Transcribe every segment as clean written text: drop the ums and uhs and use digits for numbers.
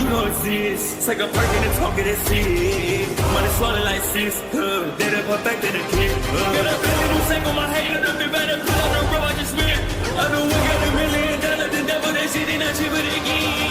You don't exist. Take a perk and a talk of that shit. Money swallowed like sis. Did it perfect in the kid. Got a billion who sang on my head. Look at better put on the road I just spent. I know we got $1 million. The devil that shit ain't not cheap again.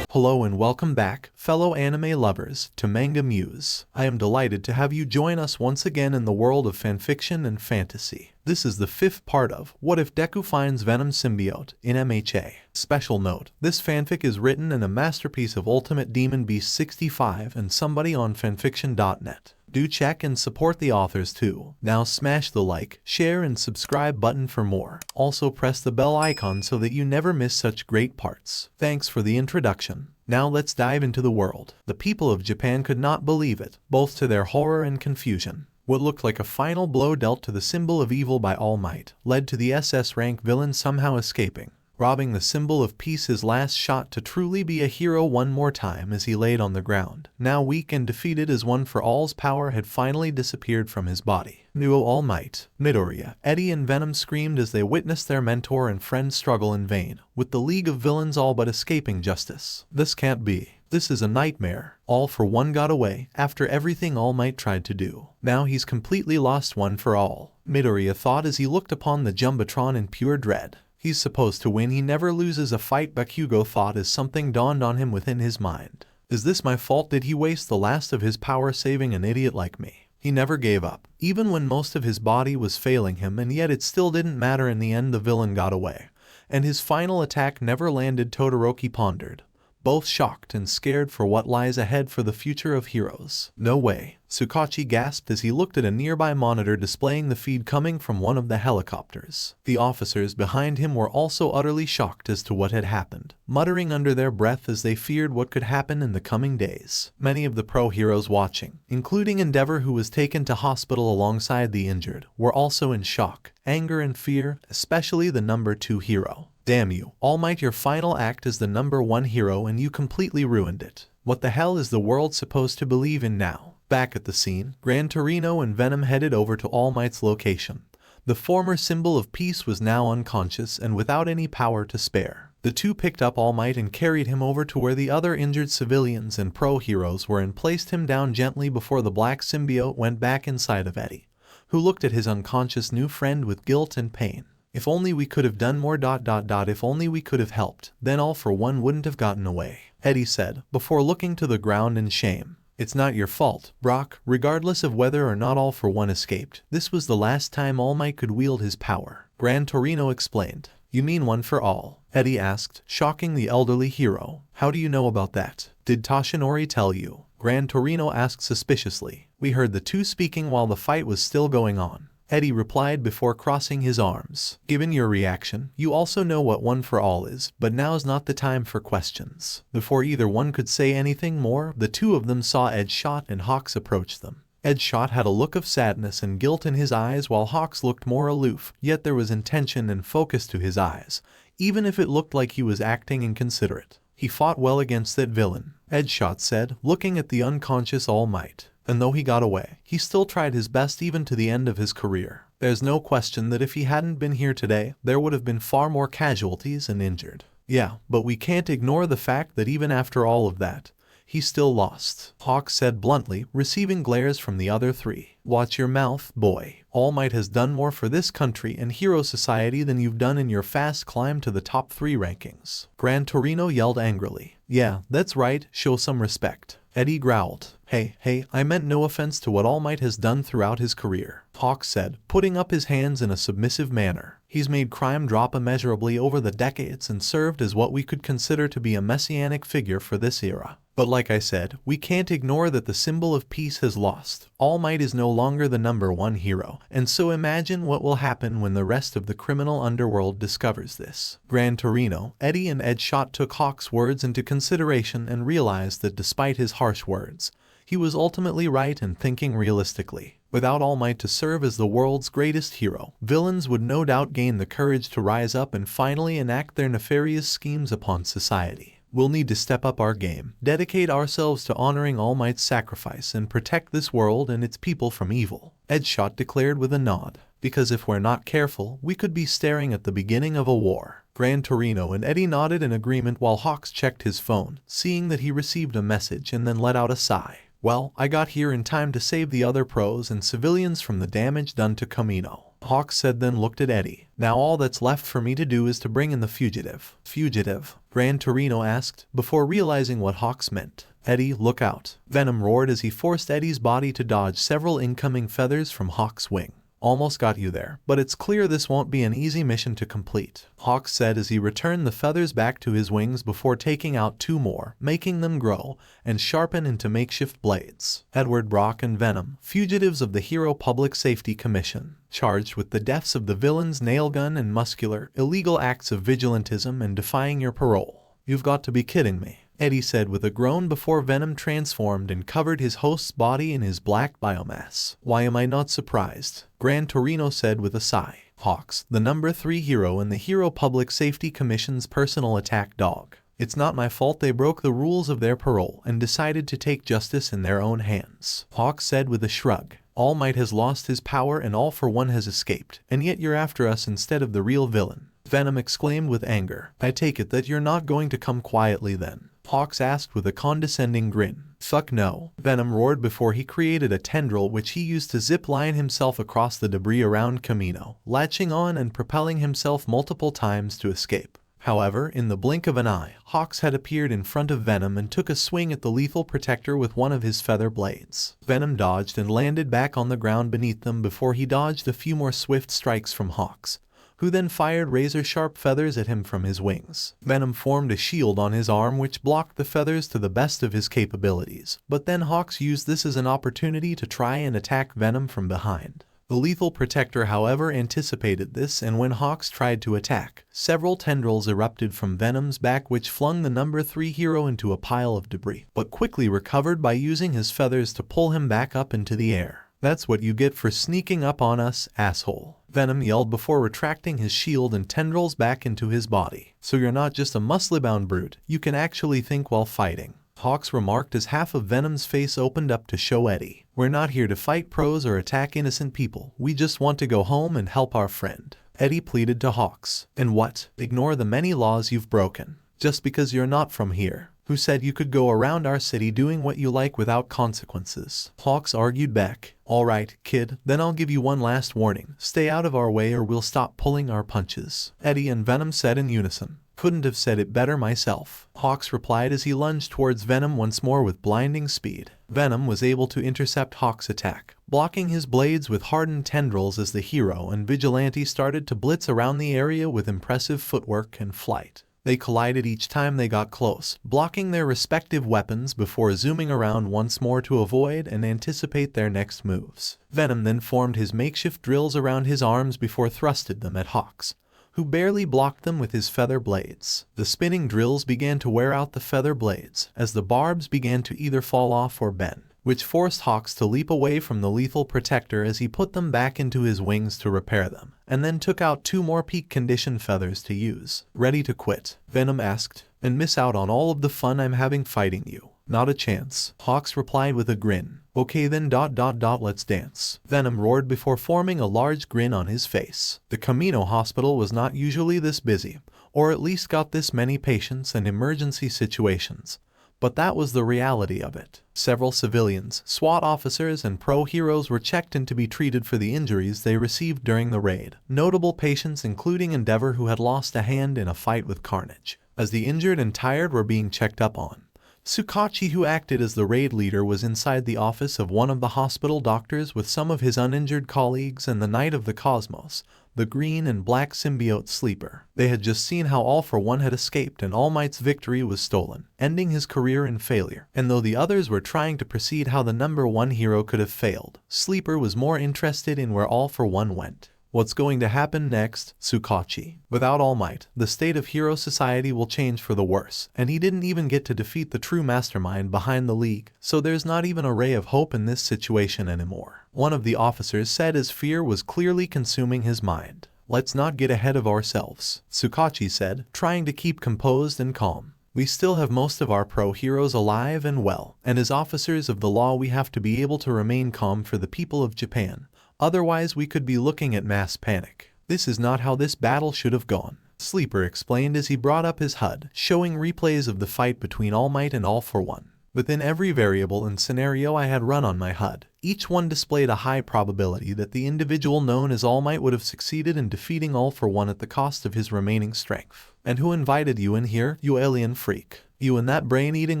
Hello and welcome back, fellow anime lovers, to MangaMuse. I am delighted to have you join us once again in the world of fanfiction and fantasy. This is the 5th part of What If Deku Finds VENOM Symbiote in MHA. Special note, this fanfic is written in a masterpiece of Ultimate Demon Beast 65 and somebody on fanfiction.net. Do check and support the authors too. Now smash the like, share and subscribe button for more. Also press the bell icon so that you never miss such great parts. Thanks for the introduction. Now let's dive into the world. The people of Japan could not believe it, both to their horror and confusion. What looked like a final blow dealt to the symbol of evil by All Might led to the SS rank villain somehow escaping, robbing the symbol of peace his last shot to truly be a hero one more time as he laid on the ground. Now weak and defeated as One for All's power had finally disappeared from his body. Nuo All Might, Midoriya, Eddie and Venom screamed as they witnessed their mentor and friend struggle in vain, with the League of Villains all but escaping justice. This can't be. This is a nightmare. All for One got away after everything All Might tried to do. Now he's completely lost One for All, Midoriya thought as he looked upon the Jumbotron in pure dread. He's supposed to win, he never loses a fight, bakugou thought as something dawned on him within his mind. Is this my fault? Did he waste the last of his power saving an idiot like me? He never gave up, even when most of his body was failing him, and yet it still didn't matter. In the end the villain got away, and his final attack never landed. Todoroki pondered, both shocked and scared for what lies ahead for the future of heroes. No way, Tsukachi gasped as he looked at a nearby monitor displaying the feed coming from one of the helicopters. The officers behind him were also utterly shocked as to what had happened, muttering under their breath as they feared what could happen in the coming days. Many of the pro heroes watching, including Endeavor who was taken to hospital alongside the injured, were also in shock, anger and fear, especially the number 2 hero. Damn you, All Might, your final act as the number 1 hero and you completely ruined it. What the hell is the world supposed to believe in now? Back at the scene, Gran Torino and Venom headed over to All Might's location. The former symbol of peace was now unconscious and without any power to spare. The two picked up All Might and carried him over to where the other injured civilians and pro heroes were and placed him down gently before the black symbiote went back inside of Eddie, who looked at his unconscious new friend with guilt and pain. If only we could have done more ... If only we could have helped, then All for One wouldn't have gotten away, Eddie said, before looking to the ground in shame. It's not your fault, Brock. Regardless of whether or not All for One escaped, this was the last time All Might could wield his power, Gran Torino explained. You mean One for All? Eddie asked, shocking the elderly hero. How do you know about that? Did Toshinori tell you? Gran Torino asked suspiciously. We heard the two speaking while the fight was still going on, Eddie replied before crossing his arms. Given your reaction, you also know what One for All is, but now's not the time for questions. Before either one could say anything more, the two of them saw Edgeshot and Hawks approach them. Edgeshot had a look of sadness and guilt in his eyes while Hawks looked more aloof, yet there was intention and focus to his eyes, even if it looked like he was acting inconsiderate. He fought well against that villain, Edgeshot said, looking at the unconscious All Might. And though he got away, he still tried his best even to the end of his career. There's no question that if he hadn't been here today, there would have been far more casualties and injured. Yeah, but we can't ignore the fact that even after all of that, he still lost, Hawk said bluntly, receiving glares from the other three. Watch your mouth, boy. All Might has done more for this country and hero society than you've done in your fast climb to the top 3 rankings, Gran Torino yelled angrily. Yeah, that's right, show some respect, Eddie growled. Hey, I meant no offense to what All Might has done throughout his career, Hawk said, putting up his hands in a submissive manner. He's made crime drop immeasurably over the decades and served as what we could consider to be a messianic figure for this era. But like I said, we can't ignore that the symbol of peace has lost. All Might is no longer the number 1 hero, and so imagine what will happen when the rest of the criminal underworld discovers this. Gran Torino, Eddie and Edgeshot took Hawk's words into consideration and realized that despite his harsh words, he was ultimately right in thinking realistically. Without All Might to serve as the world's greatest hero, villains would no doubt gain the courage to rise up and finally enact their nefarious schemes upon society. We'll need to step up our game, dedicate ourselves to honoring All Might's sacrifice and protect this world and its people from evil, Edgeshot declared with a nod. Because if we're not careful, we could be staring at the beginning of a war. Gran Torino and Eddie nodded in agreement while Hawks checked his phone, seeing that he received a message and then let out a sigh. Well, I got here in time to save the other pros and civilians from the damage done to Camino, Hawks said, then looked at Eddie. Now all that's left for me to do is to bring in the fugitive. Fugitive? Gran Torino asked, before realizing what Hawks meant. Eddie, look out. Venom roared as he forced Eddie's body to dodge several incoming feathers from Hawks' wing. Almost got you there, but it's clear this won't be an easy mission to complete, Hawks said as he returned the feathers back to his wings before taking out 2 more, making them grow and sharpen into makeshift blades. Edward Brock and Venom, fugitives of the Hero Public Safety Commission, charged with the deaths of the villains Nailgun and Muscular, illegal acts of vigilantism and defying your parole. You've got to be kidding me, Eddie said with a groan before Venom transformed and covered his host's body in his black biomass. Why am I not surprised? Gran Torino said with a sigh. Hawks, the number 3 hero in the Hero Public Safety Commission's personal attack dog. It's not my fault they broke the rules of their parole and decided to take justice in their own hands, Hawks said with a shrug. All Might has lost his power and All for One has escaped, and yet you're after us instead of the real villain, Venom exclaimed with anger. I take it that you're not going to come quietly then, Hawks asked with a condescending grin. Fuck no, Venom roared before he created a tendril which he used to zip line himself across the debris around Camino, latching on and propelling himself multiple times to escape. However, in the blink of an eye, Hawks had appeared in front of Venom and took a swing at the lethal protector with one of his feather blades. Venom dodged and landed back on the ground beneath them before he dodged a few more swift strikes from Hawks, who then fired razor-sharp feathers at him from his wings. Venom formed a shield on his arm which blocked the feathers to the best of his capabilities, but then Hawks used this as an opportunity to try and attack Venom from behind. The lethal protector, however, anticipated this, and when Hawks tried to attack, several tendrils erupted from Venom's back which flung the number 3 hero into a pile of debris, but quickly recovered by using his feathers to pull him back up into the air. That's what you get for sneaking up on us, asshole, Venom yelled before retracting his shield and tendrils back into his body. So you're not just a muscly-bound brute, you can actually think while fighting, Hawks remarked as half of Venom's face opened up to show Eddie. We're not here to fight pros or attack innocent people, we just want to go home and help our friend, Eddie pleaded to Hawks. And what? Ignore the many laws you've broken, just because you're not from here. Who said you could go around our city doing what you like without consequences? Hawks argued back. Alright, kid, then I'll give you one last warning. Stay out of our way or we'll stop pulling our punches, Eddie and Venom said in unison. Couldn't have said it better myself, Hawks replied as he lunged towards Venom once more with blinding speed. Venom was able to intercept Hawks' attack, blocking his blades with hardened tendrils as the hero and vigilante started to blitz around the area with impressive footwork and flight. They collided each time they got close, blocking their respective weapons before zooming around once more to avoid and anticipate their next moves. Venom then formed his makeshift drills around his arms before thrusted them at Hawks, who barely blocked them with his feather blades. The spinning drills began to wear out the feather blades as the barbs began to either fall off or bend, which forced Hawks to leap away from the lethal protector as he put them back into his wings to repair them, and then took out 2 more peak condition feathers to use. Ready to quit? Venom asked, and miss out on all of the fun I'm having fighting you? Not a chance, Hawks replied with a grin. Okay then ... let's dance, Venom roared before forming a large grin on his face. The Camino hospital was not usually this busy, or at least got this many patients and emergency situations. But that was the reality of it. Several civilians, SWAT officers, and pro-heroes were checked in to be treated for the injuries they received during the raid. Notable patients including Endeavor, who had lost a hand in a fight with Carnage, as the injured and tired were being checked up on. Tsukachi, who acted as the raid leader, was inside the office of one of the hospital doctors with some of his uninjured colleagues and the Knight of the Cosmos, the green and black symbiote Sleeper. They had just seen how All for One had escaped and All Might's victory was stolen, ending his career in failure. And though the others were trying to proceed how the number 1 hero could have failed, Sleeper was more interested in where All for One went. What's going to happen next, Tsukachi? Without All Might, the state of hero society will change for the worse, and he didn't even get to defeat the true mastermind behind the League, so there's not even a ray of hope in this situation anymore, one of the officers said as fear was clearly consuming his mind. Let's not get ahead of ourselves, Tsukachi said, trying to keep composed and calm. We still have most of our pro-heroes alive and well, and as officers of the law we have to be able to remain calm for the people of Japan. Otherwise we could be looking at mass panic. This is not how this battle should have gone. Sleeper explained as he brought up his HUD, showing replays of the fight between All Might and All For One. Within every variable and scenario I had run on my HUD, each one displayed a high probability that the individual known as All Might would have succeeded in defeating All For One at the cost of his remaining strength. And who invited you in here, you alien freak? You and that brain-eating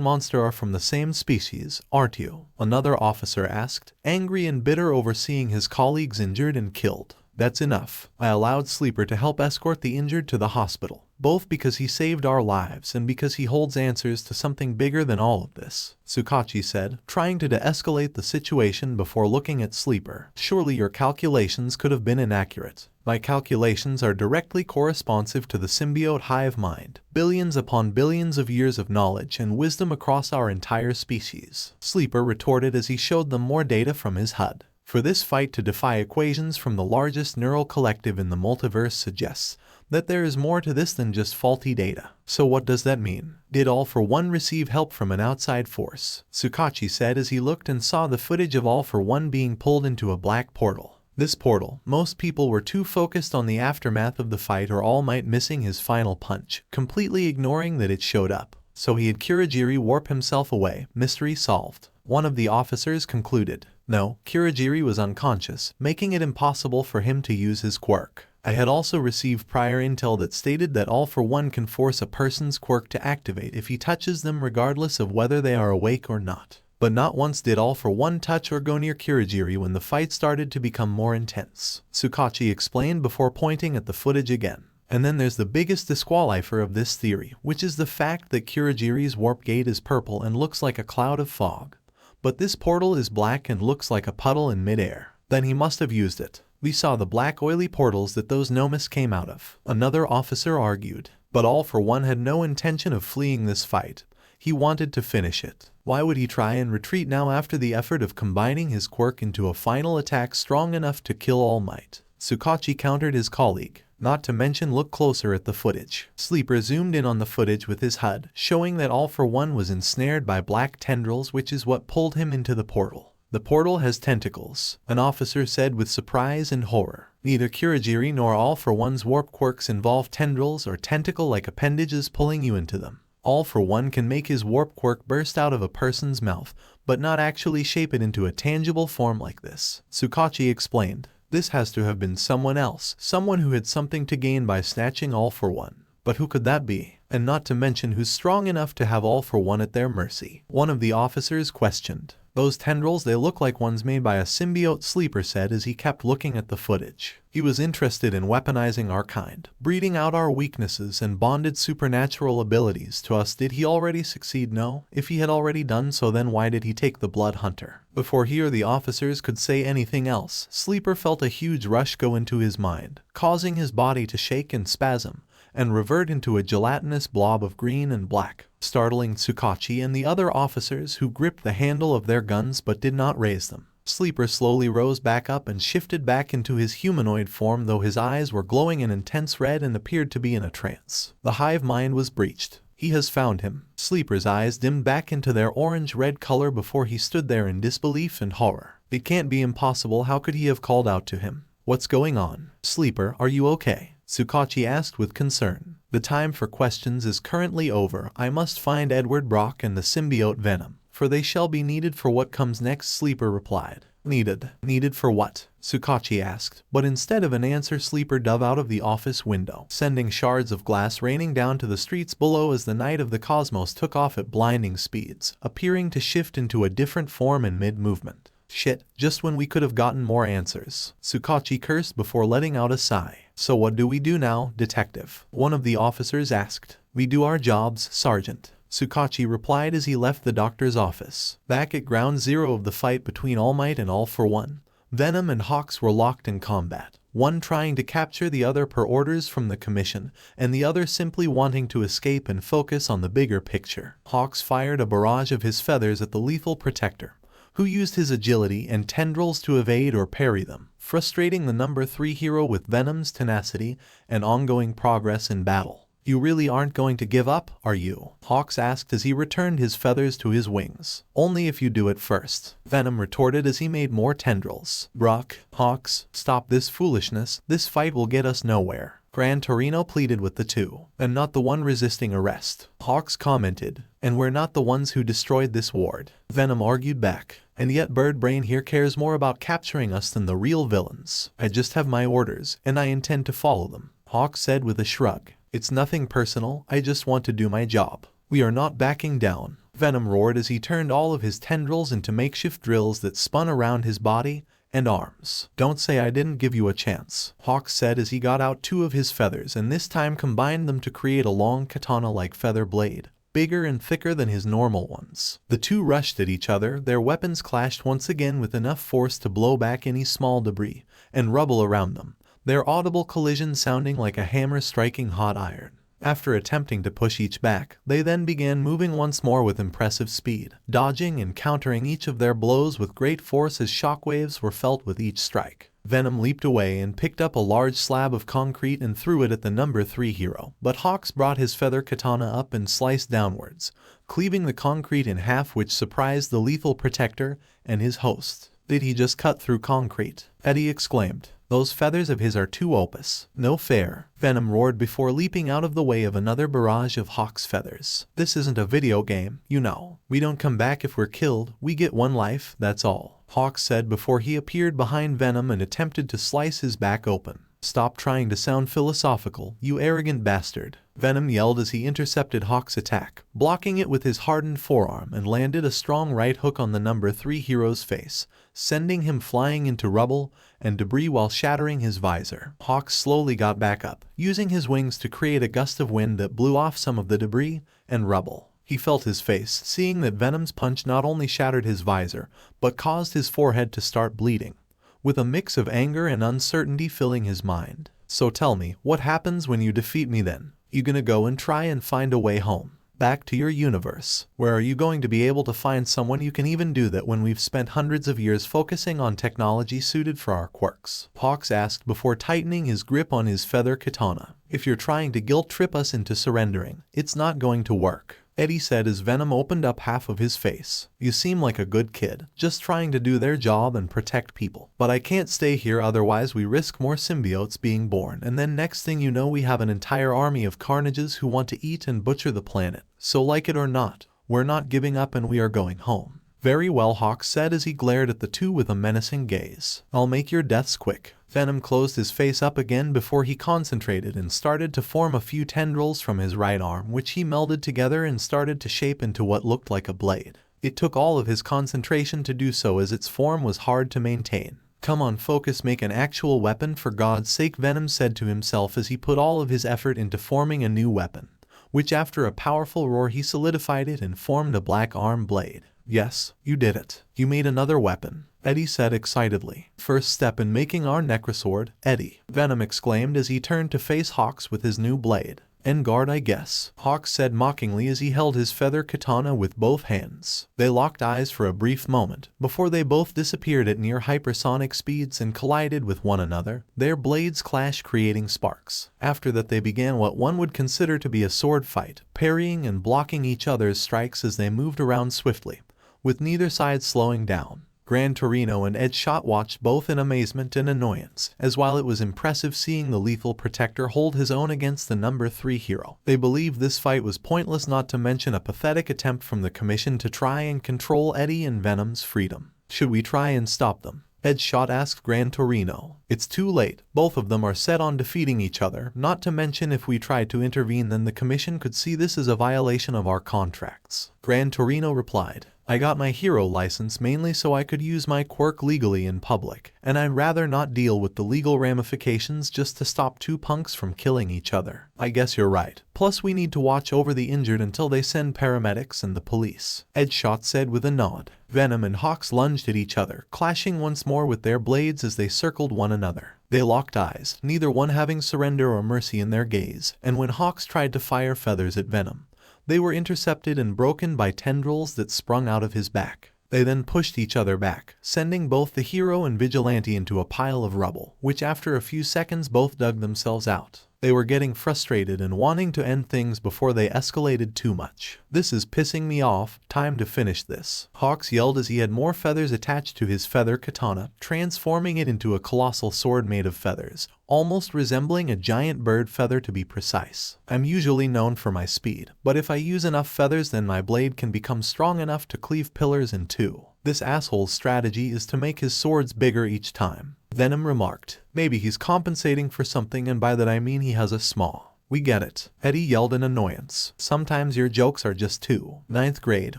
monster are from the same species, aren't you? Another officer asked, angry and bitter over seeing his colleagues injured and killed. That's enough. I allowed Sleeper to help escort the injured to the hospital, both because he saved our lives and because he holds answers to something bigger than all of this, Tsukachi said, trying to de-escalate the situation before looking at Sleeper. Surely your calculations could have been inaccurate. My calculations are directly corresponsive to the symbiote hive mind, billions upon billions of years of knowledge and wisdom across our entire species, Sleeper retorted as he showed them more data from his HUD. For this fight to defy equations from the largest neural collective in the multiverse suggests that there is more to this than just faulty data. So what does that mean? Did All For One receive help from an outside force? Tsukachi said as he looked and saw the footage of All For One being pulled into a black portal. This portal, most people were too focused on the aftermath of the fight or All Might missing his final punch, completely ignoring that it showed up. So he had Kurogiri warp himself away. Mystery solved. One of the officers concluded. No, Kurogiri was unconscious, making it impossible for him to use his quirk. I had also received prior intel that stated that All For One can force a person's quirk to activate if he touches them regardless of whether they are awake or not. But not once did All For One touch or go near Kurogiri when the fight started to become more intense, Tsukachi explained before pointing at the footage again. And then there's the biggest disqualifier of this theory, which is the fact that Kurogiri's warp gate is purple and looks like a cloud of fog. But this portal is black and looks like a puddle in midair. Then he must have used it. We saw the black oily portals that those Nomus came out of, another officer argued. But All For One had no intention of fleeing this fight. He wanted to finish it. Why would he try and retreat now after the effort of combining his quirk into a final attack strong enough to kill All Might? Tsukachi countered his colleague. Not to mention look closer at the footage. Sleeper zoomed in on the footage with his HUD, showing that All For One was ensnared by black tendrils, which is what pulled him into the portal. The portal has tentacles, an officer said with surprise and horror. Neither Kurogiri nor All For One's warp quirks involve tendrils or tentacle-like appendages pulling you into them. All For One can make his warp quirk burst out of a person's mouth, but not actually shape it into a tangible form like this, Tsukachi explained. This has to have been someone else, someone who had something to gain by snatching All For One. But who could that be? And not to mention who's strong enough to have All For One at their mercy? One of the officers questioned. Those tendrils, they look like ones made by a symbiote, Sleeper said as he kept looking at the footage. He was interested in weaponizing our kind, breeding out our weaknesses and bonded supernatural abilities to us. Did he already succeed? No. If he had already done so, then why did he take the Blood Hunter? Before he or the officers could say anything else, Sleeper felt a huge rush go into his mind, causing his body to shake and spasm, and revert into a gelatinous blob of green and black, startling Tsukachi and the other officers who gripped the handle of their guns but did not raise them. Sleeper slowly rose back up and shifted back into his humanoid form, though his eyes were glowing an intense red and appeared to be in a trance. The hive mind was breached. He has found him. Sleeper's eyes dimmed back into their orange-red color before he stood there in disbelief and horror. It can't be impossible. How could he have called out to him? What's going on? Sleeper, are you okay? Tsukachi asked with concern. The time for questions is currently over. I must find Edward Brock and the symbiote Venom, for they shall be needed for what comes next, Sleeper replied. Needed? Needed for what? Tsukachi asked, but instead of an answer, Sleeper dove out of the office window, sending shards of glass raining down to the streets below as the night of the cosmos took off at blinding speeds, appearing to shift into a different form in mid-movement. Shit, just when we could have gotten more answers. Tsukachi cursed before letting out a sigh. So what do we do now, detective? One of the officers asked. We do our jobs, Sergeant, Tsukachi replied as he left the doctor's office. Back at ground zero of the fight between All Might and All For One, Venom and Hawks were locked in combat, one trying to capture the other per orders from the Commission, and the other simply wanting to escape and focus on the bigger picture. Hawks fired a barrage of his feathers at the lethal protector, who used his agility and tendrils to evade or parry them, frustrating the number 3 hero with Venom's tenacity and ongoing progress in battle. You really aren't going to give up, are you? Hawks asked as he returned his feathers to his wings. Only if you do it first, Venom retorted as he made more tendrils. Brock, Hawks, stop this foolishness. This fight will get us nowhere. Gran Torino pleaded with the two, and not the one resisting arrest. Hawks commented, and we're not the ones who destroyed this ward. Venom argued back, and yet Bird Brain here cares more about capturing us than the real villains. I just have my orders, and I intend to follow them. Hawk said with a shrug. It's nothing personal, I just want to do my job. We are not backing down. Venom roared as he turned all of his tendrils into makeshift drills that spun around his body and arms. Don't say I didn't give you a chance, Hawk said as he got out two of his feathers and this time combined them to create a long katana-like feather blade, bigger and thicker than his normal ones. The two rushed at each other, their weapons clashed once again with enough force to blow back any small debris and rubble around them, their audible collision sounding like a hammer striking hot iron. After attempting to push each back, they then began moving once more with impressive speed, dodging and countering each of their blows with great force as shockwaves were felt with each strike. Venom leaped away and picked up a large slab of concrete and threw it at the number 3 hero, but Hawks brought his feather katana up and sliced downwards, cleaving the concrete in half, which surprised the lethal protector and his host. Did he just cut through concrete? Eddie exclaimed. Those feathers of his are too opus. No fair, Venom roared before leaping out of the way of another barrage of Hawk's feathers. This isn't a video game, you know. We don't come back if we're killed, we get one life, that's all, Hawk said before he appeared behind Venom and attempted to slice his back open. Stop trying to sound philosophical, you arrogant bastard, Venom yelled as he intercepted Hawk's attack, blocking it with his hardened forearm and landed a strong right hook on the number 3 hero's face, sending him flying into rubble and debris while shattering his visor. Hawk slowly got back up, using his wings to create a gust of wind that blew off some of the debris and rubble. He felt his face, seeing that Venom's punch not only shattered his visor, but caused his forehead to start bleeding, with a mix of anger and uncertainty filling his mind. So tell me, what happens when you defeat me then? You gonna go and try and find a way home? Back to your universe? Where are you going to be able to find someone you can even do that when we've spent hundreds of years focusing on technology suited for our quirks? Hawks asked before tightening his grip on his feather katana. If you're trying to guilt trip us into surrendering, it's not going to work, Eddie said as Venom opened up half of his face. You seem like a good kid, just trying to do their job and protect people. But I can't stay here, otherwise we risk more symbiotes being born, and then next thing you know we have an entire army of carnages who want to eat and butcher the planet. So like it or not, we're not giving up and we are going home. Very well, Hawk said as he glared at the two with a menacing gaze. I'll make your deaths quick. Venom closed his face up again before he concentrated and started to form a few tendrils from his right arm, which he melded together and started to shape into what looked like a blade. It took all of his concentration to do so as its form was hard to maintain. Come on, focus, make an actual weapon for God's sake, Venom said to himself as he put all of his effort into forming a new weapon, which after a powerful roar he solidified it and formed a black arm blade. Yes, you did it. You made another weapon, Eddie said excitedly. First step in making our necrosword, Eddie, Venom exclaimed as he turned to face Hawks with his new blade. En garde, I guess, Hawks said mockingly as he held his feather katana with both hands. They locked eyes for a brief moment, before they both disappeared at near hypersonic speeds and collided with one another, their blades clashed creating sparks. After that they began what one would consider to be a sword fight, parrying and blocking each other's strikes as they moved around swiftly, with neither side slowing down. Gran Torino and Ed Shot watched both in amazement and annoyance, as while it was impressive seeing the lethal protector hold his own against the number 3 hero, they believed this fight was pointless, not to mention a pathetic attempt from the Commission to try and control Eddie and Venom's freedom. Should we try and stop them? Ed Shot asked Gran Torino. It's too late. Both of them are set on defeating each other, not to mention if we tried to intervene then the Commission could see this as a violation of our contracts. Gran Torino replied. I got my hero license mainly so I could use my quirk legally in public, and I'd rather not deal with the legal ramifications just to stop two punks from killing each other. I guess you're right. Plus we need to watch over the injured until they send paramedics and the police, Ed Shot said with a nod. Venom and Hawks lunged at each other, clashing once more with their blades as they circled one another. They locked eyes, neither one having surrender or mercy in their gaze, and when Hawks tried to fire feathers at Venom, they were intercepted and broken by tendrils that sprung out of his back. They then pushed each other back, sending both the hero and vigilante into a pile of rubble, which after a few seconds both dug themselves out. They were getting frustrated and wanting to end things before they escalated too much. "This is pissing me off, time to finish this," Hawks yelled as he had more feathers attached to his feather katana, transforming it into a colossal sword made of feathers, almost resembling a giant bird feather to be precise. "I'm usually known for my speed, but if I use enough feathers then my blade can become strong enough to cleave pillars in two. This asshole's strategy is to make his swords bigger each time," Venom remarked. "Maybe he's compensating for something, and by that I mean he has a small." "We get it," Eddie yelled in annoyance. "Sometimes your jokes are just too ninth grade.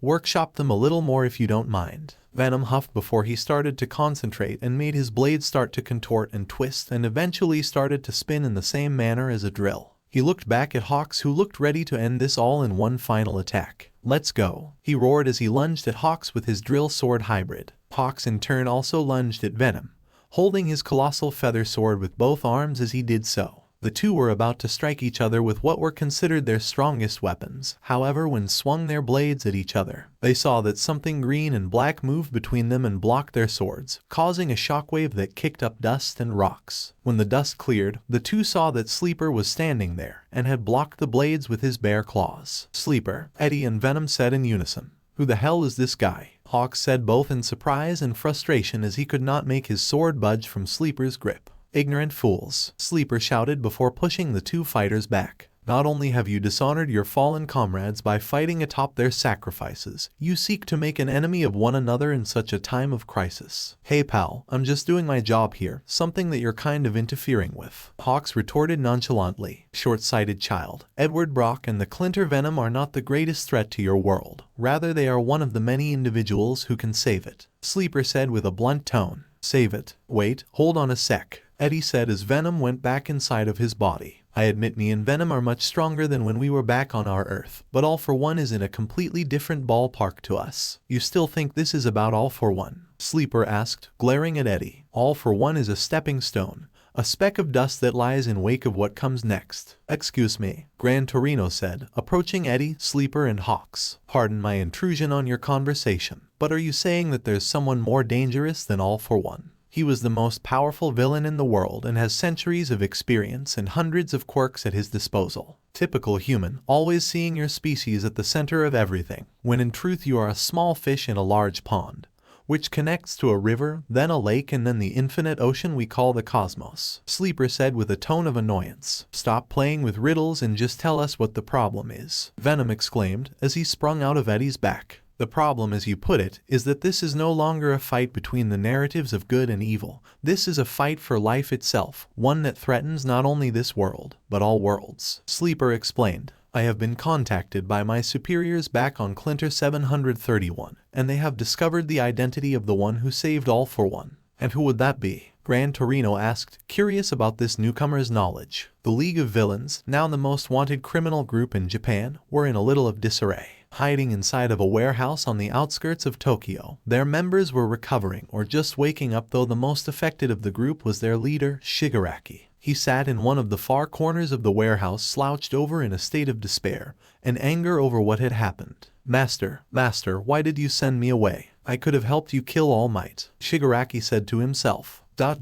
Workshop them a little more if you don't mind." Venom huffed before he started to concentrate and made his blade start to contort and twist and eventually started to spin in the same manner as a drill. He looked back at Hawks, who looked ready to end this all in one final attack. "Let's go," he roared as he lunged at Hawks with his drill sword hybrid. Hawks in turn also lunged at Venom, holding his colossal feather sword with both arms as he did so. The two were about to strike each other with what were considered their strongest weapons. However, when swung their blades at each other, they saw that something green and black moved between them and blocked their swords, causing a shockwave that kicked up dust and rocks. When the dust cleared, the two saw that Sleeper was standing there and had blocked the blades with his bare claws. "Sleeper," Eddie and Venom said in unison. "Who the hell is this guy?" Hawks said, both in surprise and frustration as he could not make his sword budge from Sleeper's grip. "Ignorant fools," Sleeper shouted before pushing the two fighters back. "Not only have you dishonored your fallen comrades by fighting atop their sacrifices, you seek to make an enemy of one another in such a time of crisis." "Hey pal, I'm just doing my job here, something that you're kind of interfering with," Hawks retorted nonchalantly. "Short-sighted child. Edward Brock and the Clinter Venom are not the greatest threat to your world. Rather, they are one of the many individuals who can save it," Sleeper said with a blunt tone. "Save it? Wait, hold on a sec," Eddie said as Venom went back inside of his body. "I admit me and Venom are much stronger than when we were back on our Earth, but All for One is in a completely different ballpark to us." "You still think this is about All for One?" Sleeper asked, glaring at Eddie. "All for One is a stepping stone, a speck of dust that lies in wake of what comes next." "Excuse me," Gran Torino said, approaching Eddie, Sleeper, and Hawks. "Pardon my intrusion on your conversation, but are you saying that there's someone more dangerous than All for One? He was the most powerful villain in the world and has centuries of experience and hundreds of quirks at his disposal. Typical human, always seeing your species at the center of everything, when in truth you are a small fish in a large pond, which connects to a river, then a lake, and then the infinite ocean we call the cosmos," Sleeper said with a tone of annoyance. "Stop playing with riddles and just tell us what the problem is," Venom exclaimed as he sprung out of Eddie's back. "The problem, as you put it, is that this is no longer a fight between the narratives of good and evil. This is a fight for life itself, one that threatens not only this world, but all worlds," Sleeper explained. "I have been contacted by my superiors back on Clinter 731, and they have discovered the identity of the one who saved All for One." "And who would that be?" Gran Torino asked, curious about this newcomer's knowledge. The League of Villains, now the most wanted criminal group in Japan, were in a little of disarray. Hiding inside of a warehouse on the outskirts of Tokyo, their members were recovering or just waking up, though the most affected of the group was their leader, Shigaraki. He sat in one of the far corners of the warehouse, slouched over in a state of despair and anger over what had happened. Master, why did you send me away? I could have helped you kill All Might," Shigaraki said to himself. No.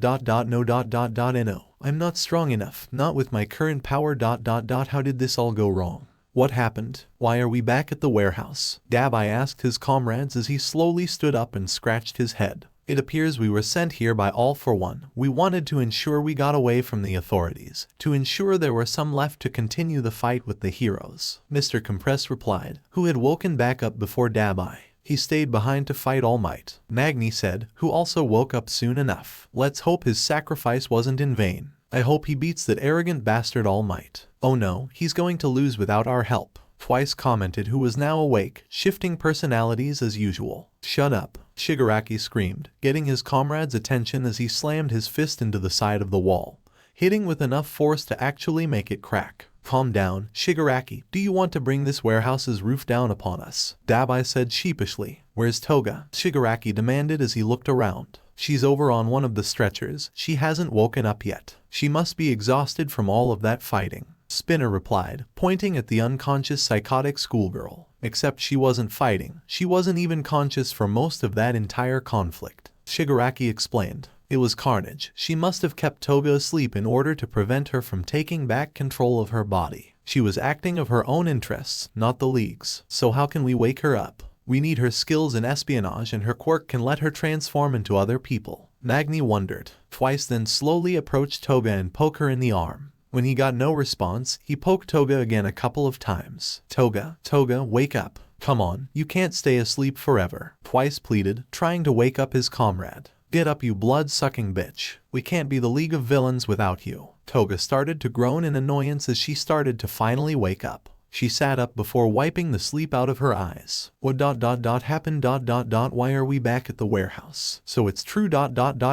I'm not strong enough, not with my current power. How did this all go wrong? What happened? Why are we back at the warehouse? Dabai asked his comrades as he slowly stood up and scratched his head. "It appears we were sent here by All for One. We wanted to ensure we got away from the authorities, to ensure there were some left to continue the fight with the heroes," Mr. Compress replied, who had woken back up before Dabai. "He stayed behind to fight All Might," Magni said, who also woke up soon enough. "Let's hope his sacrifice wasn't in vain. I hope he beats that arrogant bastard All Might." "Oh no, he's going to lose without our help," Twice commented, who was now awake, shifting personalities as usual. "Shut up," Shigaraki screamed, getting his comrade's attention as he slammed his fist into the side of the wall, hitting with enough force to actually make it crack. "Calm down, Shigaraki. Do you want to bring this warehouse's roof down upon us?" Dabai said sheepishly. "Where's Toga?" Shigaraki demanded as he looked around. "She's over on one of the stretchers. She hasn't woken up yet. She must be exhausted from all of that fighting," Spinner replied, pointing at the unconscious psychotic schoolgirl. "Except she wasn't fighting. She wasn't even conscious for most of that entire conflict," Shigaraki explained. It was Carnage. She must have kept Toga asleep in order to prevent her from taking back control of her body. She was acting of her own interests, not the League's. So how can we wake her up? We need her skills in espionage, and her quirk can let her transform into other people. Magni wondered twice, then slowly approached Toga and poked her in the arm. When he got no response, he poked Toga again a couple of times. Toga, wake up. Come on, you can't stay asleep forever. Twice pleaded, trying to wake up his comrade. Get up, you blood-sucking bitch. We can't be the League of Villains without you. Toga started to groan in annoyance as she started to finally wake up. She sat up before wiping the sleep out of her eyes. What happened? Why are we back at the warehouse? So it's true.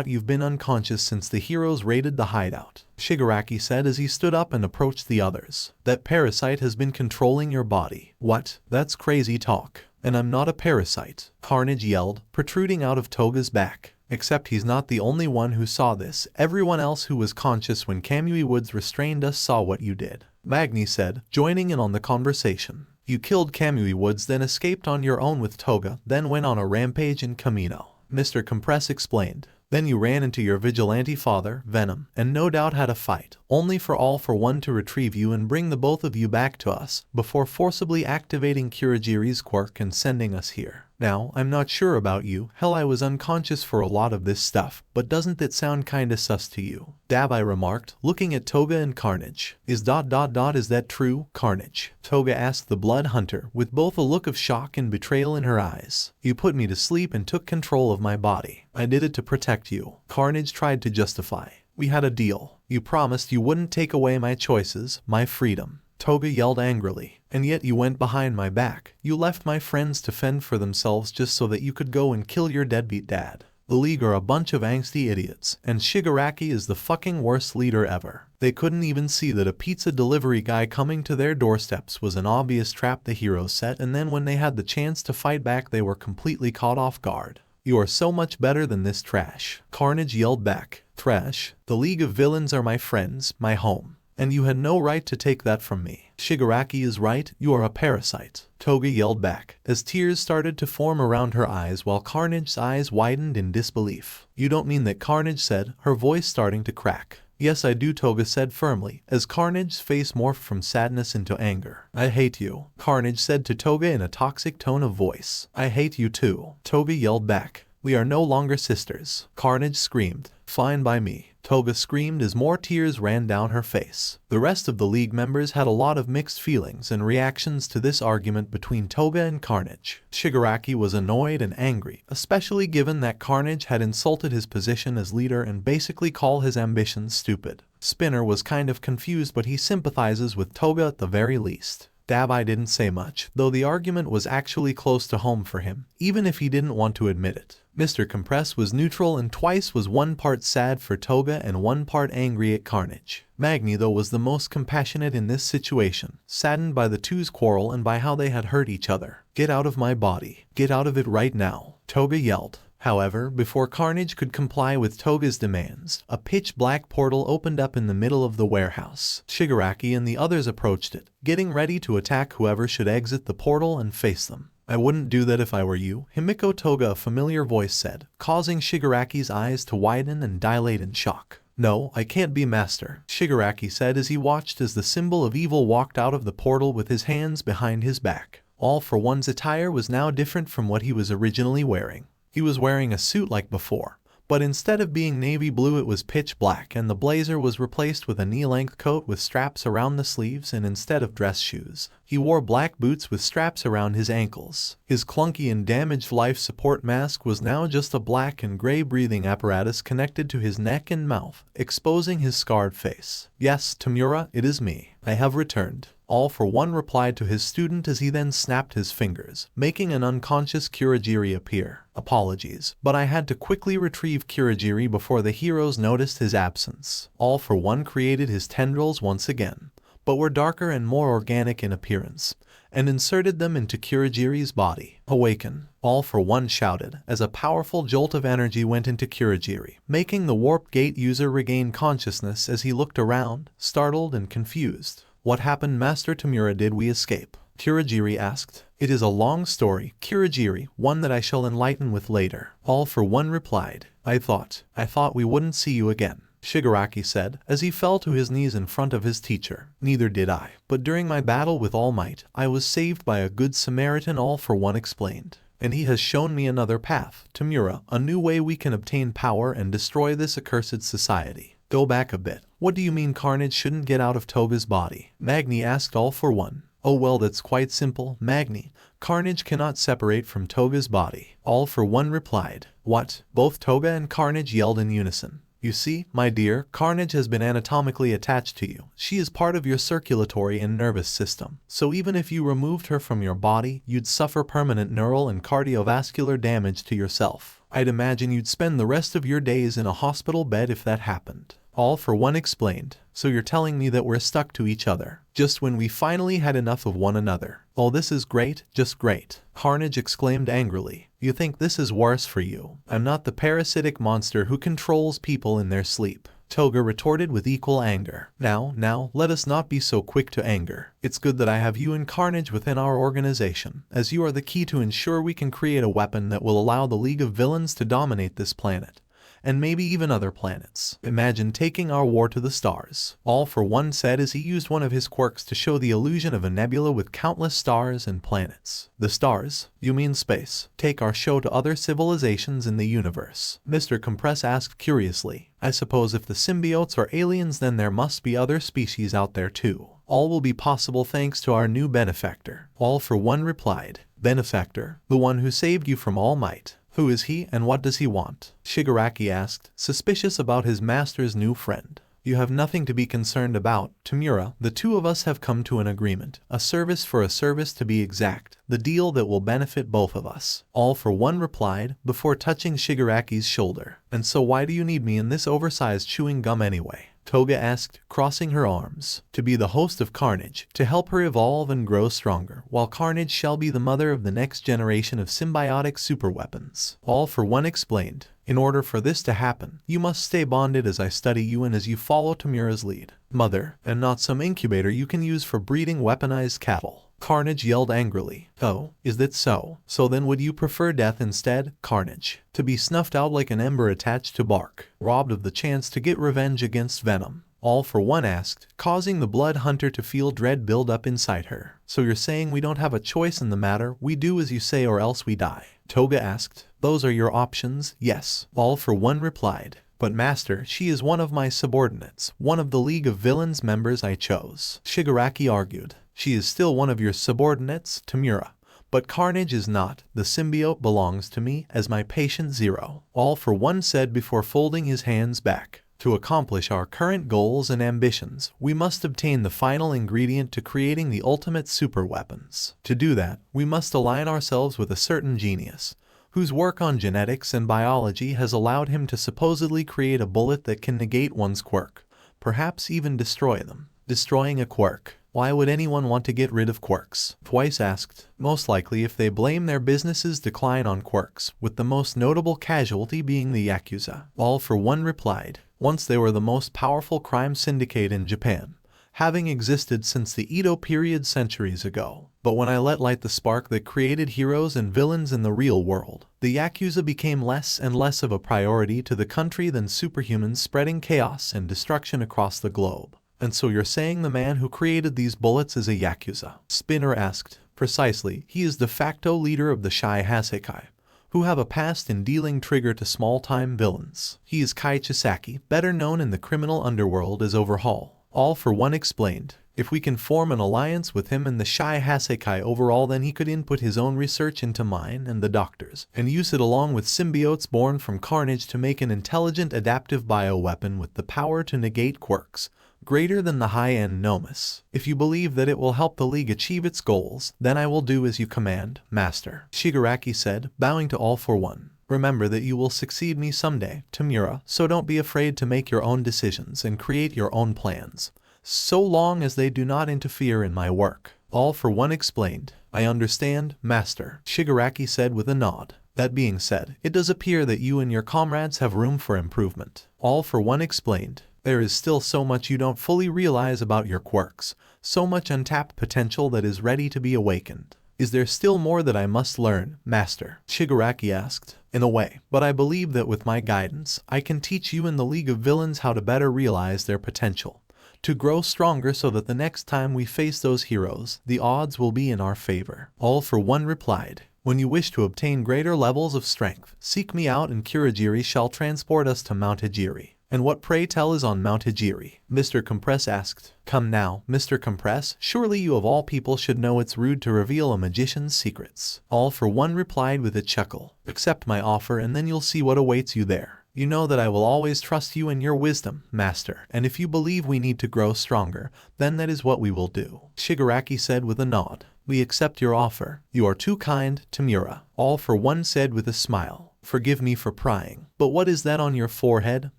You've been unconscious since the heroes raided the hideout, Shigaraki said as he stood up and approached the others. That parasite has been controlling your body. What? That's crazy talk. And I'm not a parasite, Carnage yelled, protruding out of Toga's back. Except he's not the only one who saw this. Everyone else who was conscious when Kamui Woods restrained us saw what you did, Magni said, joining in on the conversation. You killed Kamui Woods, then escaped on your own with Toga, then went on a rampage in Kamino, Mr. Compress explained. Then you ran into your vigilante father, Venom, and no doubt had a fight, only for All for One to retrieve you and bring the both of you back to us, before forcibly activating Kurogiri's quirk and sending us here. Now, I'm not sure about you, hell I was unconscious for a lot of this stuff, but doesn't it sound kinda sus to you? Dabai remarked, looking at Toga and Carnage. Is that true, Carnage? Toga asked the Blood Hunter, with both a look of shock and betrayal in her eyes. You put me to sleep and took control of my body. I did it to protect you, Carnage tried to justify. We had a deal. You promised you wouldn't take away my choices, my freedom. Toga yelled angrily. And yet you went behind my back. You left my friends to fend for themselves just so that you could go and kill your deadbeat dad. The League are a bunch of angsty idiots, and Shigaraki is the fucking worst leader ever. They couldn't even see that a pizza delivery guy coming to their doorsteps was an obvious trap the heroes set, and then when they had the chance to fight back they were completely caught off guard. You are so much better than this trash, Carnage yelled back. Trash? The League of Villains are my friends, my home. And you had no right to take that from me. Shigaraki is right, you are a parasite, Toga yelled back, as tears started to form around her eyes while Carnage's eyes widened in disbelief. You don't mean that, Carnage said, her voice starting to crack. Yes I do, Toga said firmly, as Carnage's face morphed from sadness into anger. I hate you, Carnage said to Toga in a toxic tone of voice. I hate you too, Toga yelled back. We are no longer sisters, Carnage screamed. Fine by me, Toga screamed as more tears ran down her face. The rest of the League members had a lot of mixed feelings and reactions to this argument between Toga and Carnage. Shigaraki was annoyed and angry, especially given that Carnage had insulted his position as leader and basically called his ambitions stupid. Spinner was kind of confused, but he sympathizes with Toga at the very least. Dabai didn't say much, though the argument was actually close to home for him, even if he didn't want to admit it. Mr. Compress was neutral and twice was one part sad for Toga and one part angry at Carnage. Magni though was the most compassionate in this situation, saddened by the two's quarrel and by how they had hurt each other. Get out of my body. Get out of it right now, Toga yelled. However, before Carnage could comply with Toga's demands, a pitch-black portal opened up in the middle of the warehouse. Shigaraki and the others approached it, getting ready to attack whoever should exit the portal and face them. I wouldn't do that if I were you, Himiko, Toga, a familiar voice said, causing Shigaraki's eyes to widen and dilate in shock. No, I can't be master, Shigaraki said as he watched as the symbol of evil walked out of the portal with his hands behind his back. All for One's attire was now different from what he was originally wearing. He was wearing a suit like before, but instead of being navy blue it was pitch black, and the blazer was replaced with a knee-length coat with straps around the sleeves, and instead of dress shoes, he wore black boots with straps around his ankles. His clunky and damaged life support mask was now just a black and gray breathing apparatus connected to his neck and mouth, exposing his scarred face. Yes, Tamura, it is me. I have returned. All for One replied to his student as he then snapped his fingers, making an unconscious Kurogiri appear. Apologies, but I had to quickly retrieve Kurogiri before the heroes noticed his absence. All for One created his tendrils once again, but were darker and more organic in appearance, and inserted them into Kurogiri's body. Awaken, All for One shouted, as a powerful jolt of energy went into Kurogiri, making the Warp Gate user regain consciousness as he looked around, startled and confused. What happened, Master Tamura? Did we escape? Kurogiri asked. It is a long story, Kurogiri, one that I shall enlighten with later. All for one replied. I thought we wouldn't see you again, Shigaraki said, as he fell to his knees in front of his teacher. Neither did I, but during my battle with All Might, I was saved by a good Samaritan, All for one explained. And he has shown me another path, Tamura, a new way we can obtain power and destroy this accursed society. Go back a bit. What do you mean Carnage shouldn't get out of Toga's body? Magni asked All for one. Oh well, that's quite simple, Magni. Carnage cannot separate from Toga's body. All for one replied. What? Both Toga and Carnage yelled in unison. You see, my dear, Carnage has been anatomically attached to you. She is part of your circulatory and nervous system. So even if you removed her from your body, you'd suffer permanent neural and cardiovascular damage to yourself. I'd imagine you'd spend the rest of your days in a hospital bed if that happened. All for one explained. So you're telling me that we're stuck to each other, just when we finally had enough of one another. Oh, this is great, just great. Carnage exclaimed angrily. You think this is worse for you? I'm not the parasitic monster who controls people in their sleep. Toga retorted with equal anger. Now, let us not be so quick to anger. It's good that I have you and Carnage within our organization, as you are the key to ensure we can create a weapon that will allow the League of Villains to dominate this planet. And maybe even other planets. Imagine taking our war to the stars. All for one said as he used one of his quirks to show the illusion of a nebula with countless stars and planets. The stars? You mean space? Take our show to other civilizations in the universe. Mr. Compress asked curiously. I suppose if the symbiotes are aliens, then there must be other species out there too. All will be possible thanks to our new benefactor. All for one replied. Benefactor? The one who saved you from All Might. Who is he and what does he want? Shigaraki asked, suspicious about his master's new friend. You have nothing to be concerned about, Tamura. The two of us have come to an agreement. A service for a service to be exact. The deal that will benefit both of us. All for one replied, before touching Shigaraki's shoulder. And so why do you need me in this oversized chewing gum anyway? Toga asked, crossing her arms. To be the host of Carnage, to help her evolve and grow stronger, while Carnage shall be the mother of the next generation of symbiotic superweapons. All for one explained. In order for this to happen, you must stay bonded as I study you and as you follow Tamura's lead. Mother, and not some incubator you can use for breeding weaponized cattle. Carnage yelled angrily. Oh, is that so? So then would you prefer death instead, Carnage? To be snuffed out like an ember attached to bark, robbed of the chance to get revenge against Venom? All for one asked, causing the blood hunter to feel dread build up inside her. So you're saying we don't have a choice in the matter, we do as you say or else we die? Toga asked. Those are your options, yes. All for one replied. But master, she is one of my subordinates, one of the League of Villains members I chose. Shigaraki argued. She is still one of your subordinates, Tamura. But Carnage is not. The symbiote belongs to me as my patient zero. All for one said before folding his hands back. To accomplish our current goals and ambitions, we must obtain the final ingredient to creating the ultimate superweapons. To do that, we must align ourselves with a certain genius, whose work on genetics and biology has allowed him to supposedly create a bullet that can negate one's quirk, perhaps even destroy them. Destroying a quirk. Why would anyone want to get rid of quirks? Twice asked. Most likely if they blame their business's decline on quirks, with the most notable casualty being the Yakuza. All for one replied. Once they were the most powerful crime syndicate in Japan, having existed since the Edo period centuries ago. But when I let light the spark that created heroes and villains in the real world, the Yakuza became less and less of a priority to the country than superhumans spreading chaos and destruction across the globe. And so you're saying the man who created these bullets is a Yakuza? Spinner asked. Precisely, he is de facto leader of the Shai Hasekai, who have a past in dealing trigger to small-time villains. He is Kai Chisaki, better known in the criminal underworld as Overhaul. All for one explained. If we can form an alliance with him and the Shai Hasekai overall, then he could input his own research into mine and the doctors, and use it along with symbiotes born from Carnage to make an intelligent adaptive bioweapon with the power to negate quirks, greater than the high-end venomous. If you believe that it will help the League achieve its goals, then I will do as you command, Master. Shigaraki said, bowing to All for one. Remember that you will succeed me someday, Tamura, so don't be afraid to make your own decisions and create your own plans, so long as they do not interfere in my work. All for one explained. I understand, Master, Shigaraki said with a nod. That being said, it does appear that you and your comrades have room for improvement. All for one explained. There is still so much you don't fully realize about your quirks, So much untapped potential that is ready to be awakened. Is there still more that I must learn, Master? Shigaraki asked. In a way, but I believe that with my guidance, I can teach you in the League of Villains how to better realize their potential, to grow stronger so that the next time we face those heroes, the odds will be in our favor. All for One replied, when you wish to obtain greater levels of strength, seek me out and Kurogiri shall transport us to Mount Hijiri. And what pray tell is on Mount Hijiri? Mr. Compress asked. Come now, Mr. Compress, surely you of all people should know it's rude to reveal a magician's secrets. All for One replied with a chuckle. Accept my offer and then you'll see what awaits you there. You know that I will always trust you and your wisdom, Master, and if you believe we need to grow stronger, then that is what we will do. Shigaraki said with a nod. We accept your offer. You are too kind, Tamura. All for One said with a smile. Forgive me for prying, but what is that on your forehead,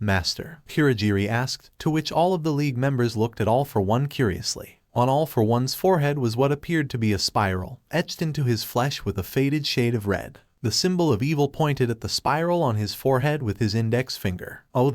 Master? Kurogiri asked, to which all of the League members looked at All for One curiously. On All for One's forehead was what appeared to be a spiral, etched into his flesh with a faded shade of red. The symbol of evil pointed at the spiral on his forehead with his index finger. Oh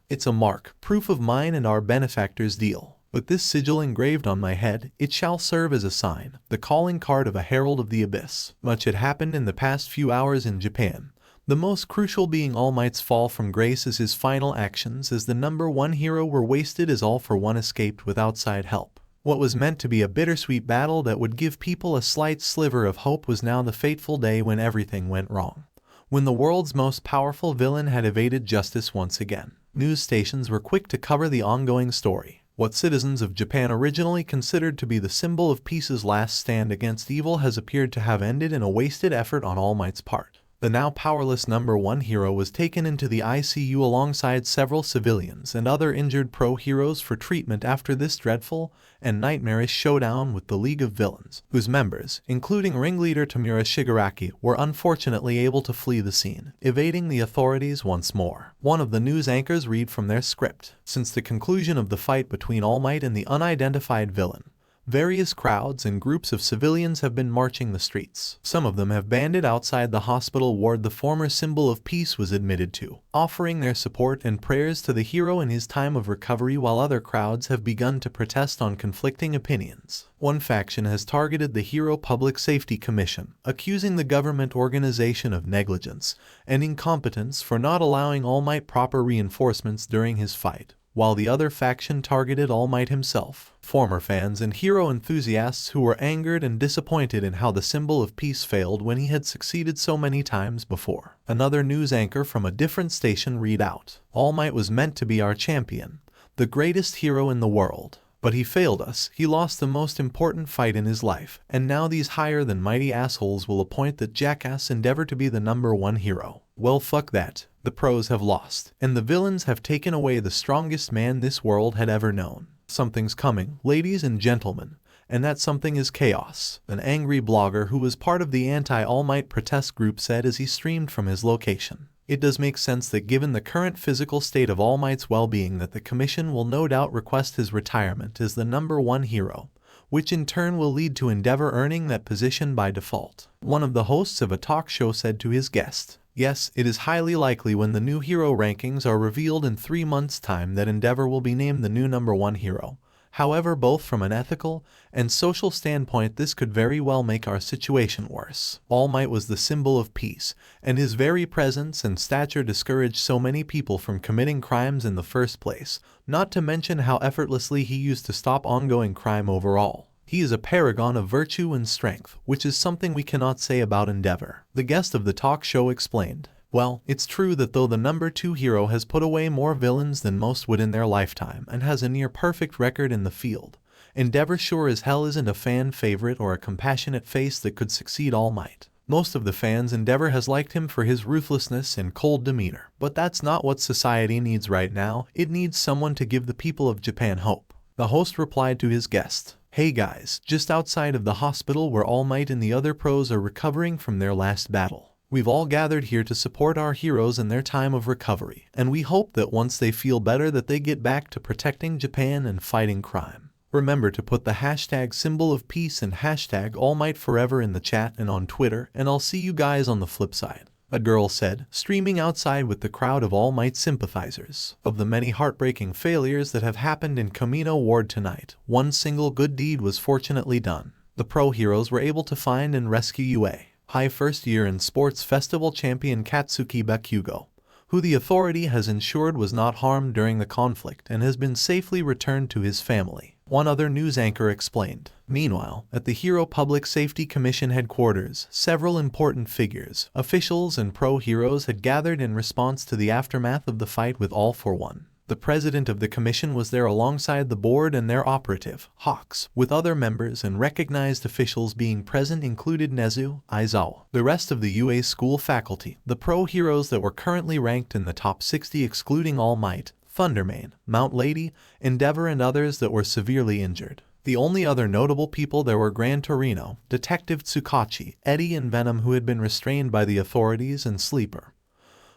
it's a mark, proof of mine and our benefactor's deal. With this sigil engraved on my head, it shall serve as a sign, the calling card of a herald of the abyss. Much had happened in the past few hours in Japan. The most crucial being All Might's fall from grace as his final actions as the #1 hero were wasted as All for One escaped with outside help. What was meant to be a bittersweet battle that would give people a slight sliver of hope was now the fateful day when everything went wrong. When the world's most powerful villain had evaded justice once again. News stations were quick to cover the ongoing story. What citizens of Japan originally considered to be the symbol of peace's last stand against evil has appeared to have ended in a wasted effort on All Might's part. The now powerless #1 hero was taken into the ICU alongside several civilians and other injured pro-heroes for treatment after this dreadful and nightmarish showdown with the League of Villains, whose members, including ringleader Tamura Shigaraki, were unfortunately able to flee the scene, evading the authorities once more. One of the news anchors read from their script. Since the conclusion of the fight between All Might and the unidentified villain, various crowds and groups of civilians have been marching the streets. Some of them have banded outside the hospital ward the former symbol of peace was admitted to, offering their support and prayers to the hero in his time of recovery, while other crowds have begun to protest on conflicting opinions. One faction has targeted the Hero Public Safety Commission, accusing the government organization of negligence and incompetence for not allowing All Might proper reinforcements during his fight, while the other faction targeted All Might himself. Former fans and hero enthusiasts who were angered and disappointed in how the symbol of peace failed when he had succeeded so many times before. Another news anchor from a different station read out. All Might was meant to be our champion, the greatest hero in the world. But he failed us. He lost the most important fight in his life, and now these higher than mighty assholes will appoint that jackass Endeavor to be the #1 hero. Well, fuck that. The pros have lost, and the villains have taken away the strongest man this world had ever known. Something's coming, ladies and gentlemen, and that something is chaos, an angry blogger who was part of the anti-All Might protest group said as he streamed from his location. It does make sense that given the current physical state of All Might's well-being that the commission will no doubt request his retirement as the #1 hero, which in turn will lead to Endeavor earning that position by default. One of the hosts of a talk show said to his guest, yes, it is highly likely when the new hero rankings are revealed in 3 months' time that Endeavor will be named the new #1 hero. However, both from an ethical and social standpoint, this could very well make our situation worse. All Might was the symbol of peace, and his very presence and stature discouraged so many people from committing crimes in the first place, not to mention how effortlessly he used to stop ongoing crime overall. He is a paragon of virtue and strength, which is something we cannot say about Endeavor. The guest of the talk show explained, well, it's true that though the #2 hero has put away more villains than most would in their lifetime and has a near-perfect record in the field, Endeavor sure as hell isn't a fan favorite or a compassionate face that could succeed All Might. Most of the fans Endeavor has liked him for his ruthlessness and cold demeanor, but that's not what society needs right now. It needs someone to give the people of Japan hope. The host replied to his guest, hey guys, just outside of the hospital where All Might and the other pros are recovering from their last battle. We've all gathered here to support our heroes in their time of recovery, and we hope that once they feel better that they get back to protecting Japan and fighting crime. Remember to put the hashtag symbol of peace and hashtag All Might forever in the chat and on Twitter, and I'll see you guys on the flip side. a girl said, streaming outside with the crowd of All Might sympathizers. Of the many heartbreaking failures that have happened in Kamino Ward tonight, one single good deed was fortunately done. The pro heroes were able to find and rescue UA High first year in sports festival champion Katsuki Bakugou, who the authority has ensured was not harmed during the conflict and has been safely returned to his family, one other news anchor explained. Meanwhile, at the Hero Public Safety Commission headquarters, several important figures, officials and pro-heroes had gathered in response to the aftermath of the fight with All for One. The president of the commission was there alongside the board and their operative, Hawks, with other members and recognized officials being present included Nezu, Aizawa, the rest of the UA school faculty, the pro-heroes that were currently ranked in the top 60 excluding All Might, Thundermane, Mount Lady, Endeavor and others that were severely injured. The only other notable people there were Gran Torino, Detective Tsukachi, Eddie and Venom who had been restrained by the authorities and Sleeper,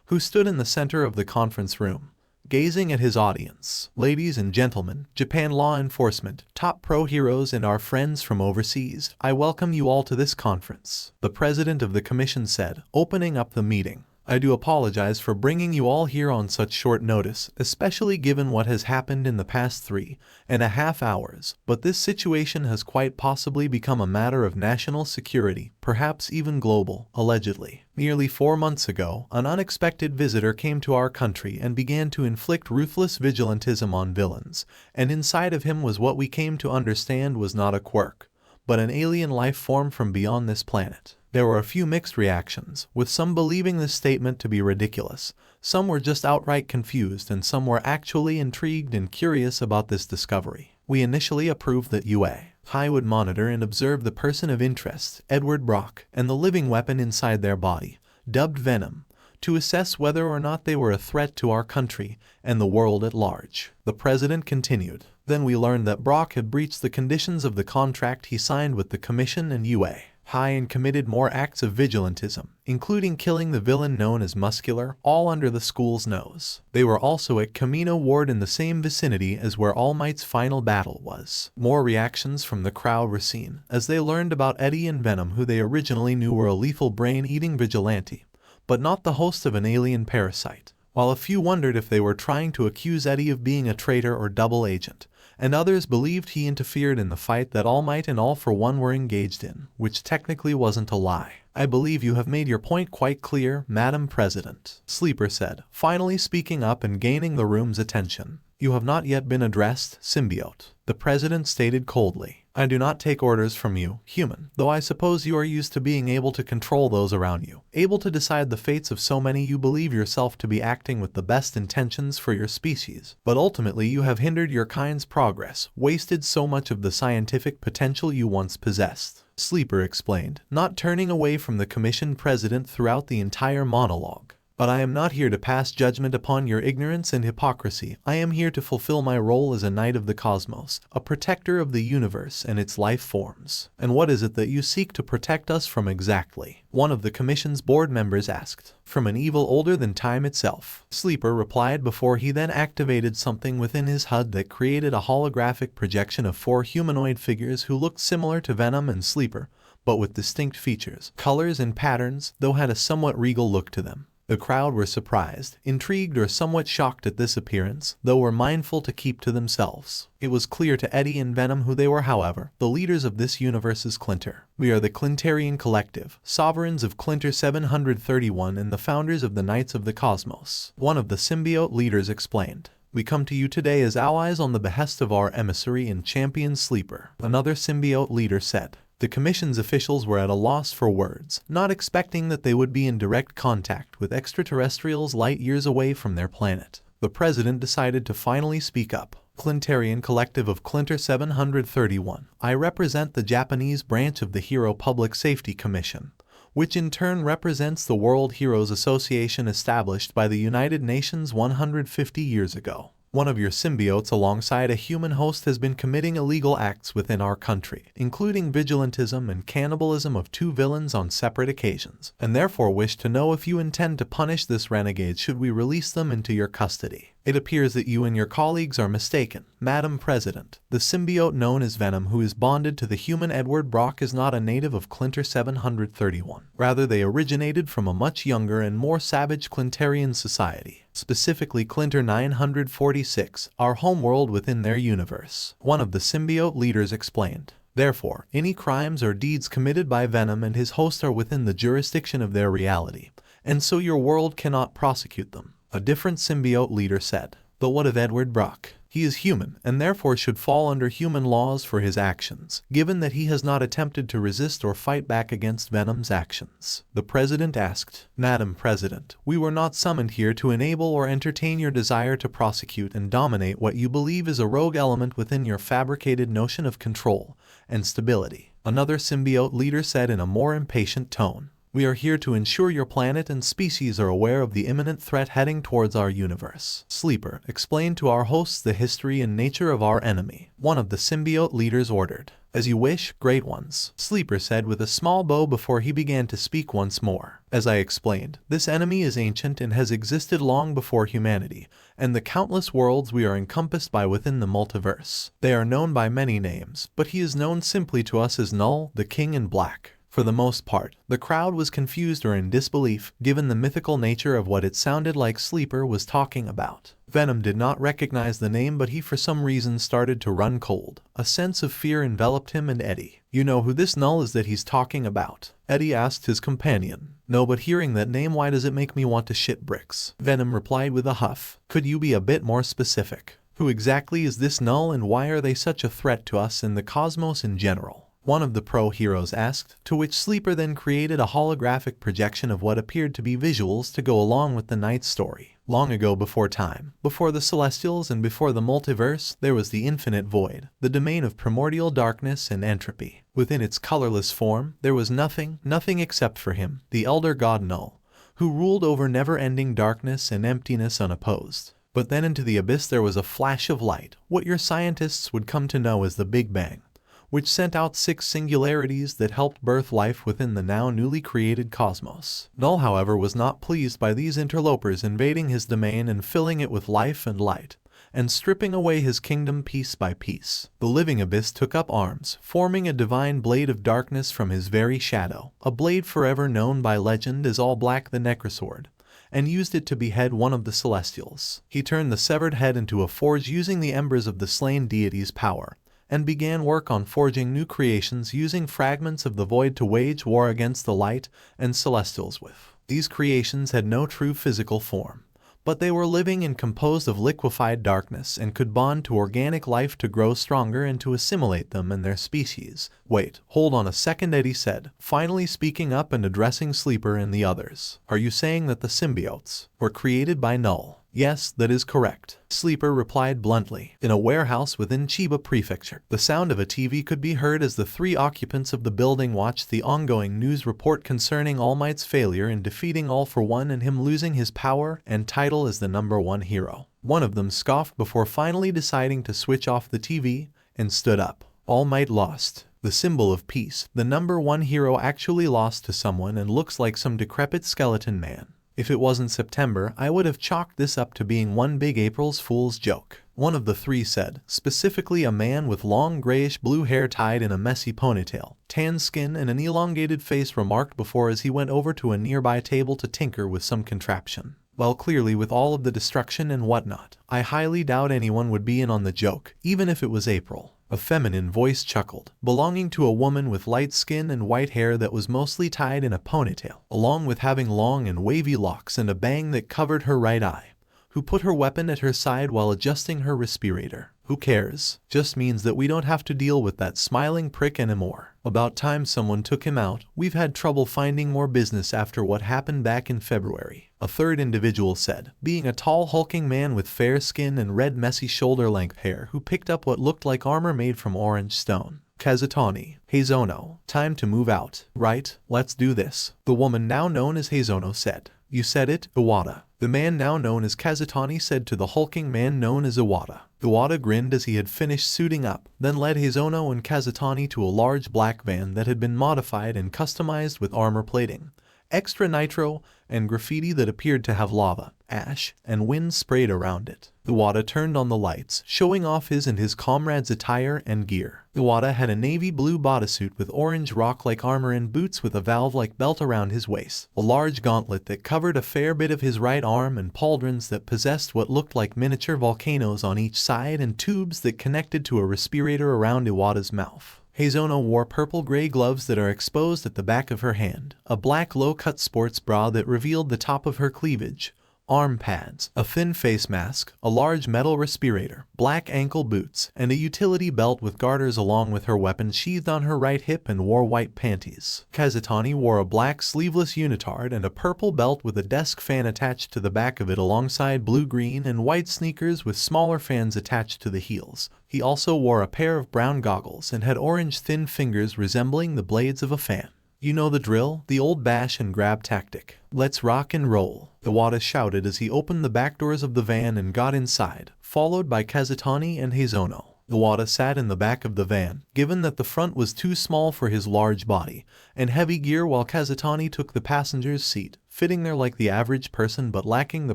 who stood in the center of the conference room, gazing at his audience. Ladies and gentlemen, Japan law enforcement, top pro-heroes and our friends from overseas, I welcome you all to this conference, the president of the commission said, opening up the meeting. I do apologize for bringing you all here on such short notice, especially given what has happened in the past 3.5 hours, but this situation has quite possibly become a matter of national security, perhaps even global, allegedly. Nearly 4 months ago, an unexpected visitor came to our country and began to inflict ruthless vigilantism on villains, and inside of him was what we came to understand was not a quirk, but an alien life form from beyond this planet. There were a few mixed reactions, with some believing this statement to be ridiculous, some were just outright confused and some were actually intrigued and curious about this discovery. We initially approved that UA High would monitor and observe the person of interest, Edward Brock, and the living weapon inside their body, dubbed Venom, to assess whether or not they were a threat to our country and the world at large. The president continued. Then we learned that Brock had breached the conditions of the contract he signed with the commission and UA High and committed more acts of vigilantism, including killing the villain known as Muscular, all under the school's nose. They were also at Kamino Ward in the same vicinity as where All Might's final battle was. More reactions from the crowd were seen, as they learned about Eddie and Venom who they originally knew were a lethal brain-eating vigilante, but not the host of an alien parasite. While a few wondered if they were trying to accuse Eddie of being a traitor or double agent, and others believed he interfered in the fight that All Might and All for One were engaged in, which technically wasn't a lie. I believe you have made your point quite clear, Madam President, Sleeper said, finally speaking up and gaining the room's attention. You have not yet been addressed, Symbiote, the president stated coldly. I do not take orders from you, human, though I suppose you are used to being able to control those around you, able to decide the fates of so many. You believe yourself to be acting with the best intentions for your species, but ultimately you have hindered your kind's progress, wasted so much of the scientific potential you once possessed. Sleeper explained, not turning away from the commission president throughout the entire monologue. But I am not here to pass judgment upon your ignorance and hypocrisy. I am here to fulfill my role as a knight of the cosmos, a protector of the universe and its life forms. And what is it that you seek to protect us from exactly? One of the commission's board members asked. From an evil older than time itself, Sleeper replied before he then activated something within his HUD that created a holographic projection of 4 humanoid figures who looked similar to Venom and Sleeper, but with distinct features, colors and patterns, though had a somewhat regal look to them. The crowd were surprised, intrigued or somewhat shocked at this appearance, though were mindful to keep to themselves. It was clear to Eddie and Venom who they were, however, the leaders of this universe's Clinter. We are the Clintarian Collective, sovereigns of Clinter 731 and the founders of the Knights of the Cosmos, one of the symbiote leaders explained. We come to you today as allies on the behest of our emissary and champion Sleeper, another symbiote leader said. The commission's officials were at a loss for words, not expecting that they would be in direct contact with extraterrestrials light years away from their planet. The president decided to finally speak up. Clintarian Collective of Clinter 731. I represent the Japanese branch of the Hero Public Safety Commission, which in turn represents the World Heroes Association established by the United Nations 150 years ago. One of your symbiotes alongside a human host has been committing illegal acts within our country, including vigilantism and cannibalism of 2 villains on separate occasions, and therefore wish to know if you intend to punish this renegade should we release them into your custody. It appears that you and your colleagues are mistaken, Madam President. The symbiote known as Venom who is bonded to the human Edward Brock is not a native of Clinter 731. Rather, they originated from a much younger and more savage Clintarian society, specifically Clinter 946, our homeworld within their universe. One of the symbiote leaders explained. Therefore, any crimes or deeds committed by Venom and his host are within the jurisdiction of their reality, and so your world cannot prosecute them. A different symbiote leader said. But what of Edward Brock? He is human, and therefore should fall under human laws for his actions, given that he has not attempted to resist or fight back against Venom's actions. The President asked, Madam President, we were not summoned here to enable or entertain your desire to prosecute and dominate what you believe is a rogue element within your fabricated notion of control and stability. Another symbiote leader said in a more impatient tone. We are here to ensure your planet and species are aware of the imminent threat heading towards our universe. Sleeper, explain to our hosts the history and nature of our enemy. One of the symbiote leaders ordered. As you wish, great ones, Sleeper said with a small bow before he began to speak once more. As I explained, this enemy is ancient and has existed long before humanity, and the countless worlds we are encompassed by within the multiverse. They are known by many names, but he is known simply to us as Null, the King in Black. For the most part, the crowd was confused or in disbelief, given the mythical nature of what it sounded like Sleeper was talking about. Venom did not recognize the name, but he for some reason started to run cold. A sense of fear enveloped him and Eddie. You know who this Null is that he's talking about? Eddie asked his companion. No, but hearing that name, why does it make me want to shit bricks? Venom replied with a huff. Could you be a bit more specific? Who exactly is this Null and why are they such a threat to us and the cosmos in general? One of the pro-heroes asked, to which Sleeper then created a holographic projection of what appeared to be visuals to go along with the night's story. Long ago before time, before the Celestials and before the multiverse, there was the infinite void, the domain of primordial darkness and entropy. Within its colorless form, there was nothing except for him, the elder god Null, who ruled over never-ending darkness and emptiness unopposed. But then into the abyss there was a flash of light, what your scientists would come to know as the Big Bang, which sent out 6 singularities that helped birth life within the now newly created cosmos. Null, however, was not pleased by these interlopers invading his domain and filling it with life and light, and stripping away his kingdom piece by piece. The living abyss took up arms, forming a divine blade of darkness from his very shadow, a blade forever known by legend as All Black the Necrosword, and used it to behead one of the Celestials. He turned the severed head into a forge using the embers of the slain deity's power, and began work on forging new creations using fragments of the void to wage war against the light and Celestials with. These creations had no true physical form, but they were living and composed of liquefied darkness and could bond to organic life to grow stronger and to assimilate them and their species. Wait, hold on a second, Eddie said, finally speaking up and addressing Sleeper and the others. Are you saying that the symbiotes were created by Null? Yes, that is correct, Sleeper replied bluntly. In a warehouse within Chiba Prefecture, the sound of a TV could be heard as the 3 occupants of the building watched the ongoing news report concerning All Might's failure in defeating All for One and him losing his power and title as the #1 hero. One of them scoffed before finally deciding to switch off the TV and stood up. All Might lost. The symbol of peace, the #1 hero actually lost to someone and looks like some decrepit skeleton man. If it wasn't September, I would have chalked this up to being one big April's Fool's joke. One of the 3 said, specifically a man with long grayish-blue hair tied in a messy ponytail, tan skin and an elongated face remarked before as he went over to a nearby table to tinker with some contraption. Well, clearly with all of the destruction and whatnot, I highly doubt anyone would be in on the joke, even if it was April. A feminine voice chuckled, belonging to a woman with light skin and white hair that was mostly tied in a ponytail, along with having long and wavy locks and a bang that covered her right eye, who put her weapon at her side while adjusting her respirator. Who cares? Just means that we don't have to deal with that smiling prick anymore. About time someone took him out. We've had trouble finding more business after what happened back in February. A third individual said, being a tall hulking man with fair skin and red messy shoulder-length hair who picked up what looked like armor made from orange stone. Kazutani, Heizono, time to move out. Right, let's do this. The woman now known as Heizono said. You said it, Iwata. The man now known as Kazutani said to the hulking man known as Iwata. Iwata grinned as he had finished suiting up, then led Heizono and Kazutani to a large black van that had been modified and customized with armor plating, extra nitro, and graffiti that appeared to have lava, ash, and wind sprayed around it. Iwata turned on the lights, showing off his and his comrades' attire and gear. Iwata had a navy blue bodysuit with orange rock-like armor and boots with a valve-like belt around his waist, a large gauntlet that covered a fair bit of his right arm, and pauldrons that possessed what looked like miniature volcanoes on each side, and tubes that connected to a respirator around Iwata's mouth. Heizono wore purple-gray gloves that are exposed at the back of her hand, a black low-cut sports bra that revealed the top of her cleavage, arm pads, a thin face mask, a large metal respirator, black ankle boots, and a utility belt with garters along with her weapon sheathed on her right hip, and wore white panties. Kazutani wore a black sleeveless unitard and a purple belt with a desk fan attached to the back of it alongside blue-green and white sneakers with smaller fans attached to the heels. He also wore a pair of brown goggles and had orange thin fingers resembling the blades of a fan. You know the drill, the old bash and grab tactic. Let's rock and roll, Iwata shouted as he opened the back doors of the van and got inside, followed by Kazutani and Heizono. Iwata sat in the back of the van, given that the front was too small for his large body and heavy gear, while Kazutani took the passenger's seat, fitting there like the average person but lacking the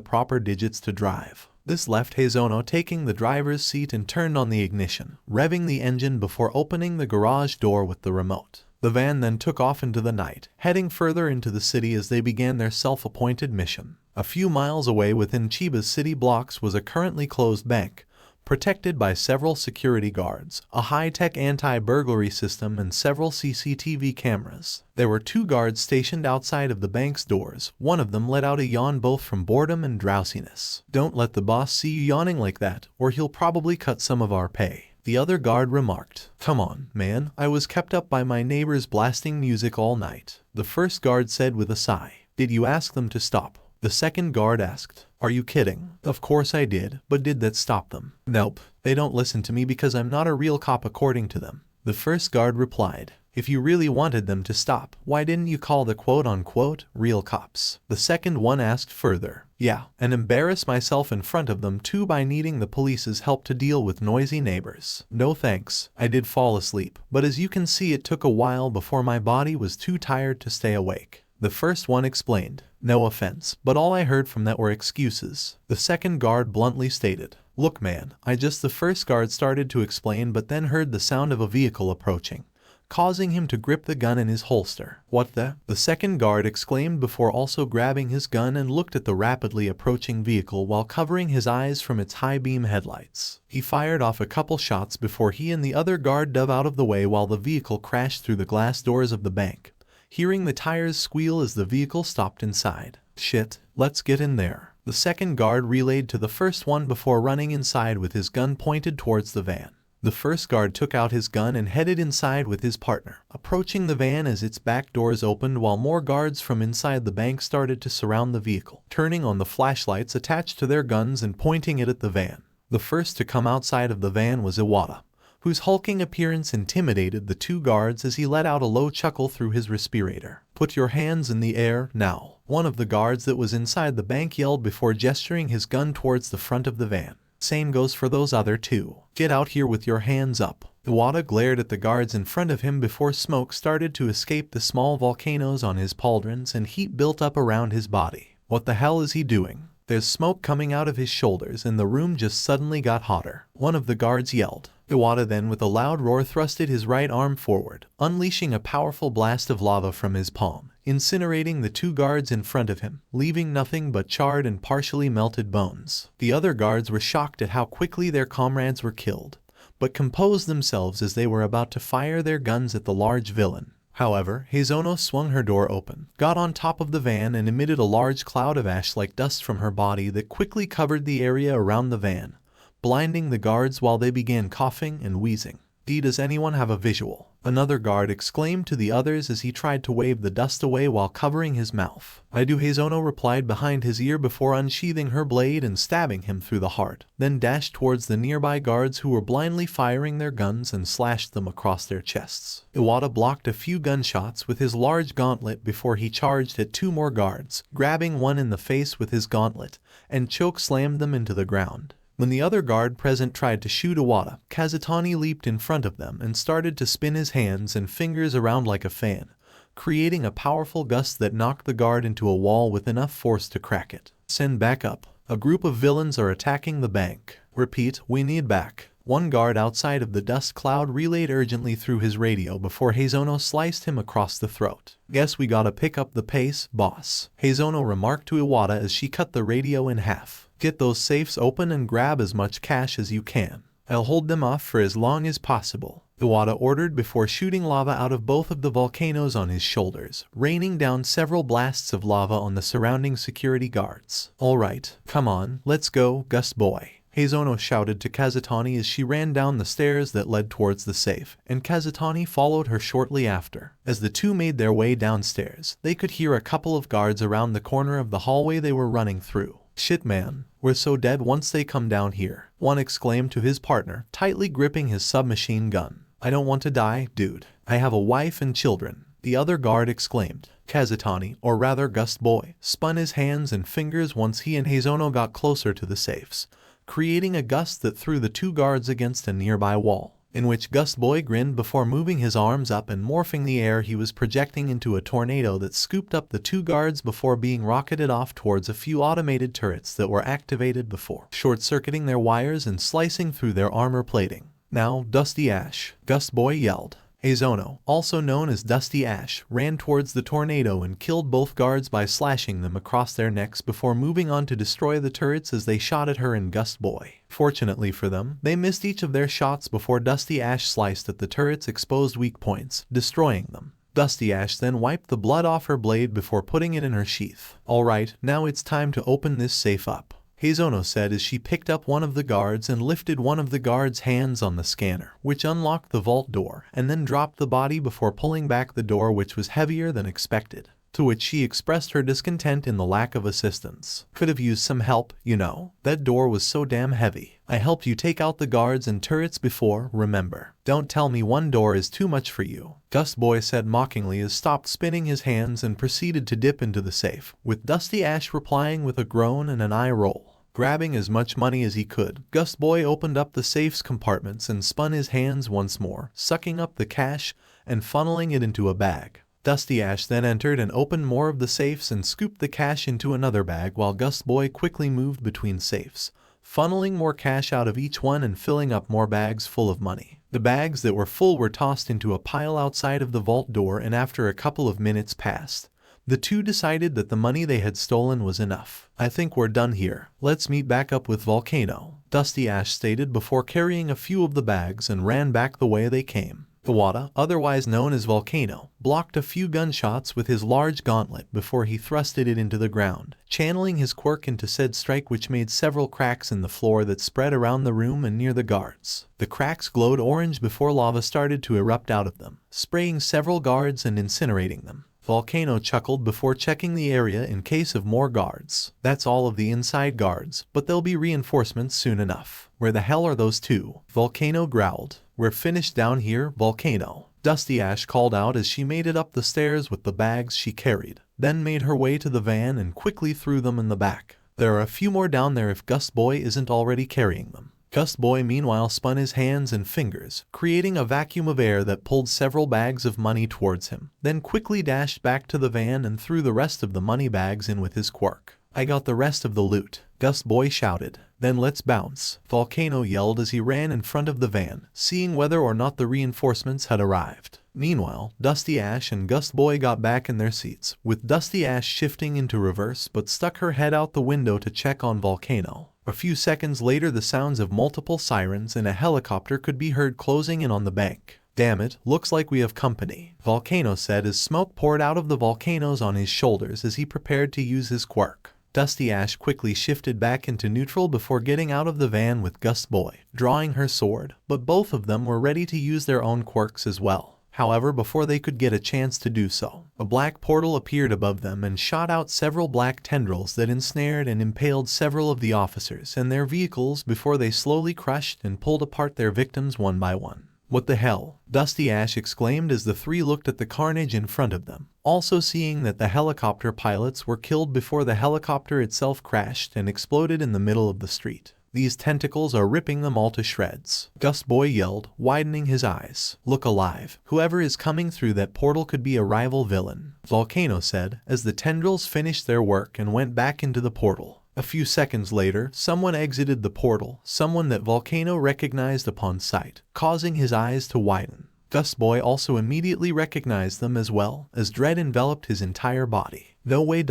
proper digits to drive. This left Heizono taking the driver's seat and turned on the ignition, revving the engine before opening the garage door with the remote. The van then took off into the night, heading further into the city as they began their self-appointed mission. A few miles away within Chiba's city blocks was a currently closed bank, protected by several security guards, a high-tech anti-burglary system, and several CCTV cameras. There were 2 guards stationed outside of the bank's doors. One of them let out a yawn both from boredom and drowsiness. "Don't let the boss see you yawning like that, or he'll probably cut some of our pay," the other guard remarked. "Come on, man, I was kept up by my neighbors blasting music all night," the first guard said with a sigh. "Did you ask them to stop?" the second guard asked. "Are you kidding?" "Of course I did, but did that stop them?" "Nope, they don't listen to me because I'm not a real cop according to them," the first guard replied. "If you really wanted them to stop, why didn't you call the quote-unquote real cops?" the second one asked further. "Yeah, and embarrass myself in front of them too by needing the police's help to deal with noisy neighbors." "No thanks, I did fall asleep, but as you can see it took a while before my body was too tired to stay awake," the first one explained. "No offense, but all I heard from that were excuses," the second guard bluntly stated. "Look man, the first guard started to explain but then heard the sound of a vehicle approaching, causing him to grip the gun in his holster. "What the?" the second guard exclaimed before also grabbing his gun and looked at the rapidly approaching vehicle while covering his eyes from its high-beam headlights. He fired off a couple shots before he and the other guard dove out of the way while the vehicle crashed through the glass doors of the bank, hearing the tires squeal as the vehicle stopped inside. "Shit, let's get in there," the second guard relayed to the first one before running inside with his gun pointed towards the van. The first guard took out his gun and headed inside with his partner, approaching the van as its back doors opened while more guards from inside the bank started to surround the vehicle, turning on the flashlights attached to their guns and pointing it at the van. The first to come outside of the van was Iwata, whose hulking appearance intimidated the 2 guards as he let out a low chuckle through his respirator. "Put your hands in the air, now," one of the guards that was inside the bank yelled before gesturing his gun towards the front of the van. "Same goes for those other 2. Get out here with your hands up." Iwata glared at the guards in front of him before smoke started to escape the small volcanoes on his pauldrons and heat built up around his body. "What the hell is he doing?" "There's smoke coming out of his shoulders and the room just suddenly got hotter," one of the guards yelled. Iwata then with a loud roar thrusted his right arm forward, unleashing a powerful blast of lava from his palm, incinerating the 2 guards in front of him, leaving nothing but charred and partially melted bones. The other guards were shocked at how quickly their comrades were killed, but composed themselves as they were about to fire their guns at the large villain. However, Heizono swung her door open, got on top of the van and emitted a large cloud of ash-like dust from her body that quickly covered the area around the van, blinding the guards while they began coughing and wheezing. "Does anyone have a visual?" another guard exclaimed to the others as he tried to wave the dust away while covering his mouth. "I do," Heizono replied behind his ear before unsheathing her blade and stabbing him through the heart, then dashed towards the nearby guards who were blindly firing their guns and slashed them across their chests. Iwata blocked a few gunshots with his large gauntlet before he charged at 2 more guards, grabbing one in the face with his gauntlet, and choke-slammed them into the ground. When the other guard present tried to shoot Iwata, Kazutani leaped in front of them and started to spin his hands and fingers around like a fan, creating a powerful gust that knocked the guard into a wall with enough force to crack it. Send backup. A group of villains are attacking the bank. Repeat, we need back. One guard outside of the dust cloud relayed urgently through his radio before Heizono sliced him across the throat. Guess we gotta pick up the pace, boss, Heizono remarked to Iwata as she cut the radio in half. Get those safes open and grab as much cash as you can. I'll hold them off for as long as possible, Iwata ordered before shooting lava out of both of the volcanoes on his shoulders, raining down several blasts of lava on the surrounding security guards. Alright, come on, let's go, Gust boy, Heizono shouted to Kazutani as she ran down the stairs that led towards the safe, and Kazutani followed her shortly after. As the two made their way downstairs, they could hear a couple of guards around the corner of the hallway they were running through. Shit man, we're so dead once they come down here, one exclaimed to his partner, tightly gripping his submachine gun. I don't want to die, dude. I have a wife and children, the other guard exclaimed. Kazutani, or rather Gust boy, spun his hands and fingers once he and Heizono got closer to the safes, creating a gust that threw the two guards against a nearby wall, in which Gust boy grinned before moving his arms up and morphing the air he was projecting into a tornado that scooped up the two guards before being rocketed off towards a few automated turrets that were activated before, short-circuiting their wires and slicing through their armor plating. Now, Dusty Ash, Gust boy yelled. Heizono, also known as Dusty Ash, ran towards the tornado and killed both guards by slashing them across their necks before moving on to destroy the turrets as they shot at her and Gust boy. Fortunately for them, they missed each of their shots before Dusty Ash sliced at the turrets' exposed weak points, destroying them. Dusty Ash then wiped the blood off her blade before putting it in her sheath. Alright, now it's time to open this safe up, Heizono said as she picked up one of the guards and lifted one of the guard's hands on the scanner, which unlocked the vault door, and then dropped the body before pulling back the door, which was heavier than expected, to which she expressed her discontent in the lack of assistance. Could have used some help, you know. That door was so damn heavy. I helped you take out the guards and turrets before, remember. Don't tell me one door is too much for you, Gust boy said mockingly as stopped spinning his hands and proceeded to dip into the safe, with Dusty Ash replying with a groan and an eye roll. Grabbing as much money as he could, Gust boy opened up the safe's compartments and spun his hands once more, sucking up the cash and funneling it into a bag. Dusty Ash then entered and opened more of the safes and scooped the cash into another bag while Gust boy quickly moved between safes, funneling more cash out of each one and filling up more bags full of money. The bags that were full were tossed into a pile outside of the vault door, and after a couple of minutes passed, the two decided that the money they had stolen was enough. I think we're done here. Let's meet back up with Volcano, Dusty Ash stated before carrying a few of the bags and ran back the way they came. Iwata, otherwise known as Volcano, blocked a few gunshots with his large gauntlet before he thrusted it into the ground, channeling his quirk into said strike, which made several cracks in the floor that spread around the room and near the guards. The cracks glowed orange before lava started to erupt out of them, spraying several guards and incinerating them. Volcano chuckled before checking the area in case of more guards. That's all of the inside guards, but there'll be reinforcements soon enough. Where the hell are those two? Volcano growled. We're finished down here, Volcano, Dusty Ash called out as she made it up the stairs with the bags she carried, then made her way to the van and quickly threw them in the back. There are a few more down there if Gust boy isn't already carrying them. Gust boy meanwhile spun his hands and fingers, creating a vacuum of air that pulled several bags of money towards him, then quickly dashed back to the van and threw the rest of the money bags in with his quirk. I got the rest of the loot, Gust boy shouted. Then let's bounce, Volcano yelled as he ran in front of the van, seeing whether or not the reinforcements had arrived. Meanwhile, Dusty Ash and Gust boy got back in their seats, with Dusty Ash shifting into reverse but stuck her head out the window to check on Volcano. A few seconds later, the sounds of multiple sirens and a helicopter could be heard closing in on the bank. Damn it, looks like we have company, Volcano said as smoke poured out of the volcanoes on his shoulders as he prepared to use his quirk. Dusty Ash quickly shifted back into neutral before getting out of the van with Gust boy, drawing her sword, but both of them were ready to use their own quirks as well. However, before they could get a chance to do so, a black portal appeared above them and shot out several black tendrils that ensnared and impaled several of the officers and their vehicles before they slowly crushed and pulled apart their victims one by one. What the hell? Dusty Ash exclaimed as the three looked at the carnage in front of them, also seeing that the helicopter pilots were killed before the helicopter itself crashed and exploded in the middle of the street. These tentacles are ripping them all to shreds. Gust Boy yelled, widening his eyes. Look alive. Whoever is coming through that portal could be a rival villain, Volcano said, as the tendrils finished their work and went back into the portal. A few seconds later, someone exited the portal, someone that Volcano recognized upon sight, causing his eyes to widen. Gust Boy also immediately recognized them as well, as dread enveloped his entire body. No way ...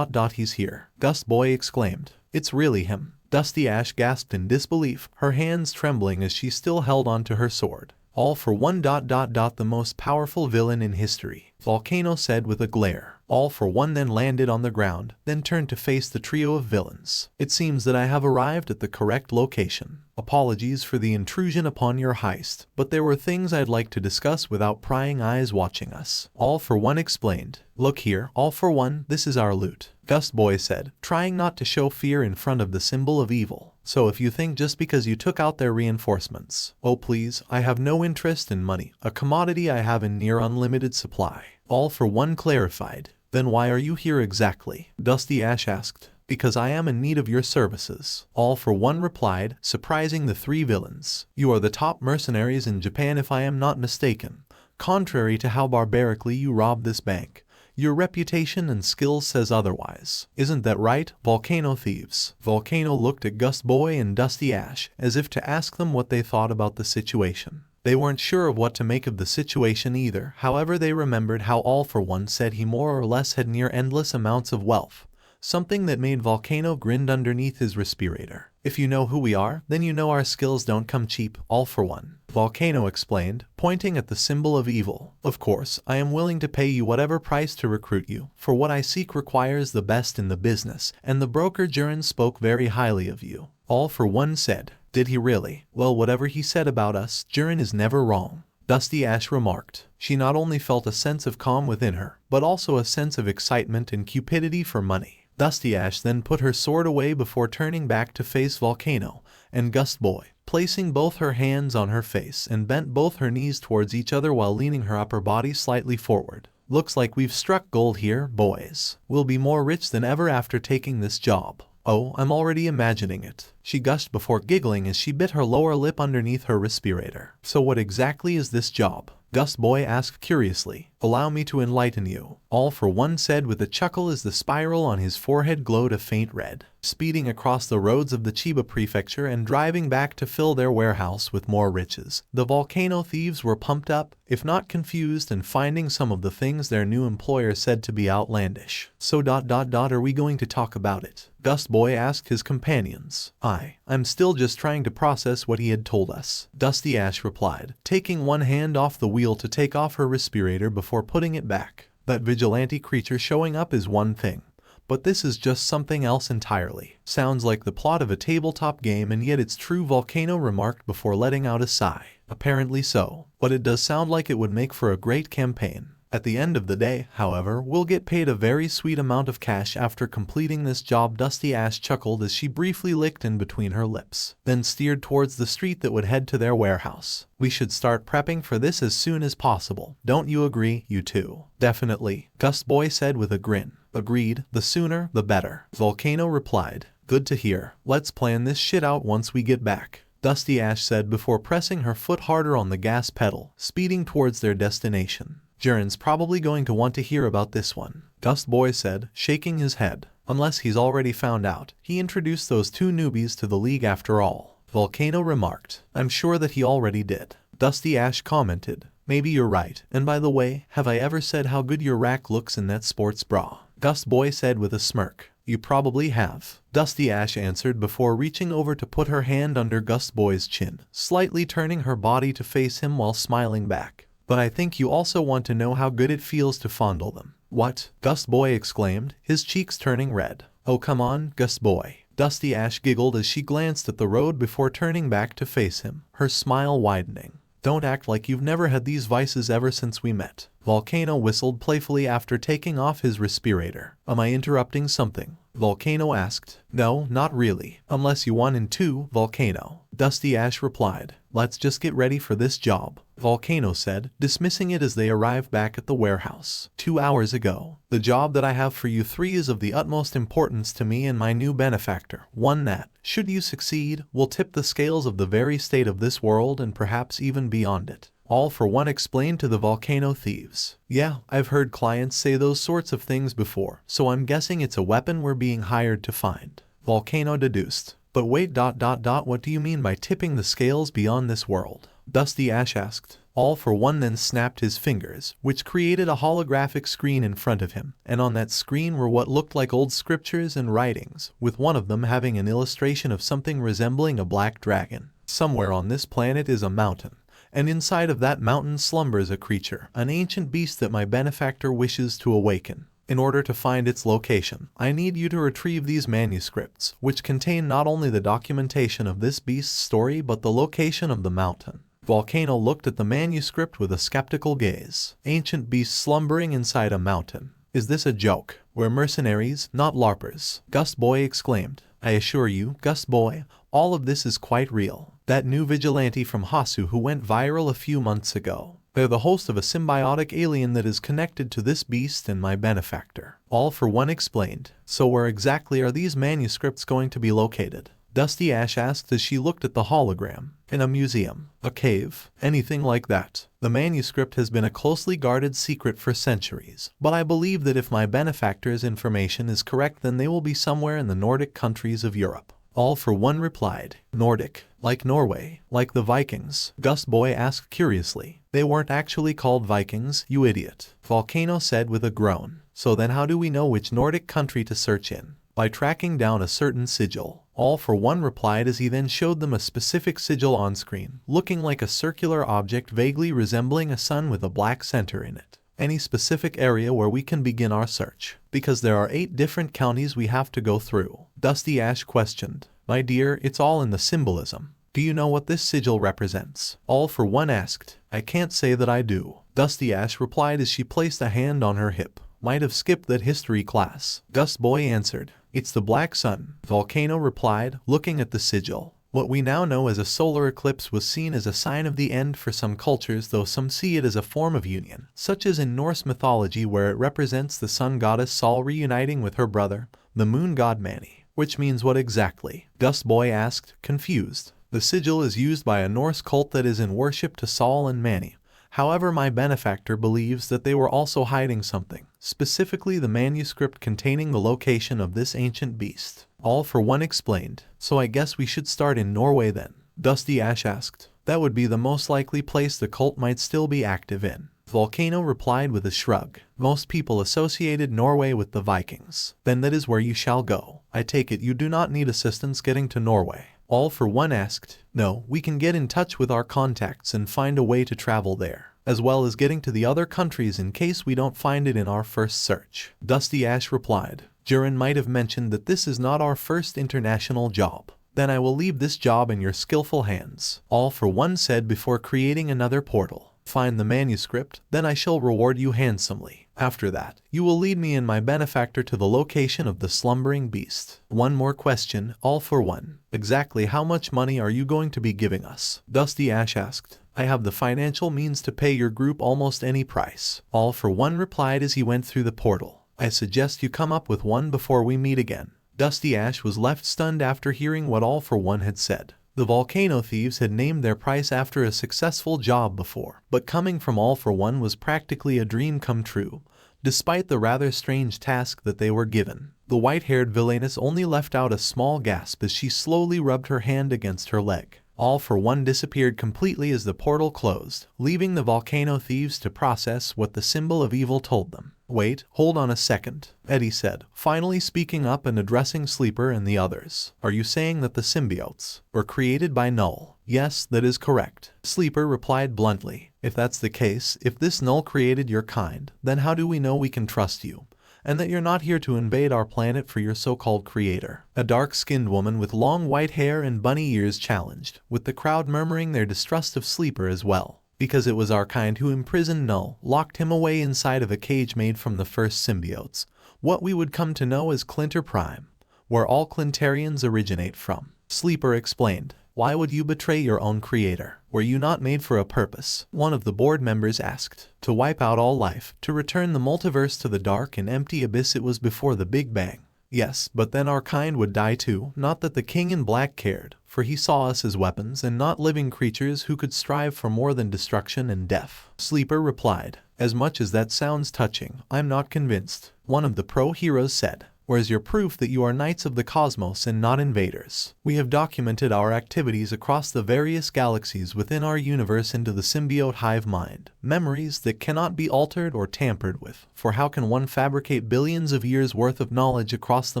he's here, Gust Boy exclaimed. It's really him. Dusty Ash gasped in disbelief, her hands trembling as she still held onto her sword. All for one ... the most powerful villain in history, Volcano said with a glare. All for one then landed on the ground, then turned to face the trio of villains. It seems that I have arrived at the correct location. Apologies for the intrusion upon your heist, but there were things I'd like to discuss without prying eyes watching us, All for One explained. Look here, All for One, this is our loot, Gust Boy said, trying not to show fear in front of the symbol of evil. So if you think just because you took out their reinforcements, oh please, I have no interest in money, a commodity I have in near unlimited supply, All for One clarified. Then why are you here exactly? Dusty Ash asked. Because I am in need of your services, All for One replied, surprising the three villains. You are the top mercenaries in Japan if I am not mistaken. Contrary to how barbarically you robbed this bank, your reputation and skills says otherwise. Isn't that right, Volcano thieves? Volcano looked at Gust Boy and Dusty Ash as if to ask them what they thought about the situation. They weren't sure of what to make of the situation either, however they remembered how All for One said he more or less had near endless amounts of wealth, something that made Volcano grin underneath his respirator. If you know who we are, then you know our skills don't come cheap, All for One, Volcano explained, pointing at the symbol of evil. Of course, I am willing to pay you whatever price to recruit you, for what I seek requires the best in the business, and the broker Jiren spoke very highly of you, All for One said. Did he really? Well, whatever he said about us, Jiren is never wrong, Dusty Ash remarked. She not only felt a sense of calm within her, but also a sense of excitement and cupidity for money. Dusty Ash then put her sword away before turning back to face Volcano and Gust Boy, placing both her hands on her face and bent both her knees towards each other while leaning her upper body slightly forward. Looks like we've struck gold here, boys. We'll be more rich than ever after taking this job. Oh, I'm already imagining it, she gushed before giggling as she bit her lower lip underneath her respirator. So what exactly is this job? Gust Boy asked curiously. Allow me to enlighten you, All for One said with a chuckle as the spiral on his forehead glowed a faint red. Speeding across the roads of the Chiba prefecture and driving back to fill their warehouse with more riches, the Volcano thieves were pumped up, if not confused, and finding some of the things their new employer said to be outlandish. So ... are we going to talk about it? Gust Boy asked his companions. I'm still just trying to process what he had told us, Dusty Ash replied, taking one hand off the wheel to take off her respirator before putting it back. That vigilante creature showing up is one thing, but this is just something else entirely. Sounds like the plot of a tabletop game, and yet it's true, Volcano remarked before letting out a sigh. Apparently so, but it does sound like it would make for a great campaign. At the end of the day, however, we'll get paid a very sweet amount of cash after completing this job, Dusty Ash chuckled as she briefly licked in between her lips, then steered towards the street that would head to their warehouse. We should start prepping for this as soon as possible. Don't you agree, you two? Definitely, Gust Boy said with a grin. Agreed, the sooner, the better, Volcano replied. Good to hear. Let's plan this shit out once we get back, Dusty Ash said before pressing her foot harder on the gas pedal, speeding towards their destination. Jiren's probably going to want to hear about this one, Gust Boy said, shaking his head. Unless he's already found out. He introduced those two newbies to the league after all, Volcano remarked. I'm sure that he already did, Dusty Ash commented. Maybe you're right. And by the way, have I ever said how good your rack looks in that sports bra? Gust Boy said with a smirk. You probably have, Dusty Ash answered before reaching over to put her hand under Gust Boy's chin, slightly turning her body to face him while smiling back. But I think you also want to know how good it feels to fondle them. What? Gust Boy exclaimed, his cheeks turning red. Oh come on, Gust Boy. Dusty Ash giggled as she glanced at the road before turning back to face him, her smile widening. Don't act like you've never had these vices ever since we met. Volcano whistled playfully after taking off his respirator. Am I interrupting something? Volcano asked. No, not really. Unless you want to, Volcano, Dusty Ash replied. let's just get ready for this job, Volcano said, dismissing it as they arrived back at the warehouse. 2 hours ago. The job that I have for you three is of the utmost importance to me and my new benefactor, one that, should you succeed, will tip the scales of the very state of this world and perhaps even beyond it. All for One explained to the Volcano thieves. Yeah, I've heard clients say those sorts of things before, so I'm guessing it's a weapon we're being hired to find. Volcano deduced. But wait, what do you mean by tipping the scales beyond this world? Dusty Ash asked. All for One then snapped his fingers, which created a holographic screen in front of him, and on that screen were what looked like old scriptures and writings, with one of them having an illustration of something resembling a black dragon. Somewhere on this planet is a mountain, and inside of that mountain slumbers a creature, an ancient beast that my benefactor wishes to awaken. In order to find its location, I need you to retrieve these manuscripts, which contain not only the documentation of this beast's story but the location of the mountain. Volcano looked at the manuscript with a skeptical gaze. Ancient beast slumbering inside a mountain. Is this a joke? We're mercenaries, not LARPers, Gust Boy exclaimed. I assure you, Gust Boy, all of this is quite real. That new vigilante from Hasu who went viral a few months ago. They're the host of a symbiotic alien that is connected to this beast and my benefactor. All for One explained. So where exactly are these manuscripts going to be located? Dusty Ash asked as she looked at the hologram. In a museum, a cave, anything like that. The manuscript has been a closely guarded secret for centuries, but I believe that if my benefactor's information is correct, then they will be somewhere in the Nordic countries of Europe. All for One replied. Nordic, like Norway, like the Vikings? Gust Boy asked curiously. They weren't actually called Vikings, you idiot, Volcano said with a groan. So then how do we know which Nordic country to search in? By tracking down a certain sigil. All for One replied as he then showed them a specific sigil on screen, looking like a circular object vaguely resembling a sun with a black center in it. Any specific area where we can begin our search? Because there are 8 different counties we have to go through. Dusty Ash questioned. My dear, it's all in the symbolism. Do you know what this sigil represents? All for One asked. I can't say that I do. Dusty Ash replied as she placed a hand on her hip. Might have skipped that history class. Gust Boy answered. It's the black sun, Volcano replied, looking at the sigil. What we now know as a solar eclipse was seen as a sign of the end for some cultures, though some see it as a form of union, such as in Norse mythology where it represents the sun goddess Sol reuniting with her brother, the moon god Mani. Which means what exactly? Gust Boy asked, confused. The sigil is used by a Norse cult that is in worship to Sol and Mani. However, my benefactor believes that they were also hiding something, specifically the manuscript containing the location of this ancient beast. All for One explained. So I guess we should start in Norway then, Dusty Ash asked. That would be the most likely place the cult might still be active in. Volcano replied with a shrug. Most people associated Norway with the Vikings. Then that is where you shall go. I take it you do not need assistance getting to Norway. All for One asked. No, we can get in touch with our contacts and find a way to travel there, as well as getting to the other countries in case we don't find it in our first search. Dusty Ash replied. Jiren might have mentioned that this is not our first international job. Then I will leave this job in your skillful hands. All for One said before creating another portal. Find the manuscript, then I shall reward you handsomely. After that, you will lead me and my benefactor to the location of the slumbering beast. One more question, All for One. Exactly how much money are you going to be giving us? Dusty Ash asked. I have the financial means to pay your group almost any price. All for One replied as he went through the portal. I suggest you come up with one before we meet again. Dusty Ash was left stunned after hearing what All for One had said. The Volcano thieves had named their price after a successful job before, but coming from All for One was practically a dream come true, despite the rather strange task that they were given. The white-haired villainess only left out a small gasp as she slowly rubbed her hand against her leg. All for One disappeared completely as the portal closed, leaving the Volcano thieves to process what the symbol of evil told them. Wait, hold on a second, Eddie said, finally speaking up and addressing Sleeper and the others. Are you saying that the symbiotes were created by Null? Yes, that is correct. Sleeper replied bluntly. If that's the case, if this Null created your kind, then how do we know we can trust you? And that you're not here to invade our planet for your so-called creator? A dark-skinned woman with long white hair and bunny ears challenged, with the crowd murmuring their distrust of Sleeper as well. Because it was our kind who imprisoned Null, locked him away inside of a cage made from the first symbiotes, what we would come to know as Clinter Prime, where all Clintarians originate from. Sleeper explained. Why would you betray your own creator? Were you not made for a purpose? One of the board members asked. To wipe out all life, to return the multiverse to the dark and empty abyss it was before the Big Bang. Yes, but then our kind would die too, not that the King in Black cared, for he saw us as weapons and not living creatures who could strive for more than destruction and death. Sleeper replied. As much as that sounds touching, I'm not convinced. One of the pro-heroes said. Where's your proof that you are knights of the cosmos and not invaders? We have documented our activities across the various galaxies within our universe into the symbiote hive mind, memories that cannot be altered or tampered with, for how can one fabricate billions of years worth of knowledge across the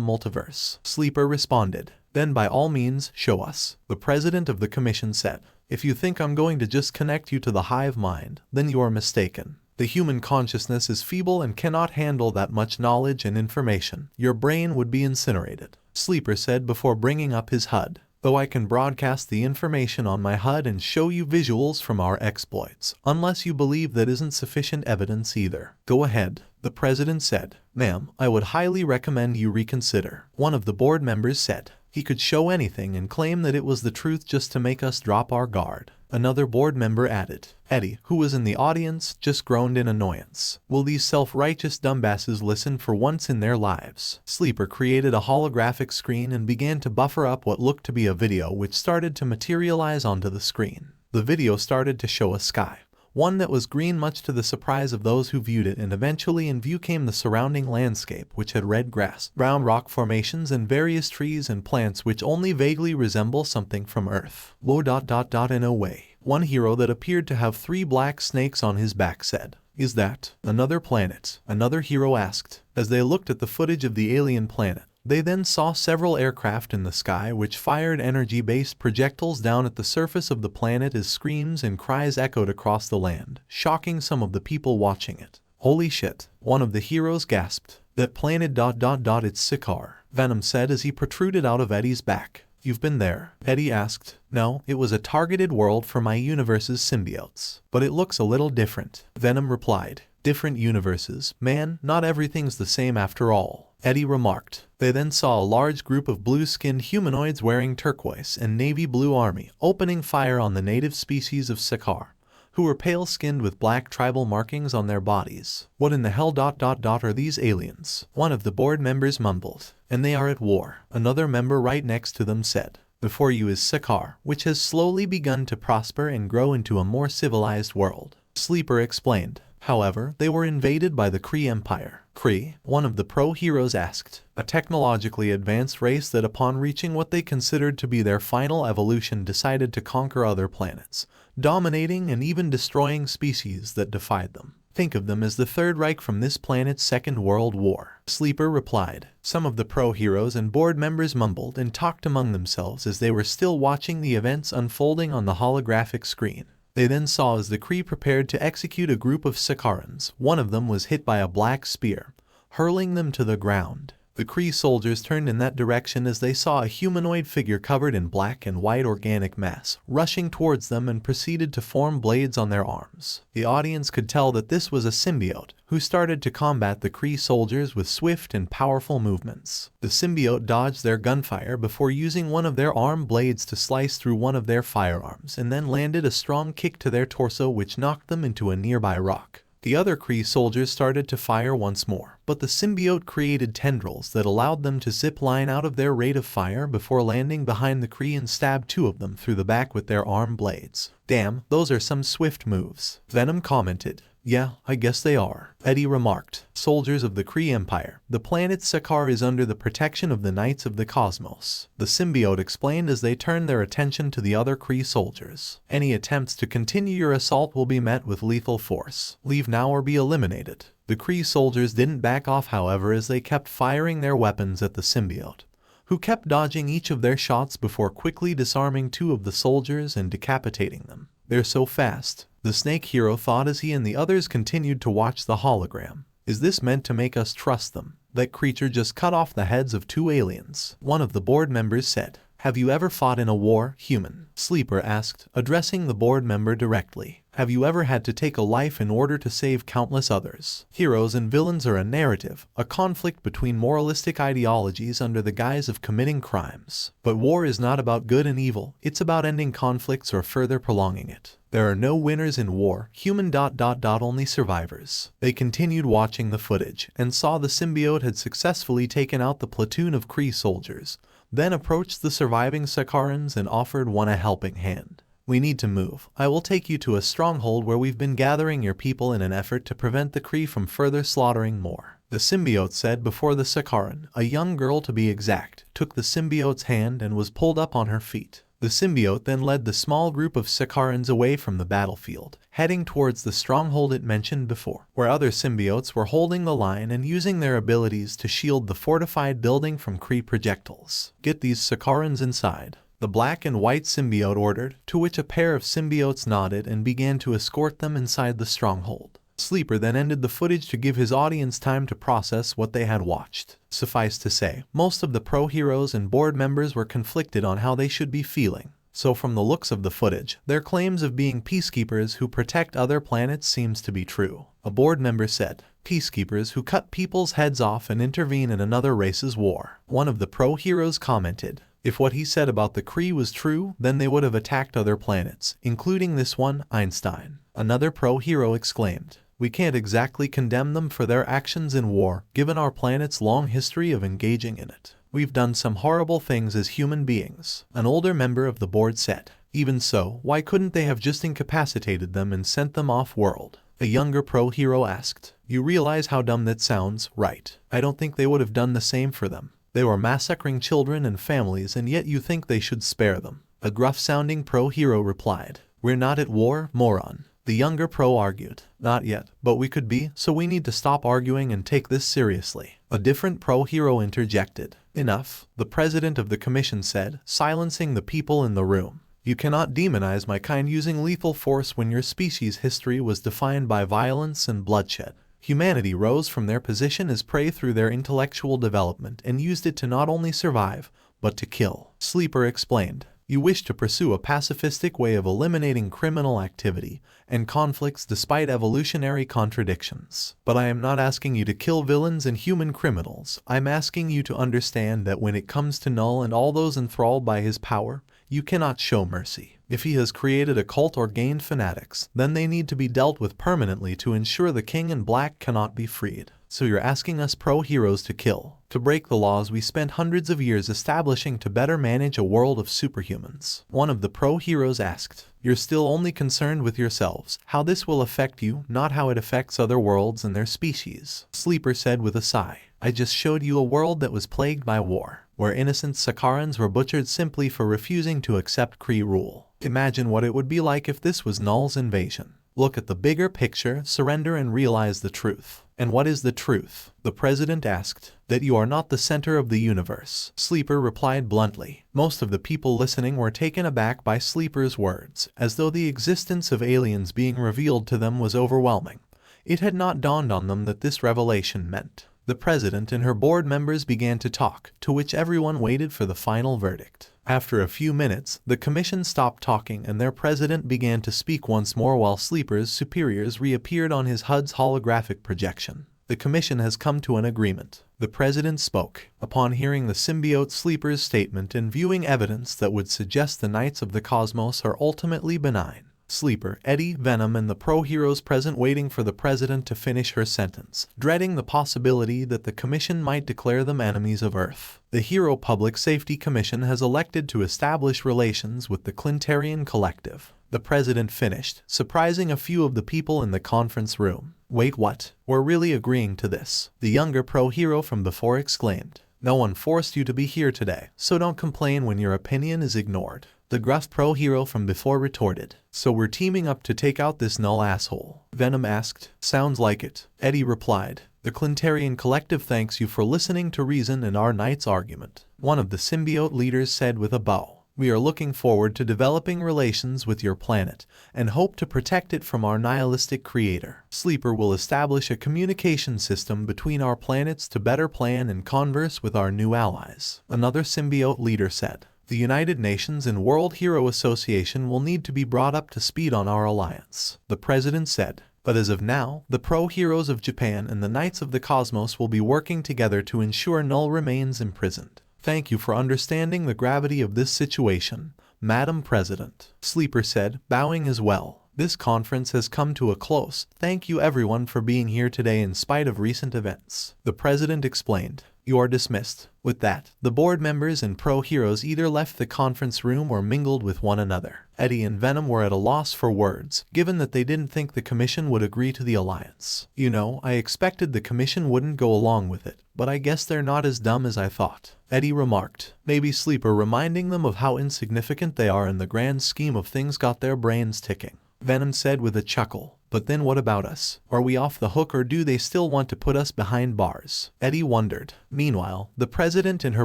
multiverse? Sleeper responded. Then by all means, show us. The president of the commission said. If you think I'm going to just connect you to the hive mind, then you are mistaken. The human consciousness is feeble and cannot handle that much knowledge and information. Your brain would be incinerated, Sleeper said before bringing up his HUD. Though I can broadcast the information on my HUD and show you visuals from our exploits, unless you believe that isn't sufficient evidence either. Go ahead, the president said. Ma'am, I would highly recommend you reconsider. One of the board members said. He could show anything and claim that it was the truth just to make us drop our guard. Another board member added. Eddie, who was in the audience, just groaned in annoyance. Will these self-righteous dumbasses listen for once in their lives? Sleeper created a holographic screen and began to buffer up what looked to be a video which started to materialize onto the screen. The video started to show a sky. One that was green much to the surprise of those who viewed it, and eventually in view came the surrounding landscape which had red grass, brown rock formations and various trees and plants which only vaguely resemble something from Earth. In a way. One hero that appeared to have 3 black snakes on his back said. Is that another planet? Another hero asked. As they looked at the footage of the alien planet, they then saw several aircraft in the sky which fired energy-based projectiles down at the surface of the planet as screams and cries echoed across the land, shocking some of the people watching it. Holy shit, one of the heroes gasped. That planet ... it's Sikaar, Venom said as he protruded out of Eddie's back. You've been there? Eddie asked. No, it was a targeted world for my universe's symbiotes. But it looks a little different, Venom replied. Different universes, man, not everything's the same after all, Eddie remarked. They then saw a large group of blue-skinned humanoids wearing turquoise and navy blue army opening fire on the native species of Sikaar, who were pale-skinned with black tribal markings on their bodies. What in the hell ... are these aliens? One of the board members mumbled. And they are at war, another member right next to them said. Before you is Sikaar, which has slowly begun to prosper and grow into a more civilized world. Sleeper explained. However, they were invaded by the Kree Empire. Kree, one of the pro-heroes asked. A technologically advanced race that upon reaching what they considered to be their final evolution decided to conquer other planets, dominating and even destroying species that defied them. Think of them as the Third Reich from this planet's Second World War. Sleeper replied. Some of the pro-heroes and board members mumbled and talked among themselves as they were still watching the events unfolding on the holographic screen. They then saw as the Kree prepared to execute a group of Sikaarans. One of them was hit by a black spear, hurling them to the ground. The Kree soldiers turned in that direction as they saw a humanoid figure covered in black and white organic mass, rushing towards them and proceeded to form blades on their arms. The audience could tell that this was a symbiote, who started to combat the Kree soldiers with swift and powerful movements. The symbiote dodged their gunfire before using one of their arm blades to slice through one of their firearms and then landed a strong kick to their torso which knocked them into a nearby rock. The other Kree soldiers started to fire once more, but the symbiote created tendrils that allowed them to zip line out of their rate of fire before landing behind the Kree and stab 2 of them through the back with their arm blades. Damn, those are some swift moves, Venom commented. Yeah, I guess they are, Eddie remarked. Soldiers of the Kree Empire, the planet Sikaar is under the protection of the Knights of the Cosmos, the symbiote explained as they turned their attention to the other Kree soldiers. Any attempts to continue your assault will be met with lethal force. Leave now or be eliminated. The Kree soldiers didn't back off, however, as they kept firing their weapons at the symbiote, who kept dodging each of their shots before quickly disarming 2 of the soldiers and decapitating them. They're so fast, the snake hero thought as he and the others continued to watch the hologram. Is this meant to make us trust them? That creature just cut off the heads of 2 aliens. One of the board members said. Have you ever fought in a war, human? Sleeper asked, addressing the board member directly. Have you ever had to take a life in order to save countless others? Heroes and villains are a narrative, a conflict between moralistic ideologies under the guise of committing crimes. But war is not about good and evil, it's about ending conflicts or further prolonging it. There are no winners in war, only survivors. They continued watching the footage and saw the symbiote had successfully taken out the platoon of Kree soldiers, then approached the surviving Sakarans and offered one a helping hand. We need to move. I will take you to a stronghold where we've been gathering your people in an effort to prevent the Kree from further slaughtering more. The symbiote said before the Sakaran, a young girl to be exact, took the symbiote's hand and was pulled up on her feet. The symbiote then led the small group of Sakarans away from the battlefield, heading towards the stronghold it mentioned before, where other symbiotes were holding the line and using their abilities to shield the fortified building from Kree projectiles. Get these Sakarans inside, the black and white symbiote ordered, to which a pair of symbiotes nodded and began to escort them inside the stronghold. Sleeper then ended the footage to give his audience time to process what they had watched. Suffice to say, most of the pro-heroes and board members were conflicted on how they should be feeling. So from the looks of the footage, their claims of being peacekeepers who protect other planets seems to be true. A board member said, "Peacekeepers who cut people's heads off and intervene in another race's war." One of the pro-heroes commented, "If what he said about the Kree was true, then they would have attacked other planets, including this one, Einstein." Another pro-hero exclaimed, "We can't exactly condemn them for their actions in war, given our planet's long history of engaging in it. We've done some horrible things as human beings." An older member of the board said, "Even so, why couldn't they have just incapacitated them and sent them off-world?" A younger pro-hero asked, "You realize how dumb that sounds, right? I don't think they would have done the same for them. They were massacring children and families, and yet you think they should spare them." A gruff-sounding pro-hero replied, "We're not at war, moron." The younger pro argued, "Not yet, but we could be, so we need to stop arguing and take this seriously." A different pro-hero interjected, "Enough," the president of the commission said, silencing the people in the room. "You cannot demonize my kind using lethal force when your species' history was defined by violence and bloodshed. Humanity rose from their position as prey through their intellectual development and used it to not only survive, but to kill." Sleeper explained, "You wish to pursue a pacifistic way of eliminating criminal activity and conflicts despite evolutionary contradictions. But I am not asking you to kill villains and human criminals. I'm asking you to understand that when it comes to Null and all those enthralled by his power, you cannot show mercy. If he has created a cult or gained fanatics, then they need to be dealt with permanently to ensure the King in Black cannot be freed. So you're asking us pro-heroes to kill, to break the laws we spent hundreds of years establishing to better manage a world of superhumans." One of the pro-heroes asked, "You're still only concerned with yourselves, how this will affect you, not how it affects other worlds and their species." Sleeper said with a sigh, "I just showed you a world that was plagued by war, where innocent Sakarans were butchered simply for refusing to accept Kree rule. Imagine what it would be like if this was Null's invasion. Look at the bigger picture, surrender and realize the truth." "And what is the truth?" the president asked. "That you are not the center of the universe." Sleeper replied bluntly. Most of the people listening were taken aback by Sleeper's words, as though the existence of aliens being revealed to them was overwhelming. It had not dawned on them that this revelation meant. The president and her board members began to talk, to which everyone waited for the final verdict. After a few minutes, the commission stopped talking and their president began to speak once more while Sleeper's superiors reappeared on his HUD's holographic projection. "The commission has come to an agreement." The president spoke. Upon hearing the symbiote Sleeper's statement and viewing evidence that would suggest the Knights of the Cosmos are ultimately benign, Sleeper, Eddie, Venom and the pro-heroes present waiting for the president to finish her sentence, dreading the possibility that the commission might declare them enemies of Earth. The Hero Public Safety Commission has elected to establish relations with the Clintarian Collective. The president finished, surprising a few of the people in the conference room. "Wait, what? We're really agreeing to this?" the younger pro-hero from before exclaimed. "No one forced you to be here today, so don't complain when your opinion is ignored." The gruff pro-hero from before retorted, "So we're teaming up to take out this Null asshole?" Venom asked. "Sounds like it." Eddie replied, "The Clintarian Collective thanks you for listening to reason and our knight's argument." One of the symbiote leaders said with a bow, "We are looking forward to developing relations with your planet and hope to protect it from our nihilistic creator. Sleeper will establish a communication system between our planets to better plan and converse with our new allies." Another symbiote leader said, The United Nations and World Hero Association will need to be brought up to speed on our alliance, the president said. But as of now, the pro-heroes of Japan and the Knights of the Cosmos will be working together to ensure Null remains imprisoned. Thank you for understanding the gravity of this situation, Madam President, Sleeper said, bowing as well. This conference has come to a close. Thank you everyone for being here today in spite of recent events. The president explained. You are dismissed. With that, the board members and pro-heroes either left the conference room or mingled with one another. Eddie and Venom were at a loss for words, given that they didn't think the commission would agree to the alliance. You know, I expected the commission wouldn't go along with it, but I guess they're not as dumb as I thought, Eddie remarked. Maybe Sleeper reminding them of how insignificant they are in the grand scheme of things got their brains ticking. Venom said with a chuckle. But then what about us? Are we off the hook or do they still want to put us behind bars? Eddie wondered. Meanwhile, the president and her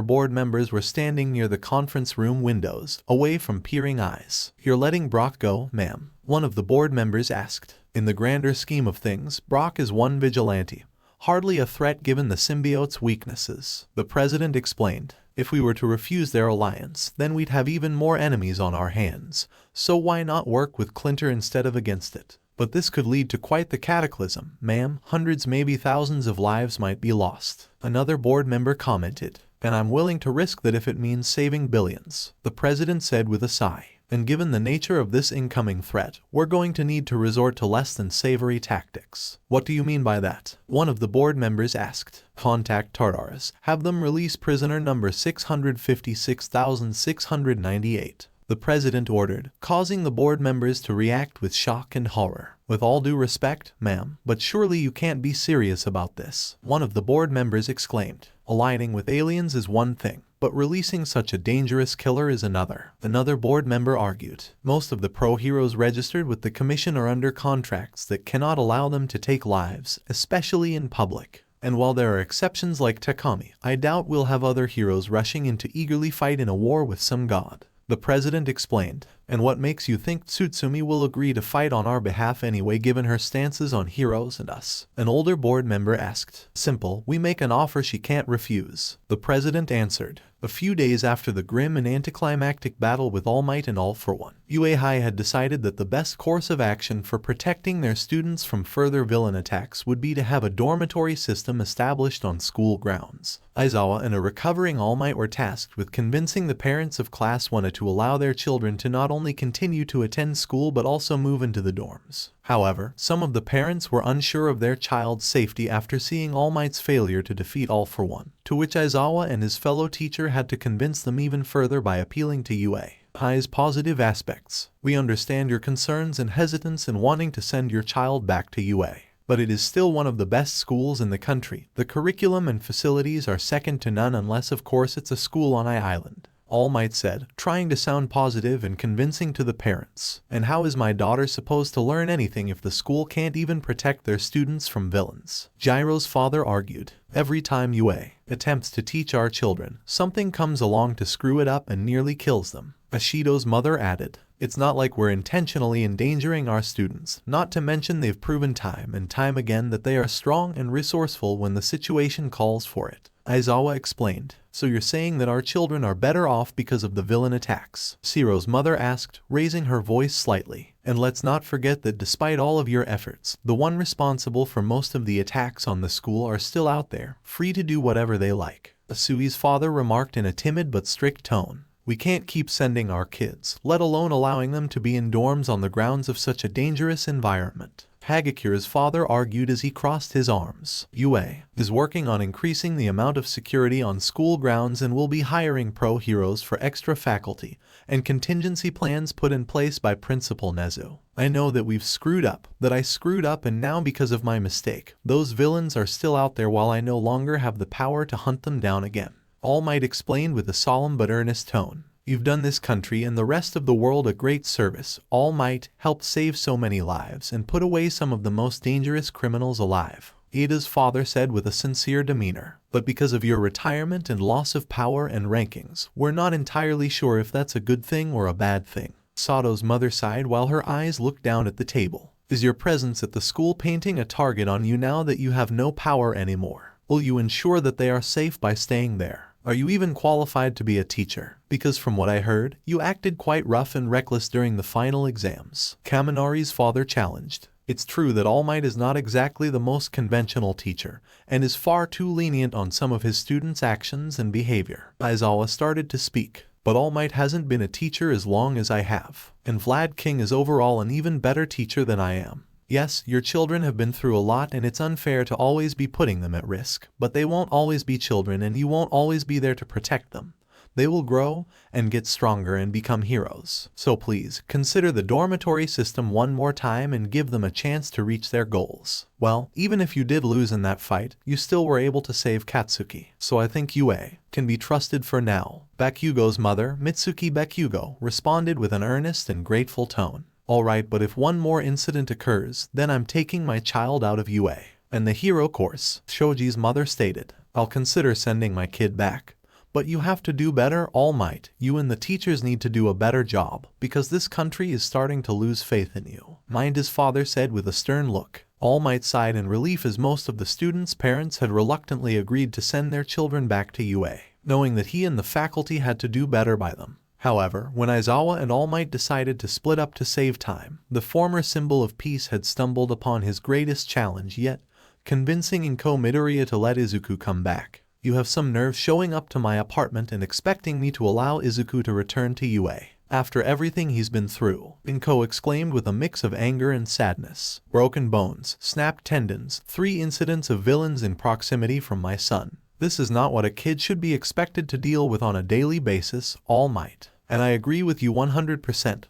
board members were standing near the conference room windows, away from peering eyes. You're letting Brock go, ma'am? One of the board members asked. In the grander scheme of things, Brock is one vigilante. Hardly a threat given the symbiote's weaknesses, the president explained. If we were to refuse their alliance, then we'd have even more enemies on our hands, so why not work with Clinter instead of against it? But this could lead to quite the cataclysm, ma'am. Hundreds, maybe thousands of lives might be lost. Another board member commented. And I'm willing to risk that if it means saving billions, the president said with a sigh. And given the nature of this incoming threat, we're going to need to resort to less than savory tactics. What do you mean by that? One of the board members asked. Contact Tartarus. Have them release prisoner number 656,698. The president ordered, causing the board members to react with shock and horror. With all due respect, ma'am, but surely you can't be serious about this, one of the board members exclaimed. Aligning with aliens is one thing, but releasing such a dangerous killer is another. Another board member argued. Most of the pro-heroes registered with the commission are under contracts that cannot allow them to take lives, especially in public. And while there are exceptions like Takami, I doubt we'll have other heroes rushing in to eagerly fight in a war with some god. The president explained. And what makes you think Tsutsumi will agree to fight on our behalf anyway given her stances on heroes and us? An older board member asked. Simple, we make an offer she can't refuse. The president answered. A few days after the grim and anticlimactic battle with All Might and All for One, UA High had decided that the best course of action for protecting their students from further villain attacks would be to have a dormitory system established on school grounds. Aizawa and a recovering All Might were tasked with convincing the parents of Class 1 to allow their children to not only continue to attend school but also move into the dorms. However, some of the parents were unsure of their child's safety after seeing All Might's failure to defeat All for One, to which Aizawa and his fellow teacher had to convince them even further by appealing to UA High's positive aspects. We understand your concerns and hesitance in wanting to send your child back to UA. But it is still one of the best schools in the country. The curriculum and facilities are second to none unless of course it's a school on Island. All Might said, trying to sound positive and convincing to the parents. And how is my daughter supposed to learn anything if the school can't even protect their students from villains? Gyro's father argued. Every time UA attempts to teach our children, something comes along to screw it up and nearly kills them. Ashido's mother added. It's not like we're intentionally endangering our students, not to mention they've proven time and time again that they are strong and resourceful when the situation calls for it. Aizawa explained. So you're saying that our children are better off because of the villain attacks? Siro's mother asked, raising her voice slightly. And let's not forget that despite all of your efforts, the one responsible for most of the attacks on the school are still out there, free to do whatever they like. Asui's father remarked in a timid but strict tone. We can't keep sending our kids, let alone allowing them to be in dorms on the grounds of such a dangerous environment. Hagakura's father argued as he crossed his arms. UA is working on increasing the amount of security on school grounds and will be hiring pro-heroes for extra faculty and contingency plans put in place by Principal Nezu. I know that we've screwed up, that I screwed up, and now because of my mistake, those villains are still out there while I no longer have the power to hunt them down again. All Might explained with a solemn but earnest tone. You've done this country and the rest of the world a great service. All Might helped save so many lives and put away some of the most dangerous criminals alive. Ida's father said with a sincere demeanor. But because of your retirement and loss of power and rankings, we're not entirely sure if that's a good thing or a bad thing. Sato's mother sighed while her eyes looked down at the table. Is your presence at the school painting a target on you now that you have no power anymore? Will you ensure that they are safe by staying there? Are you even qualified to be a teacher? Because from what I heard, you acted quite rough and reckless during the final exams. Kaminari's father challenged. It's true that All Might is not exactly the most conventional teacher, and is far too lenient on some of his students' actions and behavior. Aizawa started to speak. But All Might hasn't been a teacher as long as I have. And Vlad King is overall an even better teacher than I am. Yes, your children have been through a lot and it's unfair to always be putting them at risk. But they won't always be children and you won't always be there to protect them. They will grow and get stronger and become heroes. So please, consider the dormitory system one more time and give them a chance to reach their goals. Well, even if you did lose in that fight, you still were able to save Katsuki. So I think Yue can be trusted for now. Bakugou's mother, Mitsuki Bakugou, responded with an earnest and grateful tone. Alright, but if one more incident occurs, then I'm taking my child out of Yue. And the hero course, Shoji's mother stated. I'll consider sending my kid back. But you have to do better, All Might. You and the teachers need to do a better job, because this country is starting to lose faith in you. Mind, his father said with a stern look. All Might sighed in relief as most of the students' parents had reluctantly agreed to send their children back to UA, knowing that he and the faculty had to do better by them. However, when Aizawa and All Might decided to split up to save time, the former symbol of peace had stumbled upon his greatest challenge yet, convincing Inko Midoriya to let Izuku come back. You have some nerve showing up to my apartment and expecting me to allow Izuku to return to UA. After everything he's been through, Inko exclaimed with a mix of anger and sadness. Broken bones, snapped tendons, 3 incidents of villains in proximity from my son. This is not what a kid should be expected to deal with on a daily basis, All Might. And I agree with you 100%,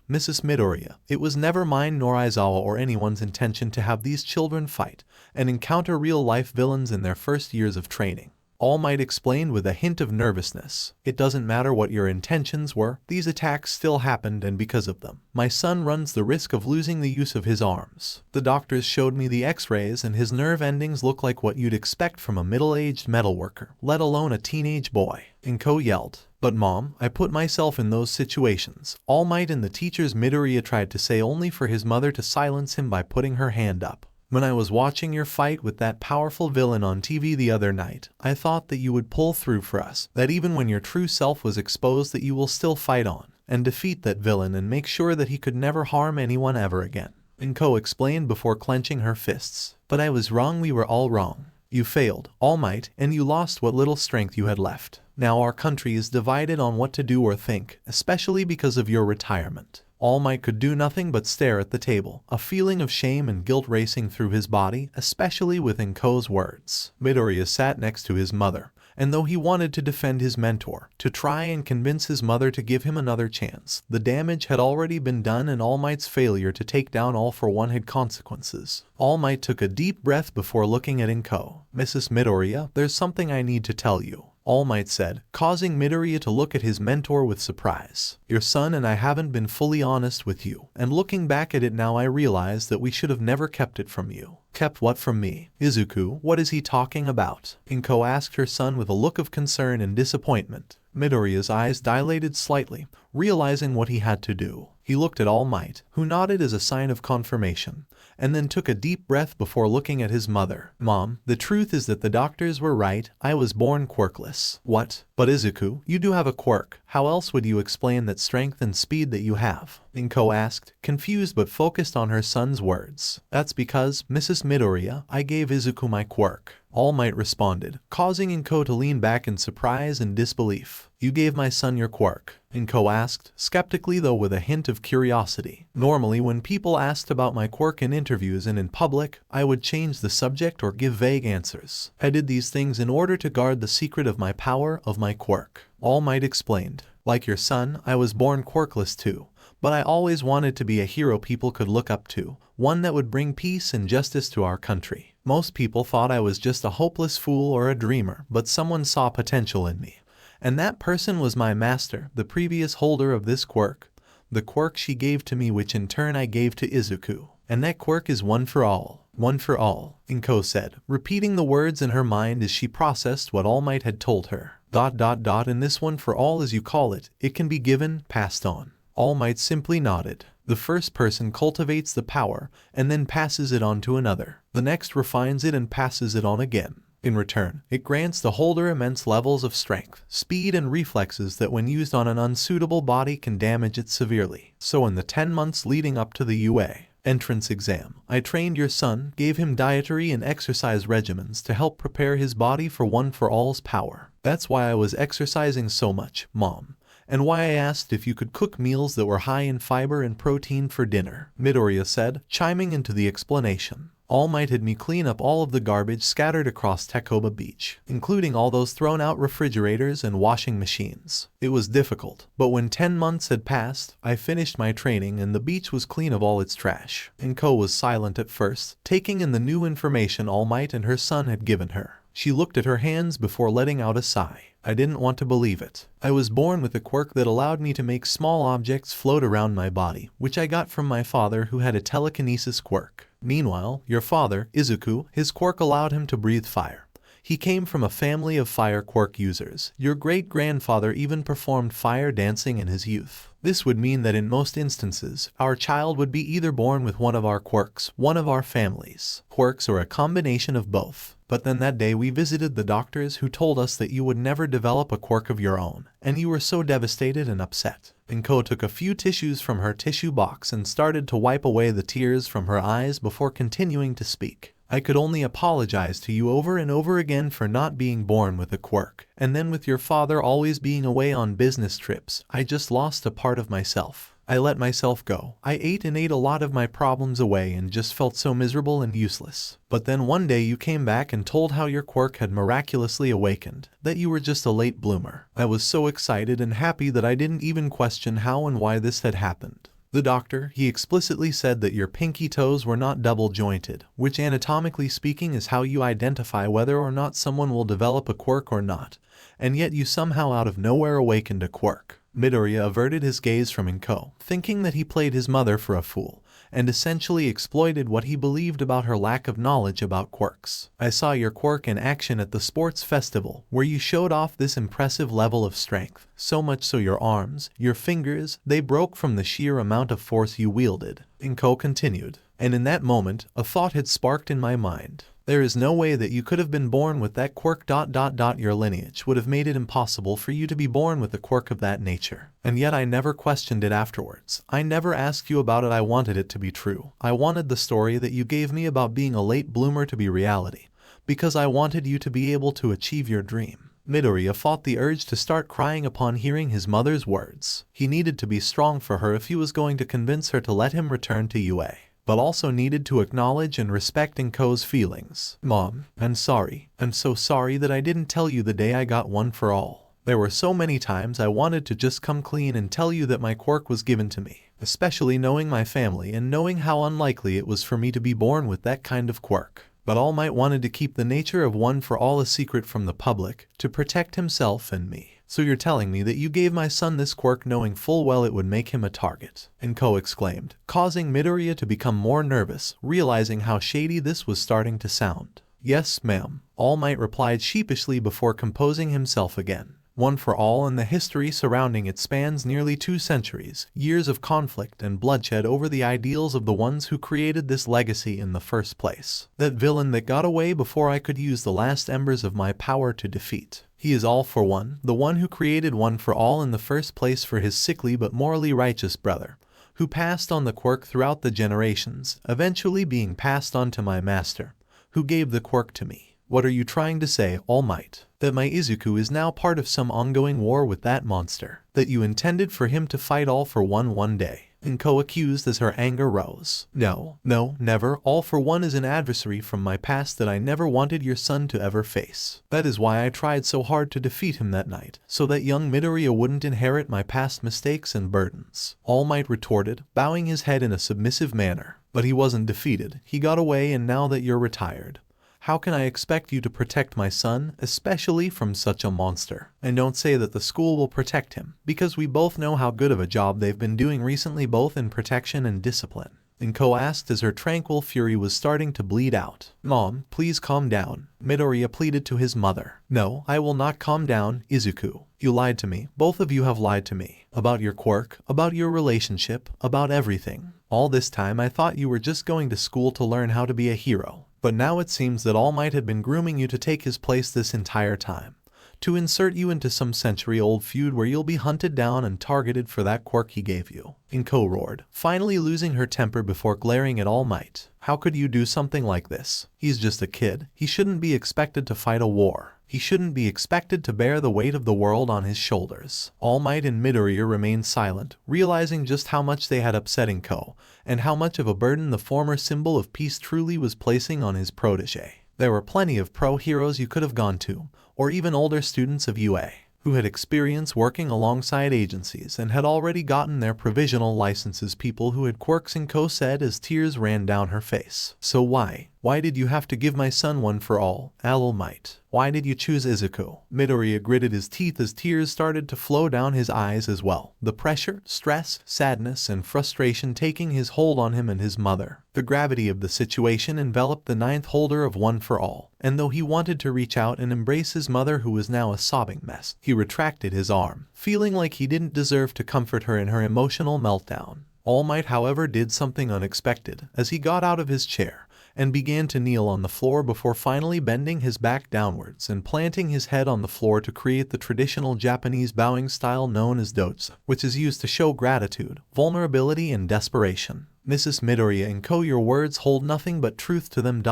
Mrs. Midoriya. It was never mine nor Aizawa or anyone's intention to have these children fight and encounter real-life villains in their first years of training. All Might explained with a hint of nervousness. It doesn't matter what your intentions were, these attacks still happened and because of them, my son runs the risk of losing the use of his arms. The doctors showed me the x-rays and his nerve endings look like what you'd expect from a middle-aged metalworker, let alone a teenage boy. Inko yelled. But Mom, I put myself in those situations. All Might and the teachers Midoriya tried to say only for his mother to silence him by putting her hand up. When I was watching your fight with that powerful villain on TV the other night, I thought that you would pull through for us, that even when your true self was exposed that you will still fight on, and defeat that villain and make sure that he could never harm anyone ever again. Inko explained before clenching her fists. But I was wrong, we were all wrong. You failed, All Might, and you lost what little strength you had left. Now our country is divided on what to do or think, especially because of your retirement. All Might could do nothing but stare at the table, a feeling of shame and guilt racing through his body, especially with Inko's words. Midoriya sat next to his mother, and though he wanted to defend his mentor, to try and convince his mother to give him another chance, the damage had already been done and All Might's failure to take down All for One had consequences. All Might took a deep breath before looking at Inko. Mrs. Midoriya, there's something I need to tell you. All Might said, causing Midoriya to look at his mentor with surprise. Your son and I haven't been fully honest with you, and looking back at it now I realize that we should have never kept it from you. Kept what from me? Izuku, what is he talking about? Inko asked her son with a look of concern and disappointment. Midoriya's eyes dilated slightly, realizing what he had to do. He looked at All Might, who nodded as a sign of confirmation, and then took a deep breath before looking at his mother. Mom, the truth is that the doctors were right, I was born quirkless. What? But Izuku, you do have a quirk. How else would you explain that strength and speed that you have? Inko asked, confused but focused on her son's words. That's because, Mrs. Midoriya, I gave Izuku my quirk. All Might responded, causing Inko to lean back in surprise and disbelief. You gave my son your quirk? Inko asked, skeptically though with a hint of curiosity. Normally when people asked about my quirk in interviews and in public, I would change the subject or give vague answers. I did these things in order to guard the secret of my power, of my quirk. All Might explained. Like your son, I was born quirkless too. But I always wanted to be a hero people could look up to, one that would bring peace and justice to our country. Most people thought I was just a hopeless fool or a dreamer, but someone saw potential in me. And that person was my master, the previous holder of this quirk. The quirk she gave to me which in turn I gave to Izuku. And that quirk is one for all. One for all, Inko said, repeating the words in her mind as she processed what All Might had told her. ... And this one for all as you call it, it can be given, passed on. All Might simply nodded. The first person cultivates the power and then passes it on to another. The next refines it and passes it on again. In return, it grants the holder immense levels of strength, speed, and reflexes that when used on an unsuitable body can damage it severely. So in the 10 months leading up to the UA entrance exam, I trained your son, gave him dietary and exercise regimens to help prepare his body for One for All's power. That's why I was exercising so much, Mom, and why I asked if you could cook meals that were high in fiber and protein for dinner, Midoriya said, chiming into the explanation. All Might had me clean up all of the garbage scattered across Takoba Beach, including all those thrown out refrigerators and washing machines. It was difficult, but when 10 months had passed, I finished my training and the beach was clean of all its trash. Inko was silent at first, taking in the new information All Might and her son had given her. She looked at her hands before letting out a sigh. I didn't want to believe it. I was born with a quirk that allowed me to make small objects float around my body, which I got from my father who had a telekinesis quirk. Meanwhile, your father, Izuku, his quirk allowed him to breathe fire. He came from a family of fire quirk users. Your great-grandfather even performed fire dancing in his youth. This would mean that in most instances, our child would be either born with one of our quirks, one of our families' quirks, or a combination of both. But then that day we visited the doctors who told us that you would never develop a quirk of your own, and you were so devastated and upset. Inko took a few tissues from her tissue box and started to wipe away the tears from her eyes before continuing to speak. I could only apologize to you over and over again for not being born with a quirk, and then with your father always being away on business trips, I just lost a part of myself. I let myself go. I ate a lot of my problems away and just felt so miserable and useless. But then one day you came back and told how your quirk had miraculously awakened, that you were just a late bloomer. I was so excited and happy that I didn't even question how and why this had happened. The doctor, he explicitly said that your pinky toes were not double jointed, which anatomically speaking is how you identify whether or not someone will develop a quirk or not, and yet you somehow out of nowhere awakened a quirk. Midoriya averted his gaze from Inko, thinking that he played his mother for a fool, and essentially exploited what he believed about her lack of knowledge about quirks. I saw your quirk in action at the sports festival, where you showed off this impressive level of strength, so much so your arms, your fingers, they broke from the sheer amount of force you wielded. Inko continued, and in that moment, a thought had sparked in my mind. There is no way that you could have been born with that quirk. Your lineage would have made it impossible for you to be born with a quirk of that nature. And yet I never questioned it afterwards. I never asked you about it. I wanted it to be true. I wanted the story that you gave me about being a late bloomer to be reality, because I wanted you to be able to achieve your dream. Midoriya fought the urge to start crying upon hearing his mother's words. He needed to be strong for her if he was going to convince her to let him return to UA. But also needed to acknowledge and respect Inko's feelings. Mom, I'm sorry. I'm so sorry that I didn't tell you the day I got One for All. There were so many times I wanted to just come clean and tell you that my quirk was given to me, especially knowing my family and knowing how unlikely it was for me to be born with that kind of quirk. But All Might wanted to keep the nature of One for All a secret from the public, to protect himself and me. So you're telling me that you gave my son this quirk knowing full well it would make him a target? Inko exclaimed, causing Midoriya to become more nervous, realizing how shady this was starting to sound. Yes, ma'am, All Might replied sheepishly before composing himself again. One for All and the history surrounding it spans nearly 2 centuries, years of conflict and bloodshed over the ideals of the ones who created this legacy in the first place. That villain that got away before I could use the last embers of my power to defeat. He is All for One, the one who created One for All in the first place for his sickly but morally righteous brother, who passed on the quirk throughout the generations, eventually being passed on to my master, who gave the quirk to me. What are you trying to say, All Might? That my Izuku is now part of some ongoing war with that monster? That you intended for him to fight All for one day? Inko accused as her anger rose. No, never. All for One is an adversary from my past that I never wanted your son to ever face. That is why I tried so hard to defeat him that night, so that young Midoriya wouldn't inherit my past mistakes and burdens. All Might retorted, bowing his head in a submissive manner. But he wasn't defeated. He got away, and now that you're retired, how can I expect you to protect my son, especially from such a monster? And don't say that the school will protect him, because we both know how good of a job they've been doing recently both in protection and discipline. Inko asked as her tranquil fury was starting to bleed out. Mom, please calm down, Midoriya pleaded to his mother. No, I will not calm down, Izuku. You lied to me. Both of you have lied to me. About your quirk, about your relationship, about everything. All this time I thought you were just going to school to learn how to be a hero. But now it seems that All Might had been grooming you to take his place this entire time, to insert you into some century-old feud where you'll be hunted down and targeted for that quirk he gave you. Inko roared, finally losing her temper before glaring at All Might. How could you do something like this? He's just a kid. He shouldn't be expected to fight a war. He shouldn't be expected to bear the weight of the world on his shoulders. All Might and Midoriya remained silent, realizing just how much they had upset Inko, and how much of a burden the former symbol of peace truly was placing on his protege. There were plenty of pro heroes you could have gone to, or even older students of UA, who had experience working alongside agencies and had already gotten their provisional licenses. People who had quirks, Inko said as tears ran down her face. So why did you have to give my son one for all, All Might? Why did you choose Izuku? Midoriya gritted his teeth as tears started to flow down his eyes as well. The pressure, stress, sadness, and frustration taking his hold on him and his mother. The gravity of the situation enveloped the ninth holder of One for All, and though he wanted to reach out and embrace his mother who was now a sobbing mess, he retracted his arm, feeling like he didn't deserve to comfort her in her emotional meltdown. All Might, however, did something unexpected as he got out of his chair and began to kneel on the floor before finally bending his back downwards and planting his head on the floor to create the traditional Japanese bowing style known as doji, which is used to show gratitude, vulnerability, and desperation. Mrs. Midoriya and Co, your words hold nothing but truth to them.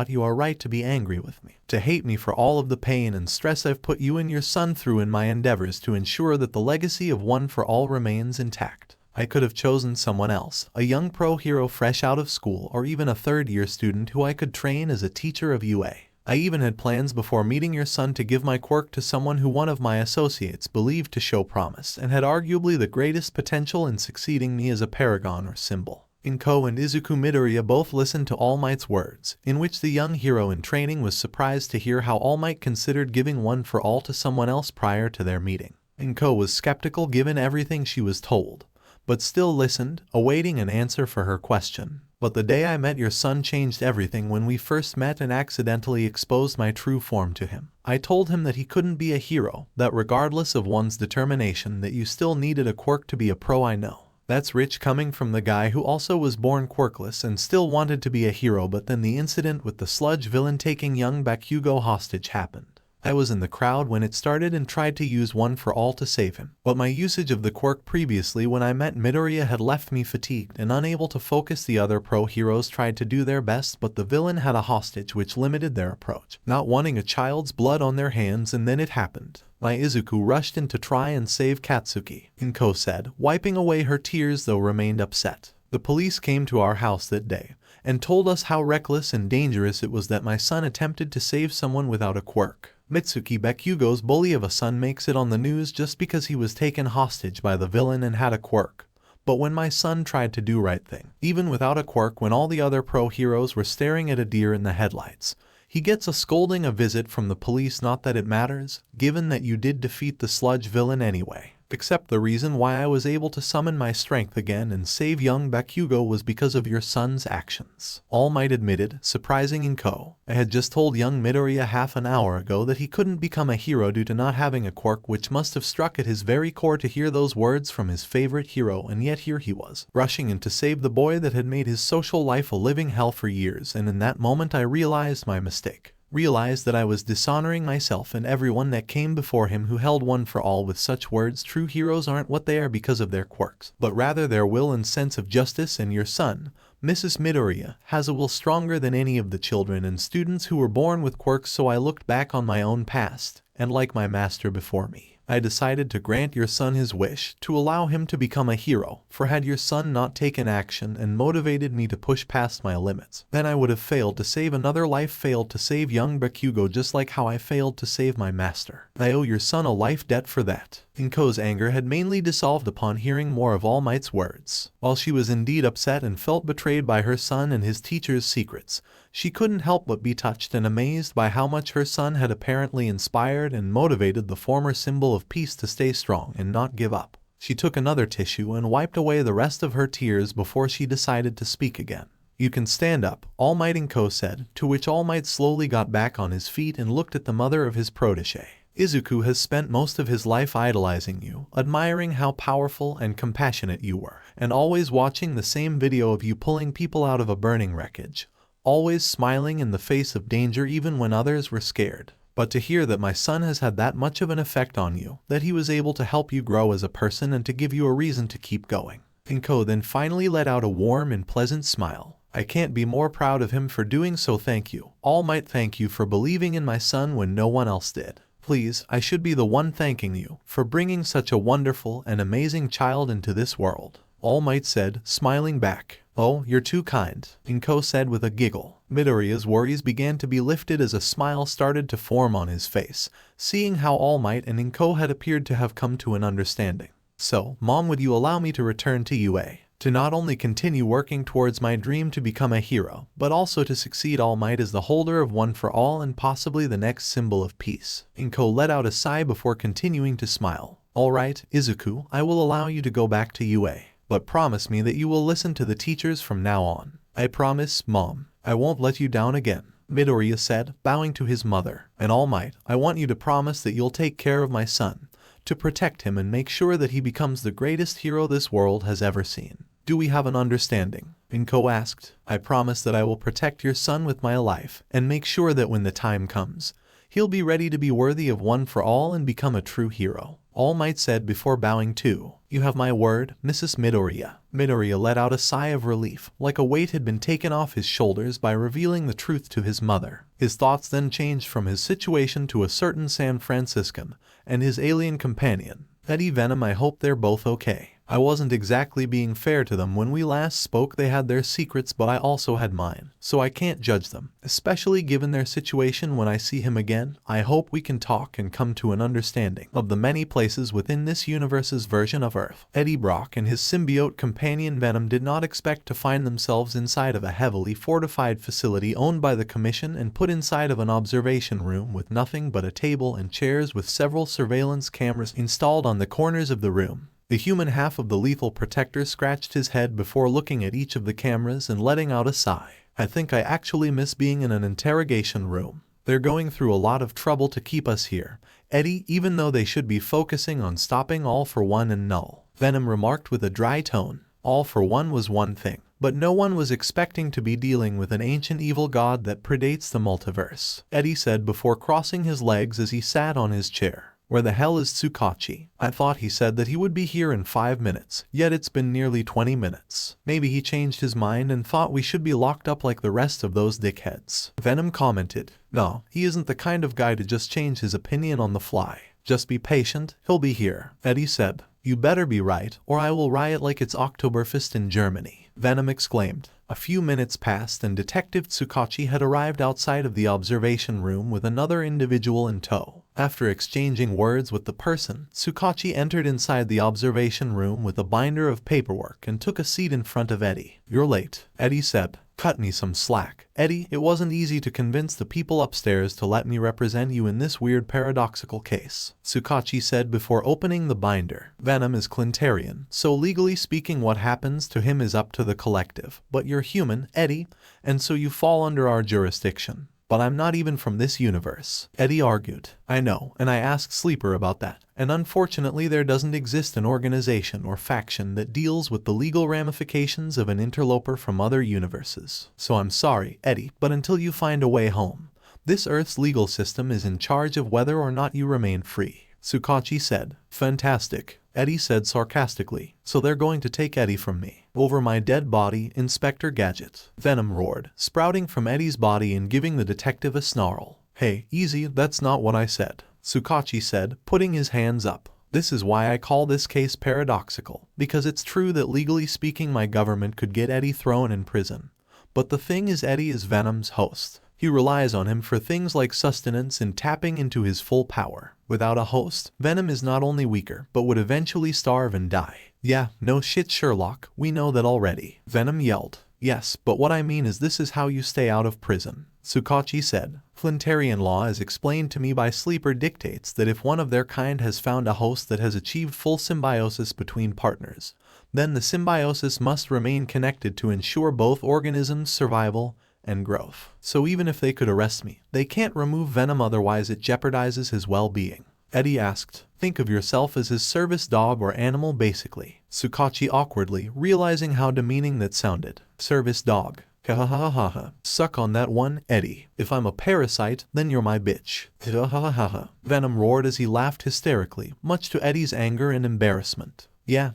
You are right to be angry with me, to hate me for all of the pain and stress I've put you and your son through in my endeavors to ensure that the legacy of One for All remains intact. I could have chosen someone else, a young pro hero fresh out of school, or even a third-year student who I could train as a teacher of UA. I even had plans before meeting your son to give my quirk to someone who one of my associates believed to show promise and had arguably the greatest potential in succeeding me as a paragon or symbol. Inko and Midoriya both listened to All Might's words, in which the young hero in training was surprised to hear how All Might considered giving One for All to someone else prior to their meeting. Inko was skeptical given everything she was told, but still listened, awaiting an answer for her question. But the day I met your son changed everything. When we first met and accidentally exposed my true form to him, I told him that he couldn't be a hero, that regardless of one's determination that you still needed a quirk to be a pro. I know. That's rich coming from the guy who also was born quirkless and still wanted to be a hero. But then the incident with the sludge villain taking young bakugou hostage happened. I was in the crowd when it started and tried to use One for All to save him. But my usage of the quirk previously when I met Midoriya had left me fatigued and unable to focus. The other pro heroes tried to do their best, but the villain had a hostage which limited their approach, not wanting a child's blood on their hands. And then it happened. My Izuku rushed in to try and save Katsuki, Inko said, wiping away her tears though remained upset. The police came to our house that day and told us how reckless and dangerous it was that my son attempted to save someone without a quirk. Mitsuki Bakugou's bully of a son makes it on the news just because he was taken hostage by the villain and had a quirk. But when my son tried to do right thing, even without a quirk, when all the other pro heroes were staring at a deer in the headlights, he gets a scolding, a visit from the police. Not that it matters, given that you did defeat the sludge villain anyway. Except the reason why I was able to summon my strength again and save young Bakugou was because of your son's actions. All Might admitted, surprising Inko. I had just told young Midoriya half an hour ago that he couldn't become a hero due to not having a quirk, which must have struck at his very core to hear those words from his favorite hero. And yet here he was, rushing in to save the boy that had made his social life a living hell for years. And in that moment I realized my mistake. Realized that I was dishonoring myself and everyone that came before him who held One for All with such words. True heroes aren't what they are because of their quirks, but rather their will and sense of justice. And your son, Mrs. Midoriya, has a will stronger than any of the children and students who were born with quirks. So I looked back on my own past, and like my master before me, I decided to grant your son his wish, to allow him to become a hero. For had your son not taken action and motivated me to push past my limits, then I would have failed to save another life, failed to save young Bakugou, just like how I failed to save my master. I owe your son a life debt for that. Inko's anger had mainly dissolved upon hearing more of All Might's words. While she was indeed upset and felt betrayed by her son and his teacher's secrets, she couldn't help but be touched and amazed by how much her son had apparently inspired and motivated the former symbol of peace to stay strong and not give up. She took another tissue and wiped away the rest of her tears before she decided to speak again. You can stand up, All Might, Inko said, to which All Might slowly got back on his feet and looked at the mother of his protege. Izuku has spent most of his life idolizing you, admiring how powerful and compassionate you were, and always watching the same video of you pulling people out of a burning wreckage. always smiling in the face of danger even when others were scared. But to hear that my son has had that much of an effect on you, that he was able to help you grow as a person and to give you a reason to keep going." Inko then finally let out a warm and pleasant smile. "I can't be more proud of him for doing so. Thank you. All Might, thank you for believing in my son when no one else did. Please, I should be the one thanking you for bringing such a wonderful and amazing child into this world." All Might said, smiling back. "Oh, you're too kind," Inko said with a giggle. Midoriya's worries began to be lifted as a smile started to form on his face, seeing how All Might and Inko had appeared to have come to an understanding. "So, Mom, would you allow me to return to UA? To not only continue working towards my dream to become a hero, but also to succeed All Might as the holder of One for All and possibly the next symbol of peace." Inko let out a sigh before continuing to smile. "All right, Izuku, I will allow you to go back to UA. But promise me that you will listen to the teachers from now on." "I promise, Mom. I won't let you down again," Midoriya said, bowing to his mother. "And All Might, I want you to promise that you'll take care of my son, to protect him and make sure that he becomes the greatest hero this world has ever seen. Do we have an understanding?" Inko asked. "I promise that I will protect your son with my life, and make sure that when the time comes, he'll be ready to be worthy of One for All and become a true hero," All Might said before bowing too. "You have my word, Mrs. Midoriya." Midoriya let out a sigh of relief, like a weight had been taken off his shoulders by revealing the truth to his mother. His thoughts then changed from his situation to a certain San Franciscan and his alien companion. "Eddie, Venom, I hope they're both okay. I wasn't exactly being fair to them when we last spoke. They had their secrets, but I also had mine, so I can't judge them, especially given their situation. When I see him again, I hope we can talk and come to an understanding of the many places within this universe's version of Earth." Eddie Brock and his symbiote companion Venom did not expect to find themselves inside of a heavily fortified facility owned by the Commission and put inside of an observation room with nothing but a table and chairs with several surveillance cameras installed on the corners of the room. The human half of the lethal protector scratched his head before looking at each of the cameras and letting out a sigh. "I think I actually miss being in an interrogation room. They're going through a lot of trouble to keep us here, Eddie, even though they should be focusing on stopping All for One and Null," Venom remarked with a dry tone. All for One was one thing, but no one was expecting to be dealing with an ancient evil god that predates the multiverse, Eddie said before crossing his legs as he sat on his chair. "Where the hell is Tsukachi? I thought he said that he would be here in 5 minutes, yet it's been nearly 20 minutes. Maybe he changed his mind and thought we should be locked up like the rest of those dickheads," Venom commented. "No, he isn't the kind of guy to just change his opinion on the fly. Just be patient, he'll be here," Eddie said. "You better be right, or I will riot like it's Oktoberfest in Germany," Venom exclaimed. A few minutes passed and Detective Tsukachi had arrived outside of the observation room with another individual in tow. After exchanging words with the person, Tsukachi entered inside the observation room with a binder of paperwork and took a seat in front of Eddie. "You're late," Eddie said. "Cut me some slack, Eddie. It wasn't easy to convince the people upstairs to let me represent you in this weird paradoxical case," Tsukachi said before opening the binder. "Venom is Clintarian, so legally speaking what happens to him is up to the collective. But you're human, Eddie, and so you fall under our jurisdiction." "But I'm not even from this universe," Eddie argued. "I know, and I asked Sleeper about that. And unfortunately there doesn't exist an organization or faction that deals with the legal ramifications of an interloper from other universes. So I'm sorry, Eddie, but until you find a way home, this Earth's legal system is in charge of whether or not you remain free," Tsukachi said. "Fantastic," Eddie said sarcastically. "So they're going to take Eddie from me. Over my dead body, Inspector Gadget," Venom roared, sprouting from Eddie's body and giving the detective a snarl. "Hey, easy, that's not what I said," Tsukachi said, putting his hands up. "This is why I call this case paradoxical, because it's true that legally speaking my government could get Eddie thrown in prison. But the thing is, Eddie is Venom's host. He relies on him for things like sustenance and tapping into his full power. Without a host, Venom is not only weaker, but would eventually starve and die." "Yeah, no shit, Sherlock, we know that already," Venom yelled. "Yes, but what I mean is this is how you stay out of prison," Tsukachi said. "Flintarian law, as explained to me by Sleeper, dictates that if one of their kind has found a host that has achieved full symbiosis between partners, then the symbiosis must remain connected to ensure both organisms' survival and growth. So even if they could arrest me, they can't remove Venom, otherwise it jeopardizes his well-being." Eddie asked. "Think of yourself as his service dog or animal basically," Tsukachi awkwardly, realizing how demeaning that sounded. "Service dog. Ha ha ha ha ha. Suck on that one, Eddie. If I'm a parasite, then you're my bitch. Ha ha ha ha ha. Venom roared as he laughed hysterically, much to Eddie's anger and embarrassment. Yeah,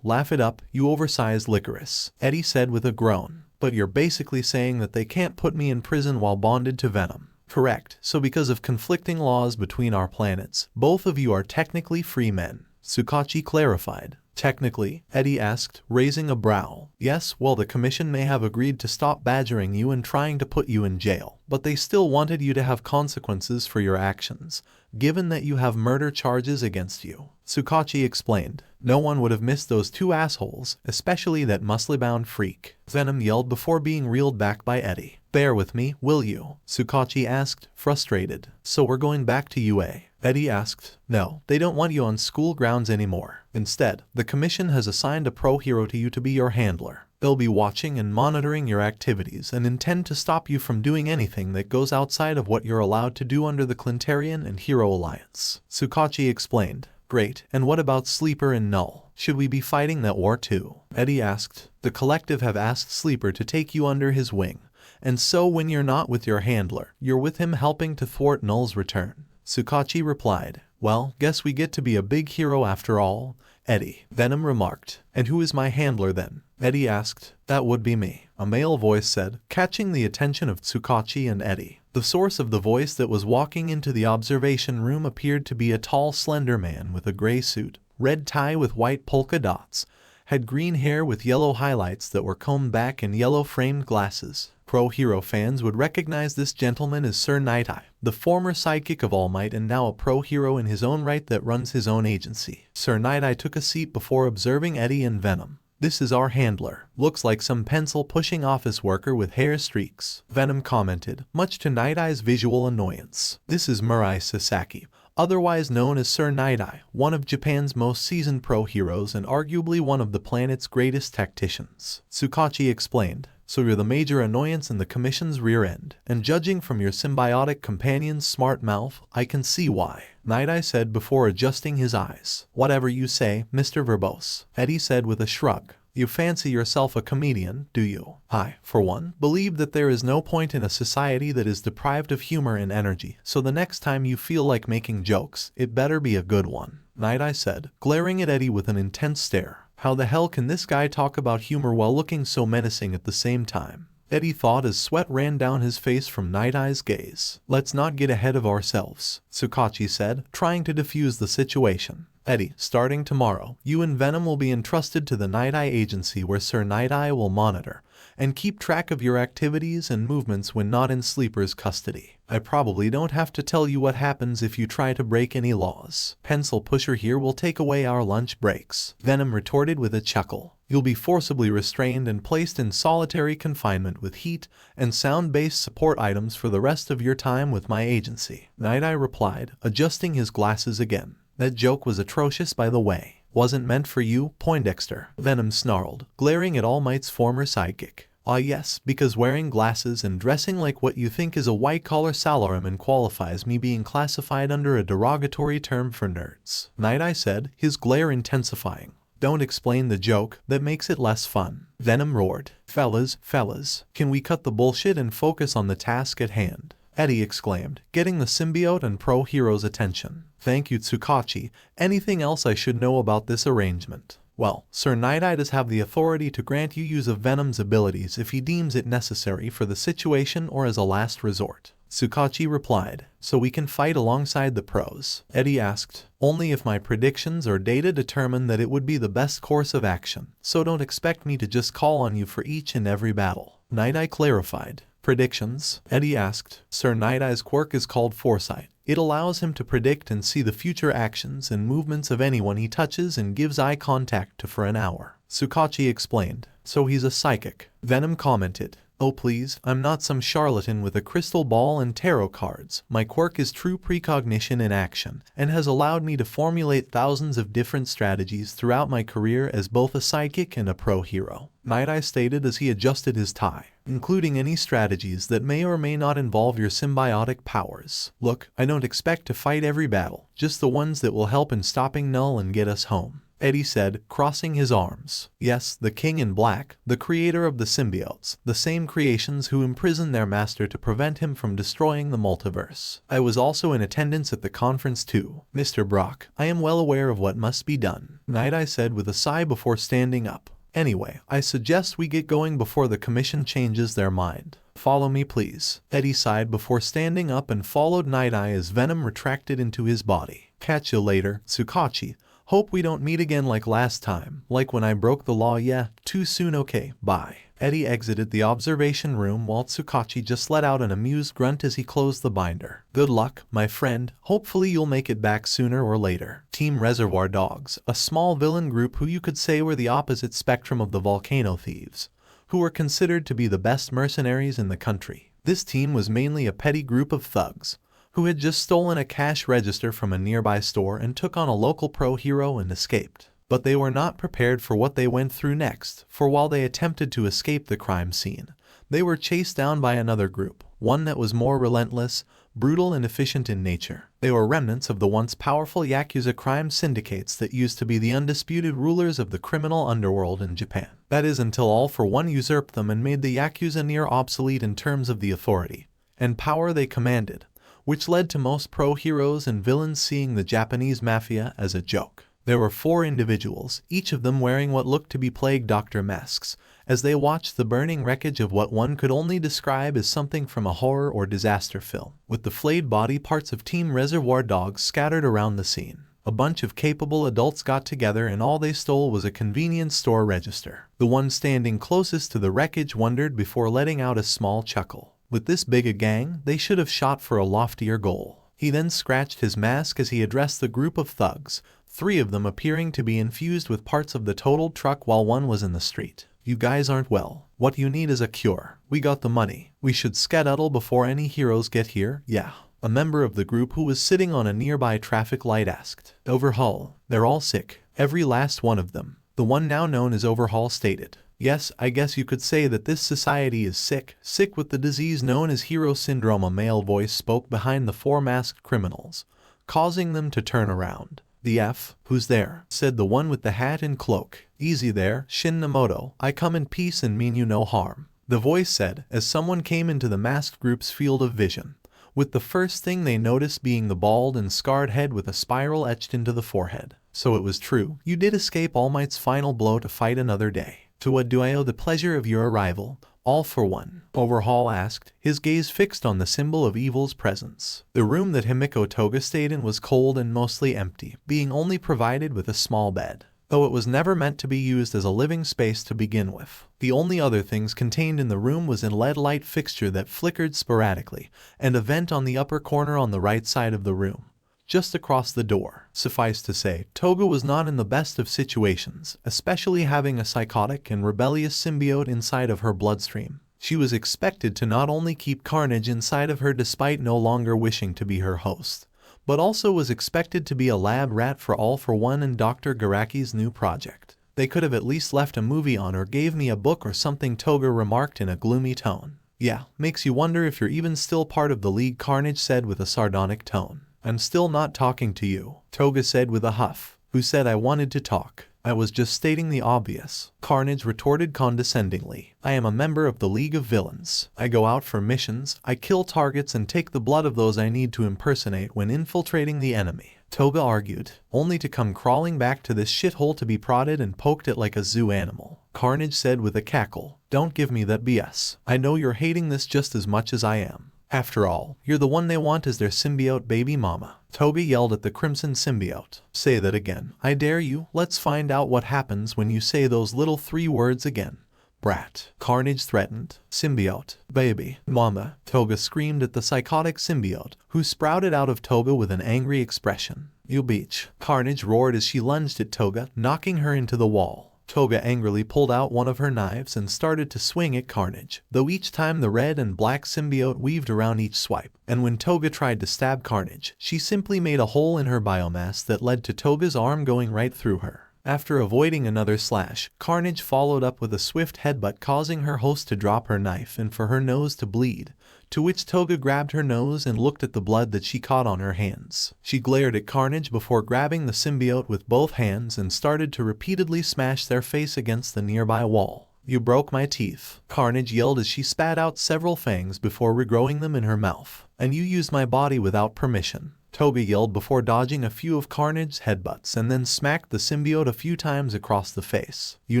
laugh it up, you oversized licorice, Eddie said with a groan. But you're basically saying that they can't put me in prison while bonded to Venom. Correct, so because of conflicting laws between our planets, both of you are technically free men, Tsukachi clarified. Technically, Eddie asked, raising a brow. Yes, well, the commission may have agreed to stop badgering you and trying to put you in jail, but they still wanted you to have consequences for your actions, given that you have murder charges against you. Tsukachi explained. No one would have missed those two assholes, especially that muscly-bound freak, Venom yelled before being reeled back by Eddie. Bear with me, will you? Tsukachi asked, frustrated. So we're going back to UA? Eddie asked. No, they don't want you on school grounds anymore. Instead, the commission has assigned a pro hero to you to be your handler. They'll be watching and monitoring your activities and intend to stop you from doing anything that goes outside of what you're allowed to do under the Clintarian and Hero Alliance, Tsukachi explained. Great, and what about Sleeper and Null? Should we be fighting that war too? Eddie asked. The collective have asked Sleeper to take you under his wing, and so when you're not with your handler, you're with him helping to thwart Null's return. Tsukachi replied. Well, guess we get to be a big hero after all, Eddie, Venom remarked. And who is my handler then? Eddie asked. That would be me, a male voice said, catching the attention of Tsukachi and Eddie. The source of the voice that was walking into the observation room appeared to be a tall, slender man with a gray suit, red tie with white polka dots, had green hair with yellow highlights that were combed back and yellow-framed glasses. Pro-hero fans would recognize this gentleman as Sir Night-Eye, the former sidekick of All Might and now a pro-hero in his own right that runs his own agency. Sir Night-Eye took a seat before observing Eddie and Venom. This is our handler. Looks like some pencil-pushing office worker with hair streaks, Venom commented, much to Night-Eye's visual annoyance. This is Mirai Sasaki, otherwise known as Sir Night-Eye, one of Japan's most seasoned pro-heroes and arguably one of the planet's greatest tacticians, Tsukachi explained. So you're the major annoyance in the commission's rear end, and judging from your symbiotic companion's smart mouth, I can see why, Night-Eye said before adjusting his eyes. Whatever you say, Mr. Verbose, Eddie said with a shrug. You fancy yourself a comedian, do you? I, for one, believe that there is no point in a society that is deprived of humor and energy, so the next time you feel like making jokes, it better be a good one, Night-Eye said, glaring at Eddie with an intense stare. How the hell can this guy talk about humor while looking so menacing at the same time? Eddie thought as sweat ran down his face from Night-Eye's gaze. Let's not get ahead of ourselves, Tsukachi said, trying to defuse the situation. Eddie, starting tomorrow, you and Venom will be entrusted to the Night-Eye agency where Sir Night-Eye will monitor and keep track of your activities and movements when not in Sleeper's custody. I probably don't have to tell you what happens if you try to break any laws. Pencil Pusher here will take away our lunch breaks, Venom retorted with a chuckle. You'll be forcibly restrained and placed in solitary confinement with heat and sound-based support items for the rest of your time with my agency, Night-Eye replied, adjusting his glasses again. That joke was atrocious, by the way. Wasn't meant for you, Poindexter, Venom snarled, glaring at All Might's former sidekick. Ah yes, because wearing glasses and dressing like what you think is a white-collar salaryman qualifies me being classified under a derogatory term for nerds, Night-Eye said, his glare intensifying. Don't explain the joke, that makes it less fun, Venom roared. Fellas, can we cut the bullshit and focus on the task at hand? Eddie exclaimed, getting the symbiote and pro-hero's attention. Thank you, Tsukachi. Anything else I should know about this arrangement? Well, Sir Night-Eye does have the authority to grant you use of Venom's abilities if he deems it necessary for the situation or as a last resort, Tsukachi replied. So we can fight alongside the pros? Eddie asked. Only if my predictions or data determine that it would be the best course of action, so don't expect me to just call on you for each and every battle, Night-Eye clarified. Predictions? Eddie asked. Sir Night-Eye's quirk is called Foresight. It allows him to predict and see the future actions and movements of anyone he touches and gives eye contact to for an hour, Tsukachi explained. So he's a psychic, Venom commented. Oh please, I'm not some charlatan with a crystal ball and tarot cards. My quirk is true precognition in action, and has allowed me to formulate thousands of different strategies throughout my career as both a sidekick and a pro-hero, Night-Eye stated as he adjusted his tie, including any strategies that may or may not involve your symbiotic powers. Look, I don't expect to fight every battle, just the ones that will help in stopping Null and get us home. Eddie said, crossing his arms. Yes, the King in Black, the creator of the symbiotes, the same creations who imprisoned their master to prevent him from destroying the multiverse. I was also in attendance at the conference too. Mr. Brock, I am well aware of what must be done, Night Eye said with a sigh before standing up. Anyway, I suggest we get going before the commission changes their mind. Follow me please. Eddie sighed before standing up and followed Night Eye as venom retracted into his body. Catch you later, Tsukachi. Hope we don't meet again like last time, like when I broke the law. Yeah, too soon. Okay, bye. Eddie exited the observation room while Tsukachi just let out an amused grunt as he closed the binder. Good luck, my friend. Hopefully you'll make it back sooner or later. Team Reservoir Dogs, a small villain group who you could say were the opposite spectrum of the Volcano thieves, who were considered to be the best mercenaries in the country. This team was mainly a petty group of thugs who had just stolen a cash register from a nearby store and took on a local pro hero and escaped. But they were not prepared for what they went through next, for while they attempted to escape the crime scene, they were chased down by another group, one that was more relentless, brutal and efficient in nature. They were remnants of the once powerful Yakuza crime syndicates that used to be the undisputed rulers of the criminal underworld in Japan. That is until All for One usurped them and made the Yakuza near obsolete in terms of the authority and power they commanded, which led to most pro-heroes and villains seeing the Japanese mafia as a joke. There were 4 individuals, each of them wearing what looked to be plague doctor masks, as they watched the burning wreckage of what one could only describe as something from a horror or disaster film, with the flayed body parts of Team Reservoir Dogs scattered around the scene. A bunch of capable adults got together and all they stole was a convenience store register. The one standing closest to the wreckage wondered before letting out a small chuckle. With this big a gang, they should have shot for a loftier goal. He then scratched his mask as he addressed the group of thugs, 3 of them appearing to be infused with parts of the totaled truck while one was in the street. You guys aren't well. What you need is a cure. We got the money. We should skedaddle before any heroes get here. Yeah. A member of the group who was sitting on a nearby traffic light asked. Overhaul. They're all sick. Every last one of them. The one now known as Overhaul stated. Yes, I guess you could say that this society is sick. Sick with the disease known as hero syndrome. A male voice spoke behind the 4 masked criminals, causing them to turn around. The F, who's there? Said the one with the hat and cloak. Easy there, Shin Namoto. I come in peace and mean you no harm. The voice said as someone came into the masked group's field of vision, with the first thing they noticed being the bald and scarred head with a spiral etched into the forehead. So it was true. You did escape All Might's final blow to fight another day. To what do I owe the pleasure of your arrival? All for one, Overhaul asked, his gaze fixed on the symbol of evil's presence. The room that Himiko Toga stayed in was cold and mostly empty, being only provided with a small bed, though it was never meant to be used as a living space to begin with. The only other things contained in the room was an LED light fixture that flickered sporadically, and a vent on the upper corner on the right side of the room, just across the door. Suffice to say, Toga was not in the best of situations, especially having a psychotic and rebellious symbiote inside of her bloodstream. She was expected to not only keep Carnage inside of her despite no longer wishing to be her host, but also was expected to be a lab rat for All for One and Dr. Garaki's new project. They could have at least left a movie on or gave me a book or something, Toga remarked in a gloomy tone. Yeah, makes you wonder if you're even still part of the League, Carnage said with a sardonic tone. I'm still not talking to you, Toga said with a huff. Who said I wanted to talk? I was just stating the obvious, Carnage retorted condescendingly. I am a member of the League of Villains. I go out for missions, I kill targets and take the blood of those I need to impersonate when infiltrating the enemy, Toga argued, only to come crawling back to this shithole to be prodded and poked at like a zoo animal. Carnage said with a cackle. Don't give me that BS. I know you're hating this just as much as I am. After all, you're the one they want as their symbiote baby mama. Toga yelled at the Crimson Symbiote. Say that again. I dare you. Let's find out what happens when you say those little 3 words again. Brat, Carnage threatened. Symbiote, baby, mama, Toga screamed at the psychotic symbiote, who sprouted out of Toga with an angry expression. You beach, Carnage roared as she lunged at Toga, knocking her into the wall. Toga angrily pulled out one of her knives and started to swing at Carnage, though each time the red and black symbiote weaved around each swipe, and when Toga tried to stab Carnage, she simply made a hole in her biomass that led to Toga's arm going right through her. After avoiding another slash, Carnage followed up with a swift headbutt, causing her host to drop her knife and for her nose to bleed, to which Toga grabbed her nose and looked at the blood that she caught on her hands. She glared at Carnage before grabbing the symbiote with both hands and started to repeatedly smash their face against the nearby wall. "You broke my teeth," Carnage yelled as she spat out several fangs before regrowing them in her mouth. "And you used my body without permission," Toga yelled before dodging a few of Carnage's headbutts and then smacked the symbiote a few times across the face. "You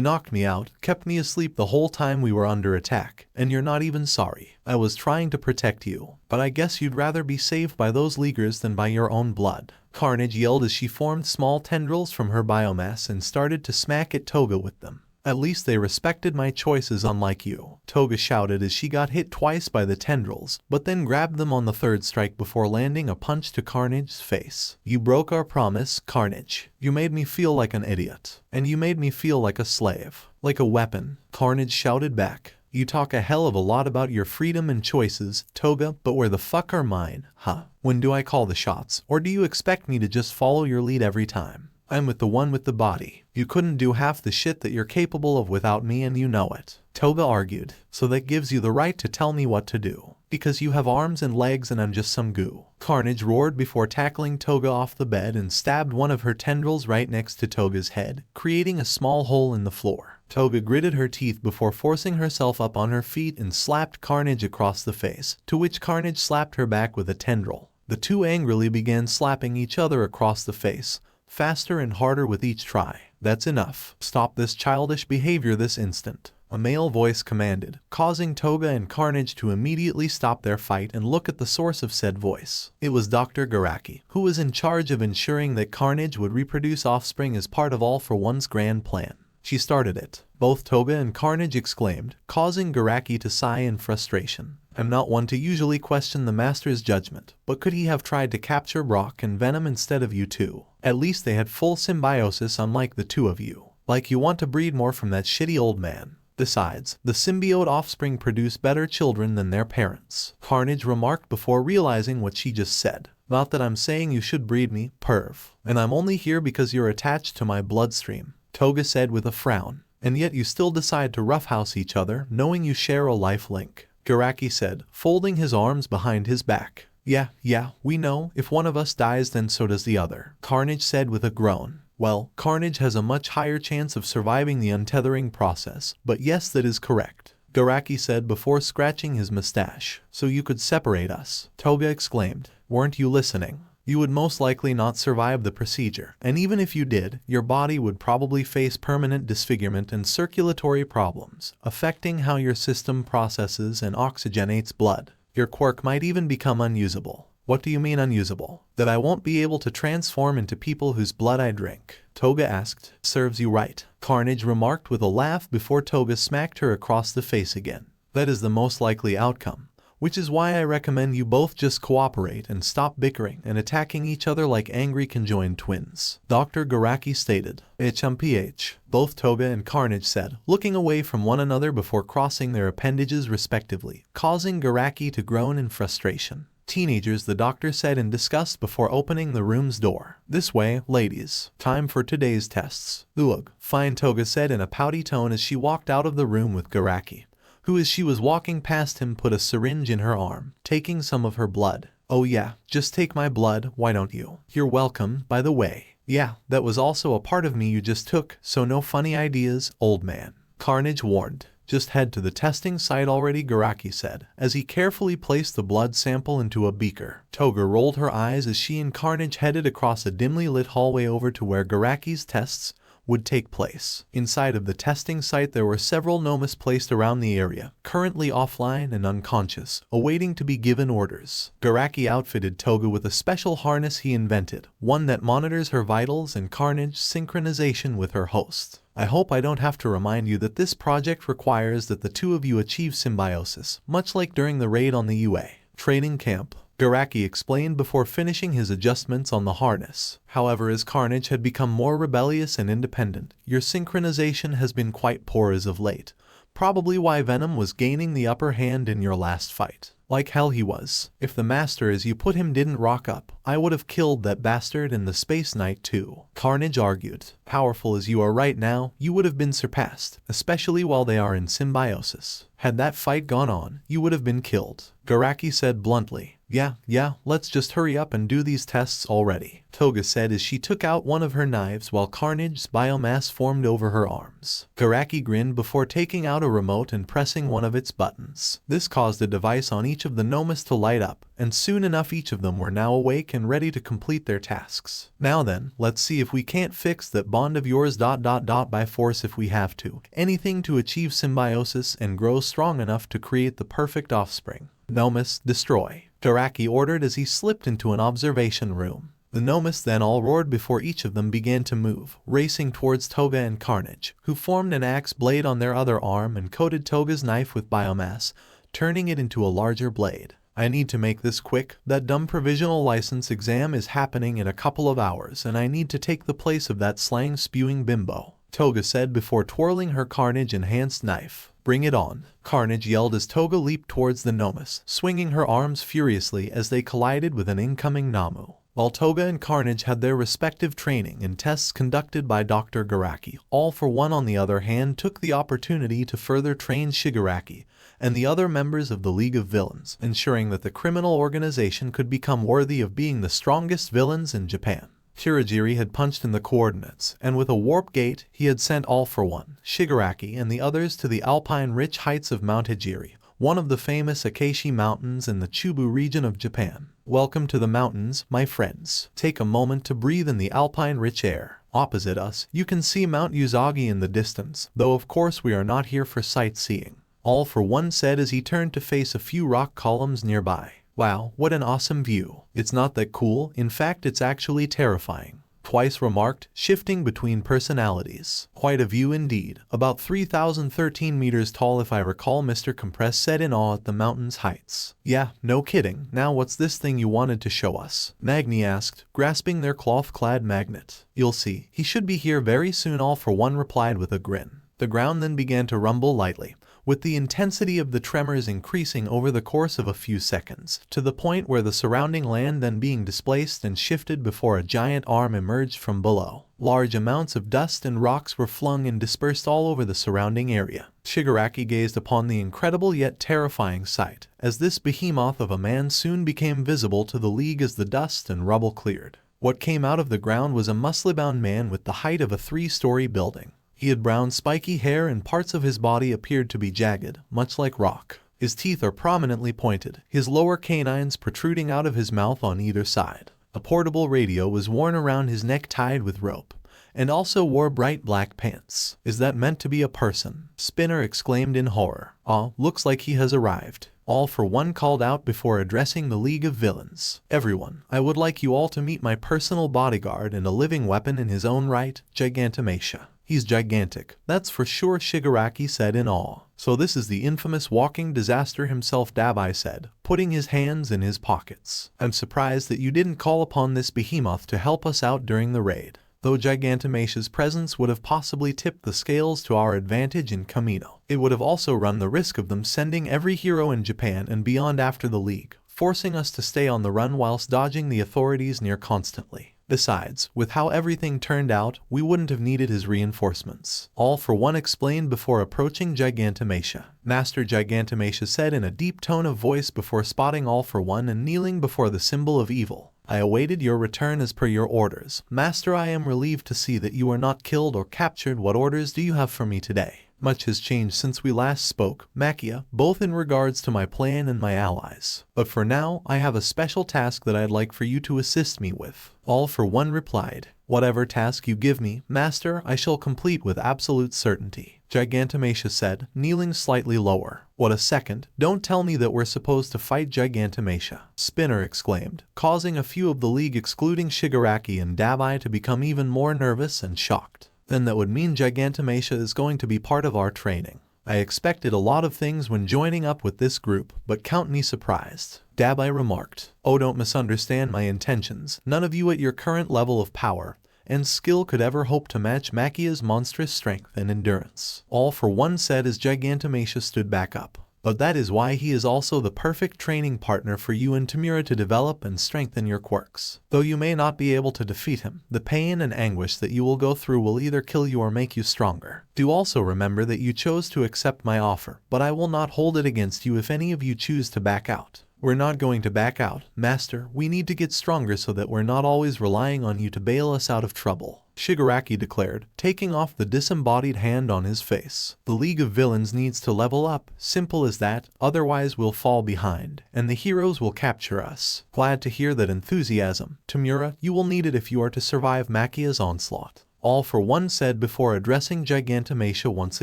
knocked me out, kept me asleep the whole time we were under attack, and you're not even sorry. I was trying to protect you, but I guess you'd rather be saved by those leaguers than by your own blood," Carnage yelled as she formed small tendrils from her biomass and started to smack at Toga with them. "At least they respected my choices unlike you," Toga shouted as she got hit twice by the tendrils, but then grabbed them on the third strike before landing a punch to Carnage's face. "You broke our promise, Carnage. You made me feel like an idiot. And you made me feel like a slave. Like a weapon," Carnage shouted back. "You talk a hell of a lot about your freedom and choices, Toga, but where the fuck are mine, huh? When do I call the shots, or do you expect me to just follow your lead every time? I'm with the one with the body. You couldn't do half the shit that you're capable of without me and you know it," Toga argued. "So that gives you the right to tell me what to do. Because you have arms and legs and I'm just some goo," Carnage roared before tackling Toga off the bed and stabbed one of her tendrils right next to Toga's head, creating a small hole in the floor. Toga gritted her teeth before forcing herself up on her feet and slapped Carnage across the face, to which Carnage slapped her back with a tendril. The two angrily began slapping each other across the face, faster and harder with each try. "That's enough. Stop this childish behavior this instant," a male voice commanded, causing Toga and Carnage to immediately stop their fight and look at the source of said voice. It was Dr. Garaki, who was in charge of ensuring that Carnage would reproduce offspring as part of All for One's grand plan. "She started it," both Toga and Carnage exclaimed, causing Garaki to sigh in frustration. "I'm not one to usually question the master's judgment, but could he have tried to capture Brock and Venom instead of you two? At least they had full symbiosis unlike the two of you. Like you want to breed more from that shitty old man. Besides, the symbiote offspring produce better children than their parents," Carnage remarked before realizing what she just said. "Not that I'm saying you should breed me, perv. And I'm only here because you're attached to my bloodstream," Toga said with a frown. "And yet you still decide to roughhouse each other, knowing you share a life link," Garaki said, folding his arms behind his back. Yeah, we know. If one of us dies then so does the other," Carnage said with a groan. "Well, Carnage has a much higher chance of surviving the untethering process, but yes, that is correct," Garaki said before scratching his mustache. "So you could separate us," Toga exclaimed. "Weren't you listening? You would most likely not survive the procedure, and even if you did, your body would probably face permanent disfigurement and circulatory problems, affecting how your system processes and oxygenates blood. Your quirk might even become unusable." "What do you mean unusable? That I won't be able to transform into people whose blood I drink?" Toga asked. "Serves you right," Carnage remarked with a laugh before Toga smacked her across the face again. "That is the most likely outcome. Which is why I recommend you both just cooperate and stop bickering and attacking each other like angry conjoined twins," Dr. Garaki stated. "HMPH," both Toga and Carnage said, looking away from one another before crossing their appendages respectively, causing Garaki to groan in frustration. "Teenagers," the doctor said in disgust before opening the room's door. "This way, ladies. Time for today's tests." "Ugh, fine," Toga said in a pouty tone as she walked out of the room with Garaki, who as she was walking past him put a syringe in her arm, taking some of her blood. "Oh yeah, just take my blood, why don't you? You're welcome, by the way. Yeah, that was also a part of me you just took, so no funny ideas, old man," Carnage warned. "Just head to the testing site already," Garaki said, as he carefully placed the blood sample into a beaker. Toga rolled her eyes as she and Carnage headed across a dimly lit hallway over to where Garaki's tests would take place. Inside of the testing site there were several nomus placed around the area, currently offline and unconscious, awaiting to be given orders. Garaki outfitted Toga with a special harness he invented, one that monitors her vitals and Carnage synchronization with her host. "I hope I don't have to remind you that this project requires that the two of you achieve symbiosis, much like during the raid on the UA training camp," Garaki explained before finishing his adjustments on the harness. "However, as Carnage had become more rebellious and independent, your synchronization has been quite poor as of late, probably why Venom was gaining the upper hand in your last fight. Like hell he was. If the master as you put him didn't rock up, I would have killed that bastard in the Space Knight too. Carnage argued. Powerful as you are right now, you would have been surpassed, especially while they are in symbiosis. Had that fight gone on, you would have been killed. Garaki said bluntly. Yeah, let's just hurry up and do these tests already, Toga said as she took out one of her knives while Carnage's biomass formed over her arms. Garaki grinned before taking out a remote and pressing one of its buttons. This caused a device on each of the nomas to light up, and soon enough each of them were now awake and ready to complete their tasks. Now then, let's see if we can't fix that bond of yours ... by force if we have to. Anything to achieve symbiosis and grow strong enough to create the perfect offspring. Nomas, destroy, Garaki ordered as he slipped into an observation room. The nomas then all roared before each of them began to move, racing towards Toga and Carnage, who formed an axe blade on their other arm and coated Toga's knife with biomass, turning it into a larger blade. I need to make this quick. That dumb provisional license exam is happening in a couple of hours and I need to take the place of that slang-spewing bimbo, Toga said before twirling her Carnage-enhanced knife. Bring it on, Carnage yelled as Toga leaped towards the nomas, swinging her arms furiously as they collided with an incoming Namu. While Toga and Carnage had their respective training and tests conducted by Dr. Garaki, All for One on the other hand took the opportunity to further train Shigaraki and the other members of the League of Villains, ensuring that the criminal organization could become worthy of being the strongest villains in Japan. Shirajiri had punched in the coordinates, and with a warp gate, he had sent All for One, Shigaraki and the others to the alpine-rich heights of Mount Hijiri, one of the famous Akashi Mountains in the Chubu region of Japan. Welcome to the mountains, my friends. Take a moment to breathe in the alpine-rich air. Opposite us, you can see Mount Uzagi in the distance, though of course we are not here for sightseeing, All for One said as he turned to face a few rock columns nearby. Wow, what an awesome view. It's not that cool, in fact it's actually terrifying, Twice remarked, shifting between personalities. Quite a view indeed, about 3,013 meters tall if I recall, Mr. Compress said in awe at the mountain's heights. Yeah, no kidding. Now what's this thing you wanted to show us? Magni asked, grasping their cloth-clad magnet. You'll see, he should be here very soon, All for One replied with a grin. The ground then began to rumble lightly, with the intensity of the tremors increasing over the course of a few seconds, to the point where the surrounding land then being displaced and shifted before a giant arm emerged from below. Large amounts of dust and rocks were flung and dispersed all over the surrounding area. Shigaraki gazed upon the incredible yet terrifying sight, as this behemoth of a man soon became visible to the League as the dust and rubble cleared. What came out of the ground was a muscle-bound man with the height of a 3-story building. He had brown spiky hair and parts of his body appeared to be jagged, much like rock. His teeth are prominently pointed, his lower canines protruding out of his mouth on either side. A portable radio was worn around his neck tied with rope, and also wore bright black pants. Is that meant to be a person? Spinner exclaimed in horror. Ah, looks like he has arrived. All for One called out before addressing the League of Villains. Everyone, I would like you all to meet my personal bodyguard and a living weapon in his own right, Gigantomachia. He's gigantic, that's for sure, Shigaraki said in awe. So this is the infamous walking disaster himself, Dabai said, putting his hands in his pockets. I'm surprised that you didn't call upon this behemoth to help us out during the raid. Though Gigantomachia's presence would have possibly tipped the scales to our advantage in Kamino, it would have also run the risk of them sending every hero in Japan and beyond after the League, forcing us to stay on the run whilst dodging the authorities near constantly. Besides, with how everything turned out, we wouldn't have needed his reinforcements. All for One explained before approaching Gigantomachia. Master Gigantomachia said in a deep tone of voice before spotting All for One and kneeling before the symbol of evil. I awaited your return as per your orders. Master, I am relieved to see that you are not killed or captured. What orders do you have for me today? Much has changed since we last spoke, Machia, both in regards to my plan and my allies. But for now, I have a special task that I'd like for you to assist me with. All for One replied. Whatever task you give me, Master, I shall complete with absolute certainty, Gigantomachia said, kneeling slightly lower. What a second, don't tell me that we're supposed to fight Gigantomachia, Spinner exclaimed, causing a few of the League excluding Shigaraki and Dabai to become even more nervous and shocked. Then that would mean Gigantomachia is going to be part of our training. I expected a lot of things when joining up with this group, but count me surprised, Dabai remarked. Oh, don't misunderstand my intentions. None of you at your current level of power and skill could ever hope to match Machia's monstrous strength and endurance. All for One said as Gigantomachia stood back up. But that is why he is also the perfect training partner for you and Tamura to develop and strengthen your quirks. Though you may not be able to defeat him, the pain and anguish that you will go through will either kill you or make you stronger. Do also remember that you chose to accept my offer, but I will not hold it against you if any of you choose to back out. We're not going to back out, Master. We need to get stronger so that we're not always relying on you to bail us out of trouble, Shigaraki declared, taking off the disembodied hand on his face. The League of Villains needs to level up, simple as that, otherwise we'll fall behind, and the heroes will capture us. Glad to hear that enthusiasm. Tamura, you will need it if you are to survive Machia's onslaught. All for One said before addressing Gigantomachia once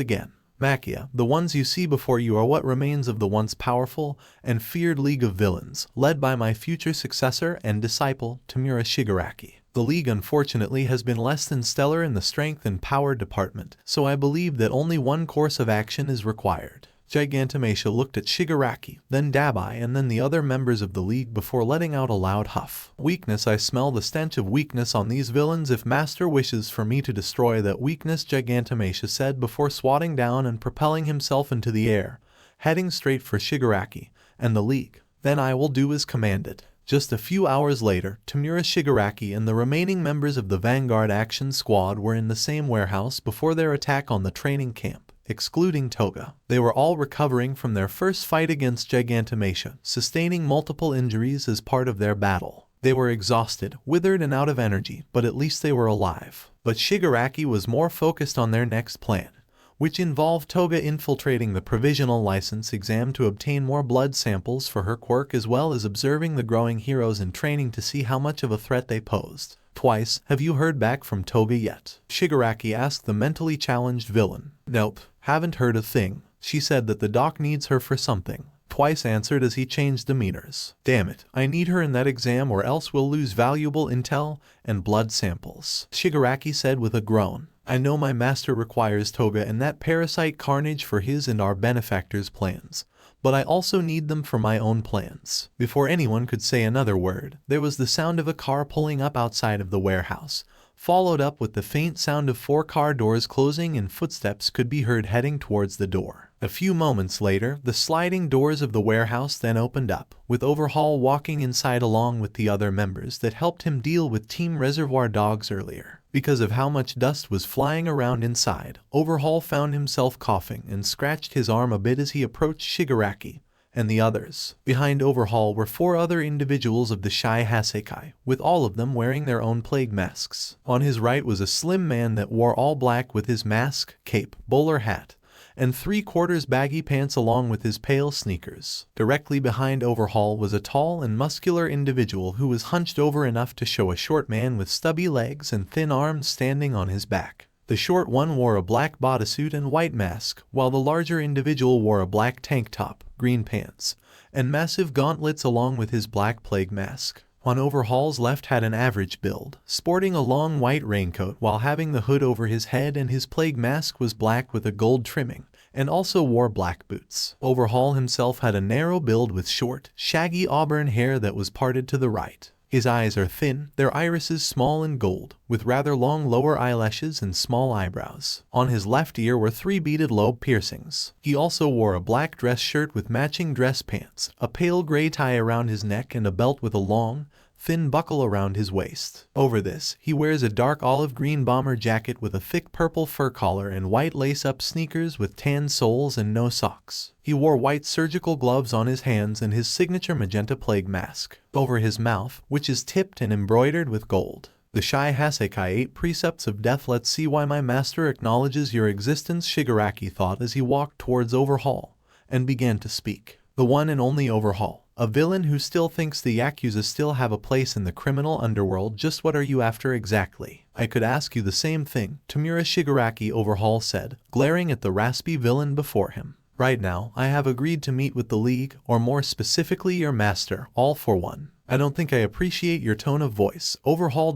again. Machia, the ones you see before you are what remains of the once powerful and feared League of Villains, led by my future successor and disciple, Tamura Shigaraki. The League unfortunately has been less than stellar in the strength and power department, so I believe that only one course of action is required. Gigantomachia looked at Shigaraki, then Dabai and then the other members of the League before letting out a loud huff. Weakness. I smell the stench of weakness on these villains. If Master wishes for me to destroy that weakness, Gigantomachia said before swatting down and propelling himself into the air, heading straight for Shigaraki and the League. Then I will do as commanded. Just a few hours later, Tamura Shigaraki and the remaining members of the Vanguard Action Squad were in the same warehouse before their attack on the training camp. Excluding Toga. They were all recovering from their first fight against Gigantomachia, sustaining multiple injuries as part of their battle. They were exhausted, withered and out of energy, but at least they were alive. But Shigaraki was more focused on their next plan, which involved Toga infiltrating the provisional license exam to obtain more blood samples for her quirk, as well as observing the growing heroes in training to see how much of a threat they posed. Twice, have you heard back from Toga yet? Shigaraki asked the mentally challenged villain. Nope, haven't heard a thing. She said that the doc needs her for something. Twice answered as he changed demeanors. Damn it, I need her in that exam or else we'll lose valuable intel and blood samples, Shigaraki said with a groan. I know my master requires Toga and that parasite Carnage for his and our benefactors' plans, but I also need them for my own plans. Before anyone could say another word, there was the sound of a car pulling up outside of the warehouse, followed up with the faint sound of 4 car doors closing and footsteps could be heard heading towards the door. A few moments later, the sliding doors of the warehouse then opened up, with Overhaul walking inside along with the other members that helped him deal with Team Reservoir Dogs earlier. Because of how much dust was flying around inside, Overhaul found himself coughing and scratched his arm a bit as he approached Shigaraki and the others. Behind Overhaul were 4 other individuals of the Shy Hasekai, with all of them wearing their own plague masks. On his right was a slim man that wore all black with his mask, cape, bowler hat, and 3/4 baggy pants along with his pale sneakers. Directly behind Overhaul was a tall and muscular individual who was hunched over enough to show a short man with stubby legs and thin arms standing on his back. The short one wore a black bodysuit and white mask, while the larger individual wore a black tank top, green pants, and massive gauntlets along with his black plague mask. On Overhaul's left had an average build, sporting a long white raincoat while having the hood over his head, and his plague mask was black with a gold trimming, and also wore black boots. Overhaul himself had a narrow build with short, shaggy auburn hair that was parted to the right. His eyes are thin, their irises small and gold, with rather long lower eyelashes and small eyebrows. On his left ear were 3 beaded lobe piercings. He also wore a black dress shirt with matching dress pants, a pale gray tie around his neck and a belt with a long, thin buckle around his waist. Over this, he wears a dark olive green bomber jacket with a thick purple fur collar and white lace-up sneakers with tan soles and no socks. He wore white surgical gloves on his hands and his signature magenta plague mask over his mouth, which is tipped and embroidered with gold. The Shy Hasekai 8 precepts of death. Let's see why my master acknowledges your existence, Shigaraki thought as he walked towards Overhaul and began to speak. The one and only Overhaul, a villain who still thinks the Yakuza still have a place in the criminal underworld. Just what are you after exactly? I could ask you the same thing, Tamura Shigaraki, Overhaul said, glaring at the raspy villain before him. Right now, I have agreed to meet with the League, or more specifically your master, all for one. I don't think I appreciate your tone of voice, Overhaul ...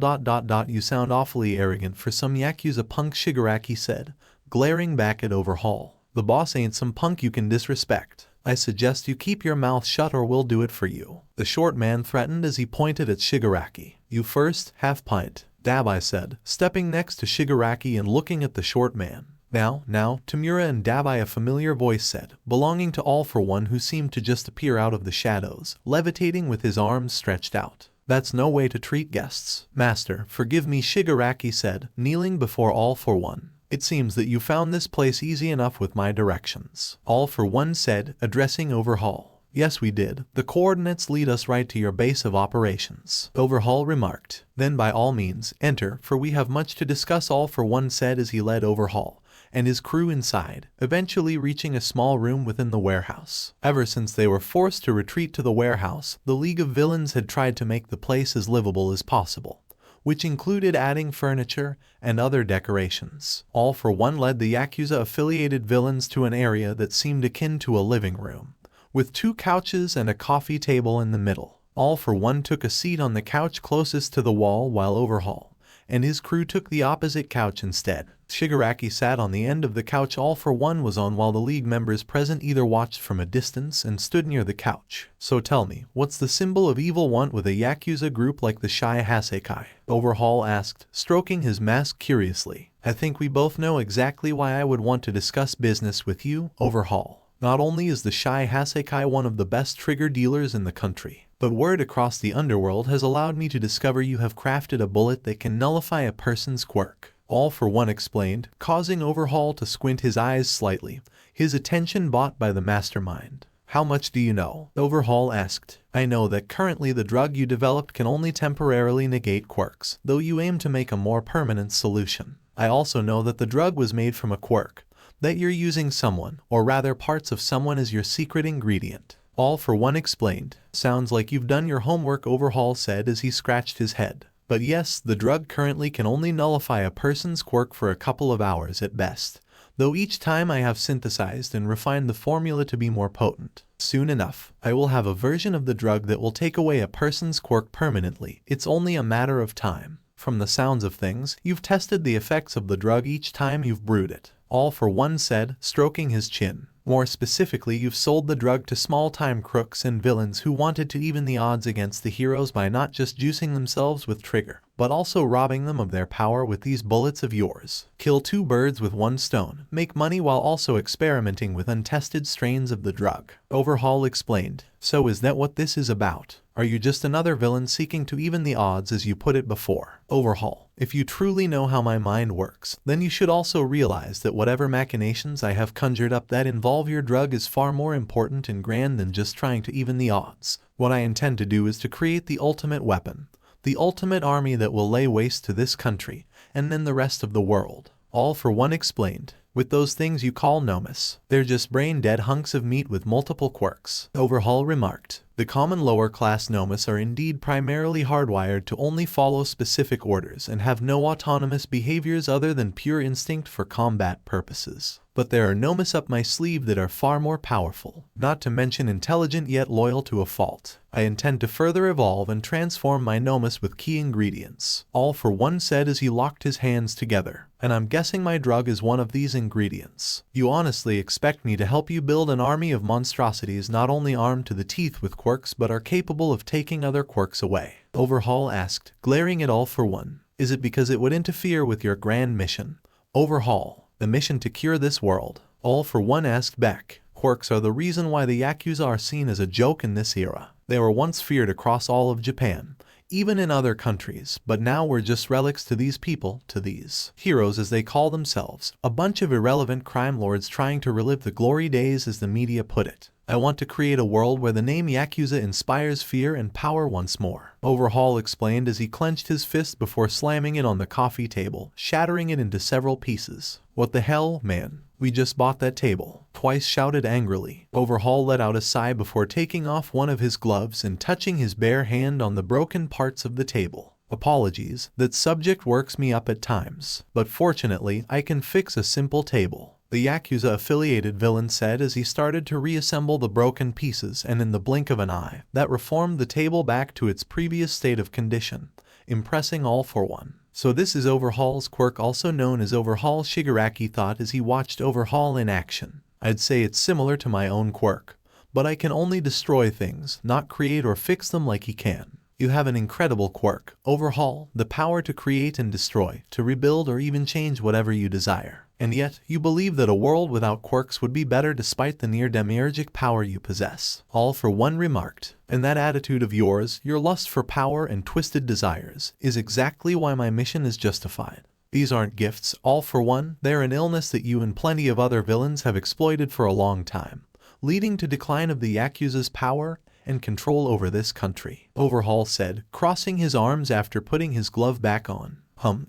You sound awfully arrogant for some Yakuza punk, Shigaraki said, glaring back at Overhaul. The boss ain't some punk you can disrespect. I suggest you keep your mouth shut or we'll do it for you, the short man threatened as he pointed at Shigaraki. You first, half pint, Dabai said, stepping next to Shigaraki and looking at the short man. Now, Tamura and Dabai, a familiar voice said, belonging to All for One, who seemed to just appear out of the shadows, levitating with his arms stretched out. That's no way to treat guests. Master, forgive me, Shigaraki said, kneeling before All for One. It seems that you found this place easy enough with my directions. All for One said, addressing Overhaul. Yes, we did. The coordinates lead us right to your base of operations. Overhaul remarked. Then by all means, enter, for we have much to discuss, All for One said as he led Overhaul and his crew inside, eventually reaching a small room within the warehouse. Ever since they were forced to retreat to the warehouse, the League of Villains had tried to make the place as livable as possible, which included adding furniture and other decorations. All for One led the Yakuza-affiliated villains to an area that seemed akin to a living room, with 2 couches and a coffee table in the middle. All for One took a seat on the couch closest to the wall, while Overhaul and his crew took the opposite couch instead. Shigaraki sat on the end of the couch All for One was on, while the League members present either watched from a distance and stood near the couch. So tell me, what's the symbol of evil want with a Yakuza group like the Shy Hasekai? Overhaul asked, stroking his mask curiously. I think we both know exactly why I would want to discuss business with you, Overhaul. Not only is the Shy Hasekai one of the best trigger dealers in the country, but word across the underworld has allowed me to discover you have crafted a bullet that can nullify a person's quirk. All for One explained, causing Overhaul to squint his eyes slightly, his attention bought by the mastermind. How much do you know? Overhaul asked. I know that currently the drug you developed can only temporarily negate quirks, though you aim to make a more permanent solution. I also know that the drug was made from a quirk, that you're using someone, or rather parts of someone, as your secret ingredient. All for One explained. Sounds like you've done your homework, Overhaul said as he scratched his head. But yes, the drug currently can only nullify a person's quirk for a couple of hours at best, though each time I have synthesized and refined the formula to be more potent. Soon enough, I will have a version of the drug that will take away a person's quirk permanently. It's only a matter of time. From the sounds of things, you've tested the effects of the drug each time you've brewed it. All for One said, stroking his chin. More specifically, you've sold the drug to small-time crooks and villains who wanted to even the odds against the heroes by not just juicing themselves with trigger, but also robbing them of their power with these bullets of yours. Kill 2 birds with 1 stone, make money while also experimenting with untested strains of the drug. Overhaul explained. So is that what this is about? Are you just another villain seeking to even the odds, as you put it before? Overhaul. If you truly know how my mind works, then you should also realize that whatever machinations I have conjured up that involve your drug is far more important and grand than just trying to even the odds. What I intend to do is to create the ultimate weapon, the ultimate army that will lay waste to this country, and then the rest of the world. All for One explained. With those things you call nomus, they're just brain-dead hunks of meat with multiple quirks. Overhaul remarked. The common lower-class nomus are indeed primarily hardwired to only follow specific orders and have no autonomous behaviors other than pure instinct for combat purposes. But there are nomus up my sleeve that are far more powerful, not to mention intelligent yet loyal to a fault. I intend to further evolve and transform my nomus with key ingredients. All for One said as he locked his hands together. And I'm guessing my drug is one of these ingredients. You honestly expect me to help you build an army of monstrosities not only armed to the teeth with quirks but are capable of taking other quirks away? Overhaul asked, glaring at All for One. Is it because it would interfere with your grand mission? Overhaul. The mission to cure this world? All for One asked back. Quirks are the reason why the Yakuza are seen as a joke in this era. They were once feared across all of Japan, even in other countries, but now we're just relics to these people, to these heroes as they call themselves, a bunch of irrelevant crime lords trying to relive the glory days, as the media put it. I want to create a world where the name Yakuza inspires fear and power once more. Overhaul explained as he clenched his fist before slamming it on the coffee table, shattering it into several pieces. What the hell, man? We just bought that table. Twice shouted angrily. Overhaul let out a sigh before taking off one of his gloves and touching his bare hand on the broken parts of the table. Apologies, that subject works me up at times, but fortunately I can fix a simple table. The Yakuza-affiliated villain said as he started to reassemble the broken pieces, and in the blink of an eye, that reformed the table back to its previous state of condition, impressing All for One. So this is Overhaul's quirk, also known as Overhaul, Shigaraki thought as he watched Overhaul in action. I'd say it's similar to my own quirk, but I can only destroy things, not create or fix them like he can. You have an incredible quirk, Overhaul, the power to create and destroy, to rebuild or even change whatever you desire. And yet, you believe that a world without quirks would be better despite the near demiurgic power you possess. All for One remarked. And that attitude of yours, your lust for power and twisted desires, is exactly why my mission is justified. These aren't gifts, All for One, they're an illness that you and plenty of other villains have exploited for a long time, leading to decline of the Yakuza's power and control over this country. Overhaul said, crossing his arms after putting his glove back on.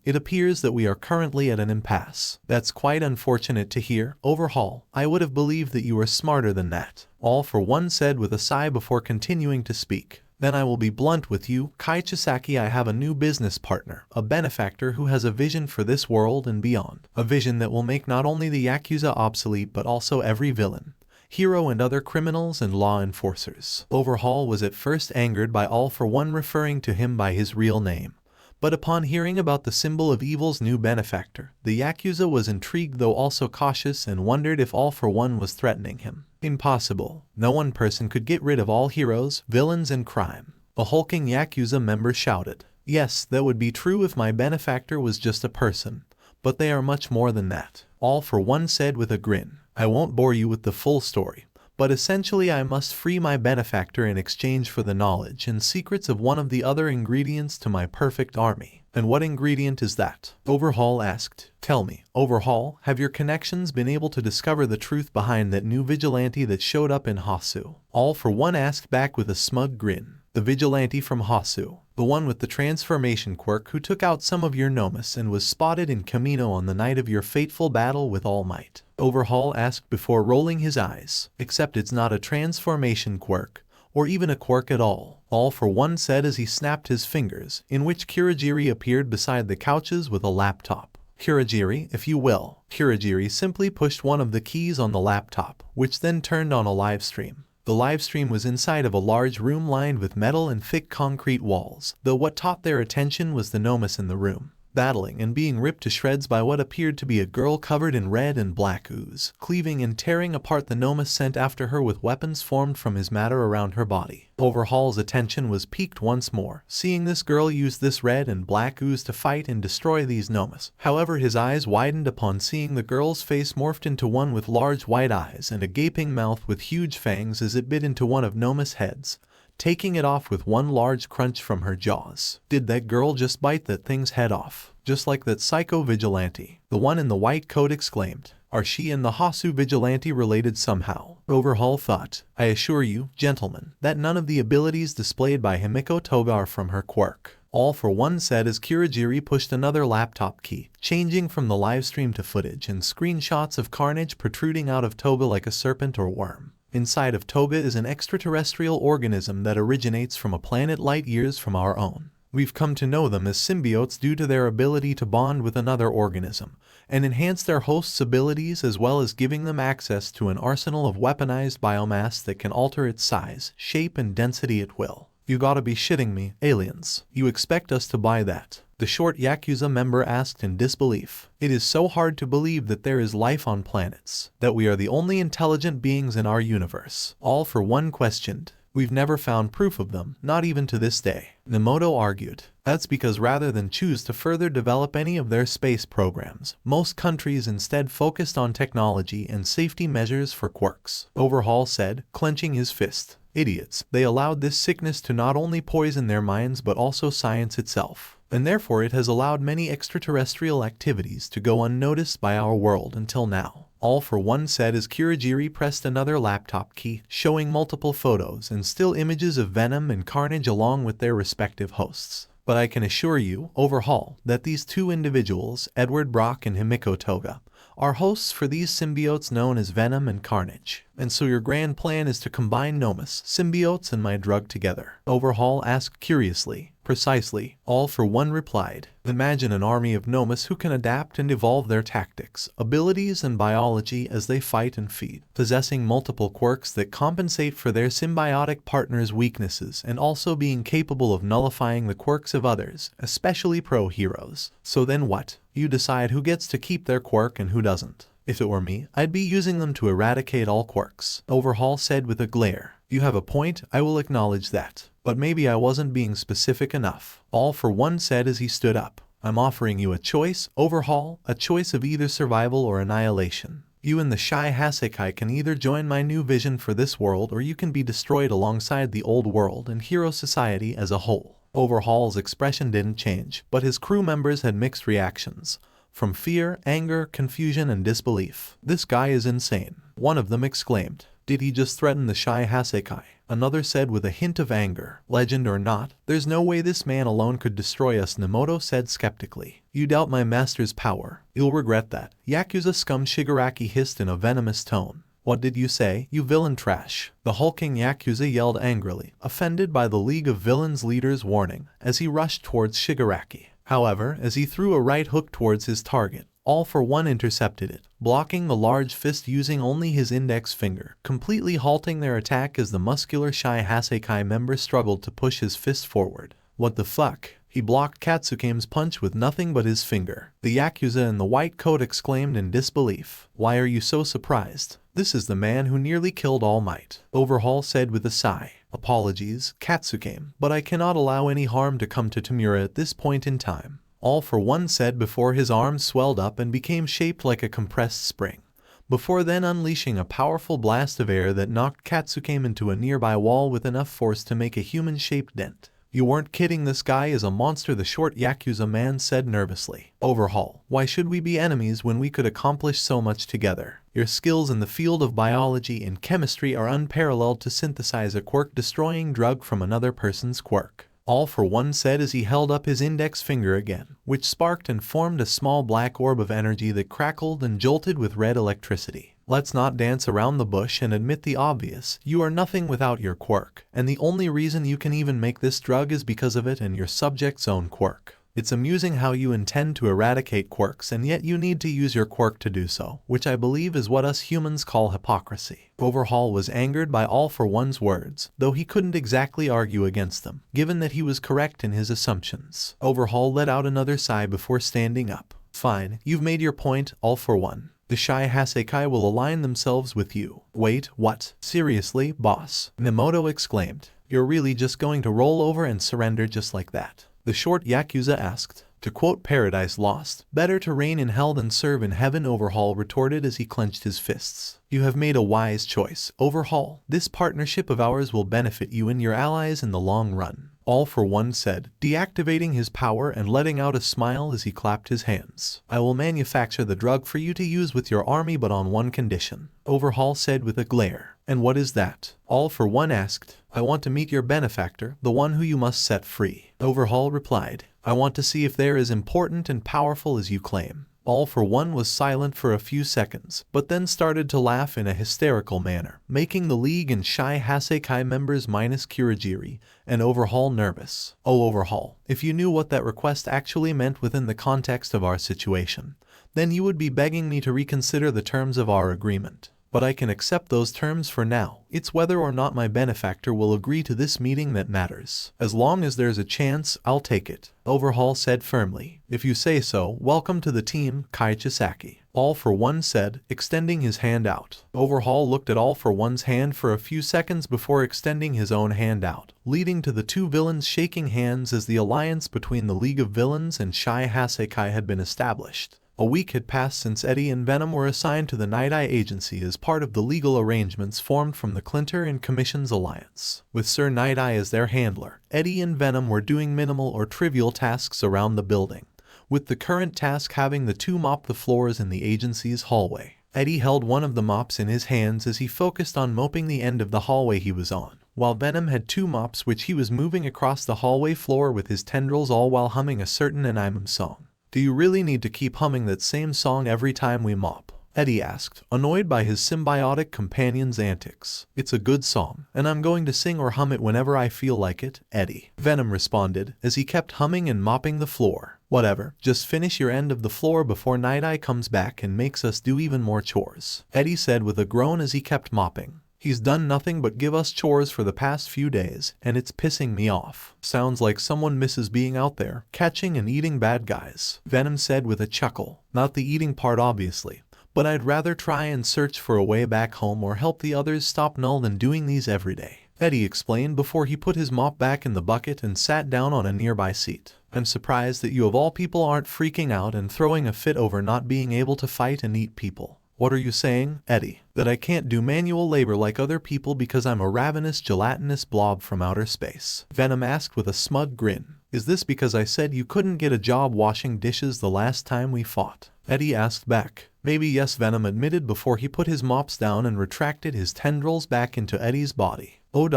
It appears that we are currently at an impasse. That's quite unfortunate to hear, Overhaul. I would have believed that you were smarter than that. All for One said with a sigh before continuing to speak. Then I will be blunt with you, Kaichisaki. I have a new business partner, a benefactor who has a vision for this world and beyond. A vision that will make not only the Yakuza obsolete but also every villain, hero and other criminals and law enforcers. Overhaul was at first angered by All for One referring to him by his real name. But upon hearing about the symbol of evil's new benefactor, the Yakuza was intrigued though also cautious and wondered if All for One was threatening him. Impossible. No one person could get rid of all heroes, villains and crime. A hulking Yakuza member shouted. Yes, that would be true if my benefactor was just a person, but they are much more than that. All for One said with a grin. I won't bore you with the full story, but essentially I must free my benefactor in exchange for the knowledge and secrets of one of the other ingredients to my perfect army. And what ingredient is that? Overhaul asked. Tell me, Overhaul, have your connections been able to discover the truth behind that new vigilante that showed up in Hasu? All for One asked back with a smug grin. The vigilante from Hasu, the one with the transformation quirk who took out some of your nomus and was spotted in Kamino on the night of your fateful battle with All Might. Overhaul asked before rolling his eyes. Except it's not a transformation quirk, or even a quirk at all. All for One said as he snapped his fingers, in which Kurogiri appeared beside the couches with a laptop. Kurogiri, if you will. Kurogiri simply pushed one of the keys on the laptop, which then turned on a live stream. The livestream was inside of a large room lined with metal and thick concrete walls, though what caught their attention was the nomus in the room, battling and being ripped to shreds by what appeared to be a girl covered in red and black ooze, cleaving and tearing apart the nomus sent after her with weapons formed from his matter around her body. Overhaul's attention was piqued once more, seeing this girl use this red and black ooze to fight and destroy these nomus. However, his eyes widened upon seeing the girl's face morphed into one with large white eyes and a gaping mouth with huge fangs as it bit into one of nomus' heads, taking it off with one large crunch from her jaws. Did that girl just bite that thing's head off? Just like that psycho vigilante, the one in the white coat exclaimed. Are she and the Hasu vigilante related somehow? Overhaul thought. I assure you, gentlemen, that none of the abilities displayed by Himiko Toga are from her quirk. All for One said as Kurogiri pushed another laptop key, changing from the livestream to footage and screenshots of carnage protruding out of Toga like a serpent or worm. Inside of Toga is an extraterrestrial organism that originates from a planet light years from our own. We've come to know them as symbiotes due to their ability to bond with another organism and enhance their host's abilities, as well as giving them access to an arsenal of weaponized biomass that can alter its size, shape, and density at will. You gotta be shitting me, aliens. You expect us to buy that? The short Yakuza member asked in disbelief. It is so hard to believe that there is life on planets, that we are the only intelligent beings in our universe. All for One questioned. We've never found proof of them, not even to this day. Nemoto argued. That's because rather than choose to further develop any of their space programs, most countries instead focused on technology and safety measures for quirks. Overhaul said, clenching his fist. Idiots. They allowed this sickness to not only poison their minds but also science itself. And therefore it has allowed many extraterrestrial activities to go unnoticed by our world until now. All for One said as Kurogiri pressed another laptop key, showing multiple photos and still images of Venom and Carnage along with their respective hosts. But I can assure you, Overhaul, that these two individuals, Edward Brock and Himiko Toga, are hosts for these symbiotes known as Venom and Carnage. And so your grand plan is to combine nomus, symbiotes, and my drug together? Overhaul asked curiously. Precisely, All for One replied. Imagine an army of nomus who can adapt and evolve their tactics, abilities, and biology as they fight and feed, possessing multiple quirks that compensate for their symbiotic partner's weaknesses and also being capable of nullifying the quirks of others, especially pro-heroes. So then what? You decide who gets to keep their quirk and who doesn't. If it were me, I'd be using them to eradicate all quirks, Overhaul said with a glare. You have a point, I will acknowledge that. But maybe I wasn't being specific enough. All for One said as he stood up. I'm offering you a choice, Overhaul, a choice of either survival or annihilation. You and the Shy Hasekai can either join my new vision for this world or you can be destroyed alongside the old world and hero society as a whole. Overhaul's expression didn't change, but his crew members had mixed reactions. From fear, anger, confusion, and disbelief. This guy is insane. One of them exclaimed. Did he just threaten the Shy Hasekai? Another said with a hint of anger. Legend or not, there's no way this man alone could destroy us, Nemoto said skeptically. You doubt my master's power. You'll regret that. Yakuza scum Shigaraki hissed in a venomous tone. What did you say, you villain trash? The hulking Yakuza yelled angrily, offended by the League of Villains leader's warning, as he rushed towards Shigaraki. However, as he threw a right hook towards his target, All for One intercepted it, blocking the large fist using only his index finger, completely halting their attack as the muscular Shy Hasekai member struggled to push his fist forward. What the fuck? He blocked Katsukame's punch with nothing but his finger. The Yakuza in the white coat exclaimed in disbelief. Why are you so surprised? This is the man who nearly killed All Might. Overhaul said with a sigh. Apologies, Katsukame, but I cannot allow any harm to come to Tamura at this point in time. All for One said before his arms swelled up and became shaped like a compressed spring, before then unleashing a powerful blast of air that knocked Katsukame into a nearby wall with enough force to make a human-shaped dent. You weren't kidding, this guy is a monster, the short Yakuza man said nervously. Overhaul, why should we be enemies when we could accomplish so much together? Your skills in the field of biology and chemistry are unparalleled to synthesize a quirk-destroying drug from another person's quirk. All for One said as he held up his index finger again, which sparked and formed a small black orb of energy that crackled and jolted with red electricity. Let's not dance around the bush and admit the obvious. You are nothing without your quirk, and the only reason you can even make this drug is because of it and your subject's own quirk. It's amusing how you intend to eradicate quirks and yet you need to use your quirk to do so, which I believe is what us humans call hypocrisy. Overhaul was angered by All for One's words, though he couldn't exactly argue against them, given that he was correct in his assumptions. Overhaul let out another sigh before standing up. Fine, you've made your point, All for One. The Shy Hasekai will align themselves with you. Wait, what? Seriously, boss? Nemoto exclaimed. You're really just going to roll over and surrender just like that? The short Yakuza asked. To quote Paradise Lost, better to reign in hell than serve in heaven, Overhaul retorted as he clenched his fists. You have made a wise choice, Overhaul. This partnership of ours will benefit you and your allies in the long run. All for One said, deactivating his power and letting out a smile as he clapped his hands. I will manufacture the drug for you to use with your army, but on one condition, Overhaul said with a glare. And what is that? All for One asked. I want to meet your benefactor, the one who you must set free. Overhaul replied. I want to see if they're as important and powerful as you claim. All for One was silent for a few seconds, but then started to laugh in a hysterical manner, making the League and Shy Hasekai members minus Kurogiri and Overhaul nervous. Oh, Overhaul, if you knew what that request actually meant within the context of our situation, then you would be begging me to reconsider the terms of our agreement. But I can accept those terms for now. It's whether or not my benefactor will agree to this meeting that matters. As long as there's a chance, I'll take it, Overhaul said firmly. If you say so, welcome to the team, Kai Chisaki. All for One said, extending his hand out. Overhaul looked at All for One's hand for a few seconds before extending his own hand out, leading to the two villains shaking hands as the alliance between the League of Villains and Shy Hasekai had been established. A week had passed since Eddie and Venom were assigned to the Night Eye Agency as part of the legal arrangements formed from the Clinter and Commission's alliance. With Sir Night Eye as their handler, Eddie and Venom were doing minimal or trivial tasks around the building, with the current task having the two mop the floors in the agency's hallway. Eddie held one of the mops in his hands as he focused on mopping the end of the hallway he was on, while Venom had two mops which he was moving across the hallway floor with his tendrils, all while humming a certain anime song. Do you really need to keep humming that same song every time we mop? Eddie asked, annoyed by his symbiotic companion's antics. It's a good song, and I'm going to sing or hum it whenever I feel like it, Eddie. Venom responded, as he kept humming and mopping the floor. Whatever, just finish your end of the floor before Night Eye comes back and makes us do even more chores, Eddie said with a groan as he kept mopping. He's done nothing but give us chores for the past few days, and it's pissing me off. Sounds like someone misses being out there, catching and eating bad guys, Venom said with a chuckle. Not the eating part obviously, but I'd rather try and search for a way back home or help the others stop Null than doing these every day. Eddie explained before he put his mop back in the bucket and sat down on a nearby seat. I'm surprised that you of all people aren't freaking out and throwing a fit over not being able to fight and eat people. What are you saying, Eddie? That I can't do manual labor like other people because I'm a ravenous gelatinous blob from outer space? Venom asked with a smug grin. Is this because I said you couldn't get a job washing dishes the last time we fought? Eddie asked back. Maybe yes, Venom admitted before he put his mops down and retracted his tendrils back into Eddie's body. Oh ...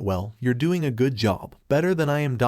well, you're doing a good job. Better than I am ...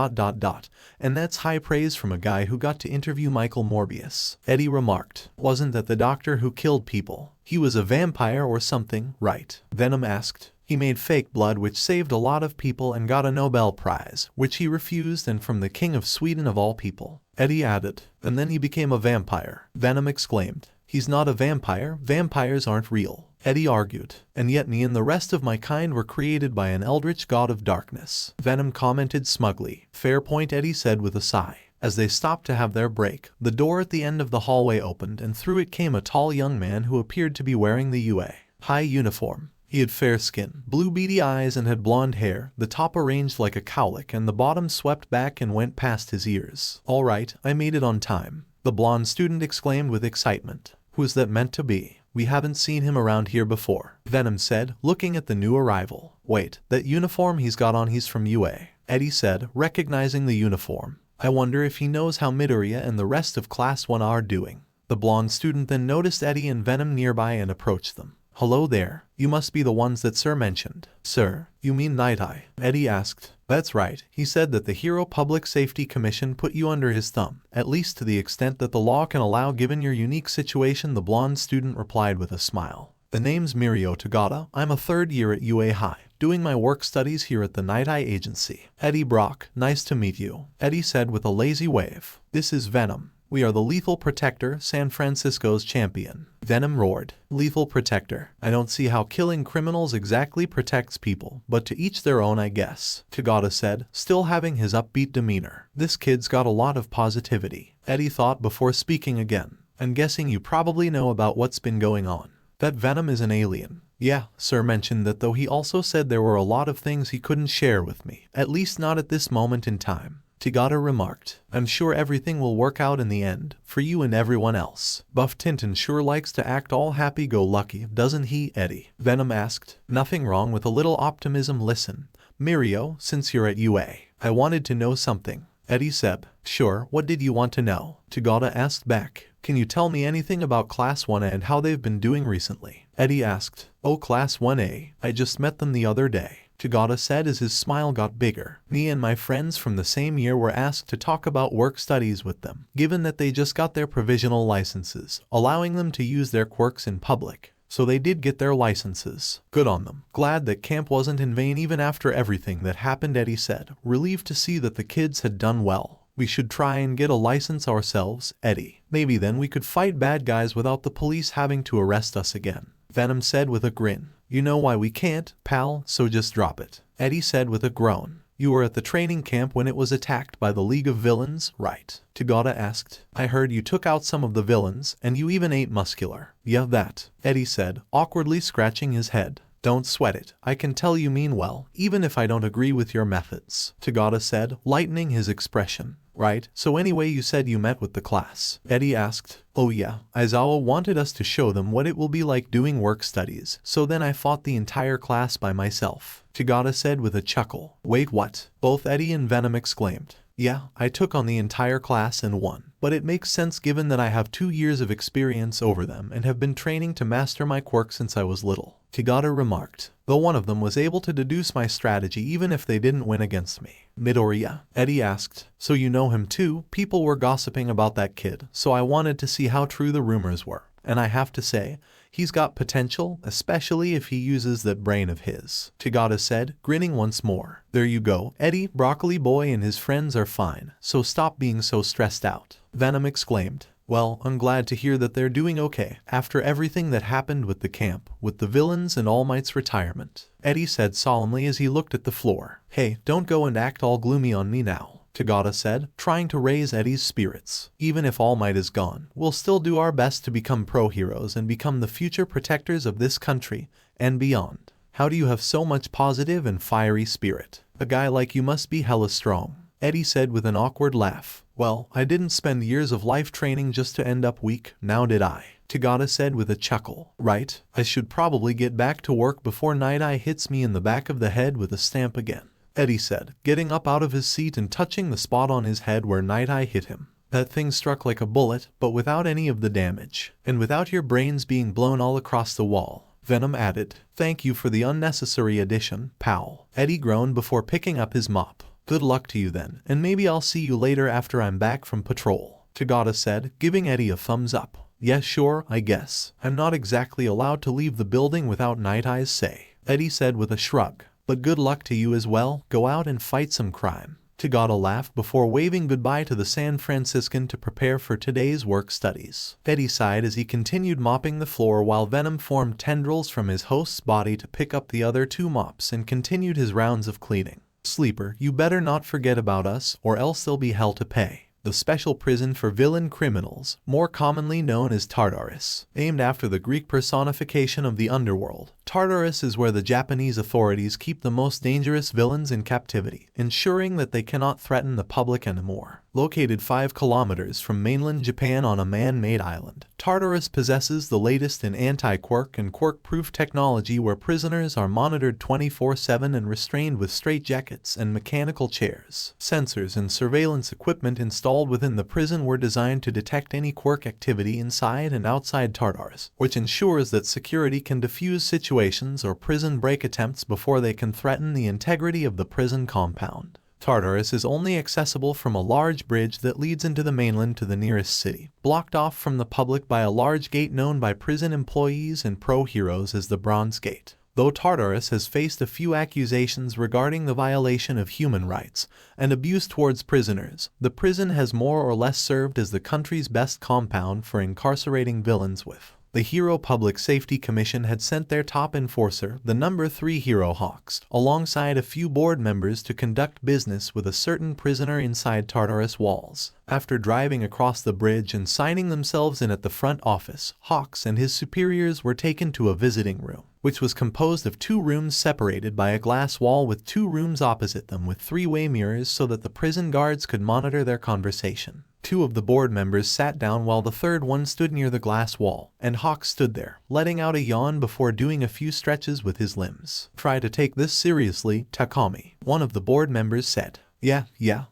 and that's high praise from a guy who got to interview Michael Morbius. Eddie remarked. Wasn't that the doctor who killed people? He was a vampire or something, right? Venom asked. He made fake blood which saved a lot of people and got a Nobel Prize, which he refused, and from the King of Sweden of all people. Eddie added. And then he became a vampire. Venom exclaimed. He's not a vampire. Vampires aren't real. Eddie argued. And yet me and the rest of my kind were created by an eldritch god of darkness. Venom commented smugly. Fair point, Eddie said with a sigh. As they stopped to have their break, the door at the end of the hallway opened and through it came a tall young man who appeared to be wearing the UA uniform. He had fair skin, blue beady eyes, and had blonde hair, the top arranged like a cowlick and the bottom swept back and went past his ears. All right, I made it on time, the blonde student exclaimed with excitement. Who's that meant to be? We haven't seen him around here before, Venom said, looking at the new arrival. Wait, that uniform he's got on, he's from UA, Eddie said, recognizing the uniform. I wonder if he knows how Midoriya and the rest of Class 1 are doing. The blonde student then noticed Eddie and Venom nearby and approached them. Hello there, you must be the ones that Sir mentioned. Sir, you mean Night Eye? Eddie asked. That's right, he said that the Hero Public Safety Commission put you under his thumb, at least to the extent that the law can allow given your unique situation, the blonde student replied with a smile. The name's Mirio Tagada, I'm a third year at UA High, doing my work studies here at the Night Eye Agency. Eddie Brock, nice to meet you, Eddie said with a lazy wave. This is Venom. We are the Lethal Protector, San Francisco's champion. Venom roared. Lethal Protector. I don't see how killing criminals exactly protects people, but to each their own, I guess, Tagada said, still having his upbeat demeanor. This kid's got a lot of positivity, Eddie thought before speaking again. I'm guessing you probably know about what's been going on. That Venom is an alien. Yeah, Sir mentioned that, though he also said there were a lot of things he couldn't share with me, at least not at this moment in time. Tagada remarked. I'm sure everything will work out in the end, for you and everyone else. Buff Tintin sure likes to act all happy-go-lucky, doesn't he, Eddie? Venom asked. Nothing wrong with a little optimism. Listen, Mirio, since you're at UA, I wanted to know something. Eddie said. Sure, what did you want to know? Tagada asked back. Can you tell me anything about Class 1A and how they've been doing recently? Eddie asked. Oh, Class 1A, I just met them the other day, Tagada said as his smile got bigger. Me and my friends from the same year were asked to talk about work studies with them, given that they just got their provisional licenses, allowing them to use their quirks in public. So they did get their licenses. Good on them. Glad that camp wasn't in vain even after everything that happened, Eddie said, relieved to see that the kids had done well. We should try and get a license ourselves, Eddie. Maybe then we could fight bad guys without the police having to arrest us again, Venom said with a grin. You know why we can't, pal, so just drop it, Eddie said with a groan. You were at the training camp when it was attacked by the League of Villains, right? Tagada asked. I heard you took out some of the villains, and you even ate Muscular. Yeah, that, Eddie said, awkwardly scratching his head. Don't sweat it, I can tell you mean well, even if I don't agree with your methods, Tagada said, lightening his expression. Right, so anyway you said you met with the class, Eddie asked. Oh yeah, Aizawa wanted us to show them what it will be like doing work studies, so then I fought the entire class by myself, Tagada said with a chuckle. Wait, what? Both Eddie and Venom exclaimed. Yeah, I took on the entire class and won. But it makes sense given that I have 2 years of experience over them and have been training to master my quirk since I was little, Tagada remarked. Though one of them was able to deduce my strategy even if they didn't win against me. Midoriya, Eddie asked. So you know him too? People were gossiping about that kid, so I wanted to see how true the rumors were. And I have to say, he's got potential, especially if he uses that brain of his, Tagada said, grinning once more. There you go, Eddie, Broccoli Boy and his friends are fine, so stop being so stressed out, Venom exclaimed. Well, I'm glad to hear that they're doing okay, after everything that happened with the camp, with the villains and All Might's retirement, Eddie said solemnly as he looked at the floor. Hey, don't go and act all gloomy on me now, Tagada said, trying to raise Eddie's spirits. Even if All Might is gone, we'll still do our best to become pro-heroes and become the future protectors of this country, and beyond. How do you have so much positive and fiery spirit? A guy like you must be hella strong, Eddie said with an awkward laugh. Well, I didn't spend years of life training just to end up weak, now did I? Toga said with a chuckle. Right, I should probably get back to work before Night Eye hits me in the back of the head with a stamp again, Eddie said, getting up out of his seat and touching the spot on his head where Night Eye hit him. That thing struck like a bullet, but without any of the damage, and without your brains being blown all across the wall, Venom added. Thank you for the unnecessary addition, pal. Eddie groaned before picking up his mop. Good luck to you then, and maybe I'll see you later after I'm back from patrol, Toga said, giving Eddie a thumbs up. Yes, sure, I guess. I'm not exactly allowed to leave the building without Night Eye's say, Eddie said with a shrug. But good luck to you as well, go out and fight some crime. Toga laughed before waving goodbye to the San Franciscan to prepare for today's work studies. Eddie sighed as he continued mopping the floor while Venom formed tendrils from his host's body to pick up the other 2 mops and continued his rounds of cleaning. Sleeper, you better not forget about us, or else there'll be hell to pay. The special prison for villain criminals, more commonly known as Tartarus, named after the Greek personification of the underworld. Tartarus is where the Japanese authorities keep the most dangerous villains in captivity, ensuring that they cannot threaten the public anymore. Located 5 kilometers from mainland Japan on a man-made island, Tartarus possesses the latest in anti-quirk and quirk-proof technology where prisoners are monitored 24/7 and restrained with straitjackets and mechanical chairs. Sensors and surveillance equipment installed within the prison were designed to detect any quirk activity inside and outside Tartarus, which ensures that security can defuse situations or prison break attempts before they can threaten the integrity of the prison compound. Tartarus is only accessible from a large bridge that leads into the mainland to the nearest city, blocked off from the public by a large gate known by prison employees and pro-heroes as the Bronze Gate. Though Tartarus has faced a few accusations regarding the violation of human rights and abuse towards prisoners, the prison has more or less served as the country's best compound for incarcerating villains with. The Hero Public Safety Commission had sent their top enforcer, the number 3 Hero Hawks, alongside a few board members to conduct business with a certain prisoner inside Tartarus walls. After driving across the bridge and signing themselves in at the front office, Hawks and his superiors were taken to a visiting room, which was composed of 2 rooms separated by a glass wall with 2 rooms opposite them with 3-way mirrors so that the prison guards could monitor their conversation. 2 of the board members sat down while the third one stood near the glass wall, and Hawks stood there, letting out a yawn before doing a few stretches with his limbs. Try to take this seriously, Takami, one of the board members said. Yeah,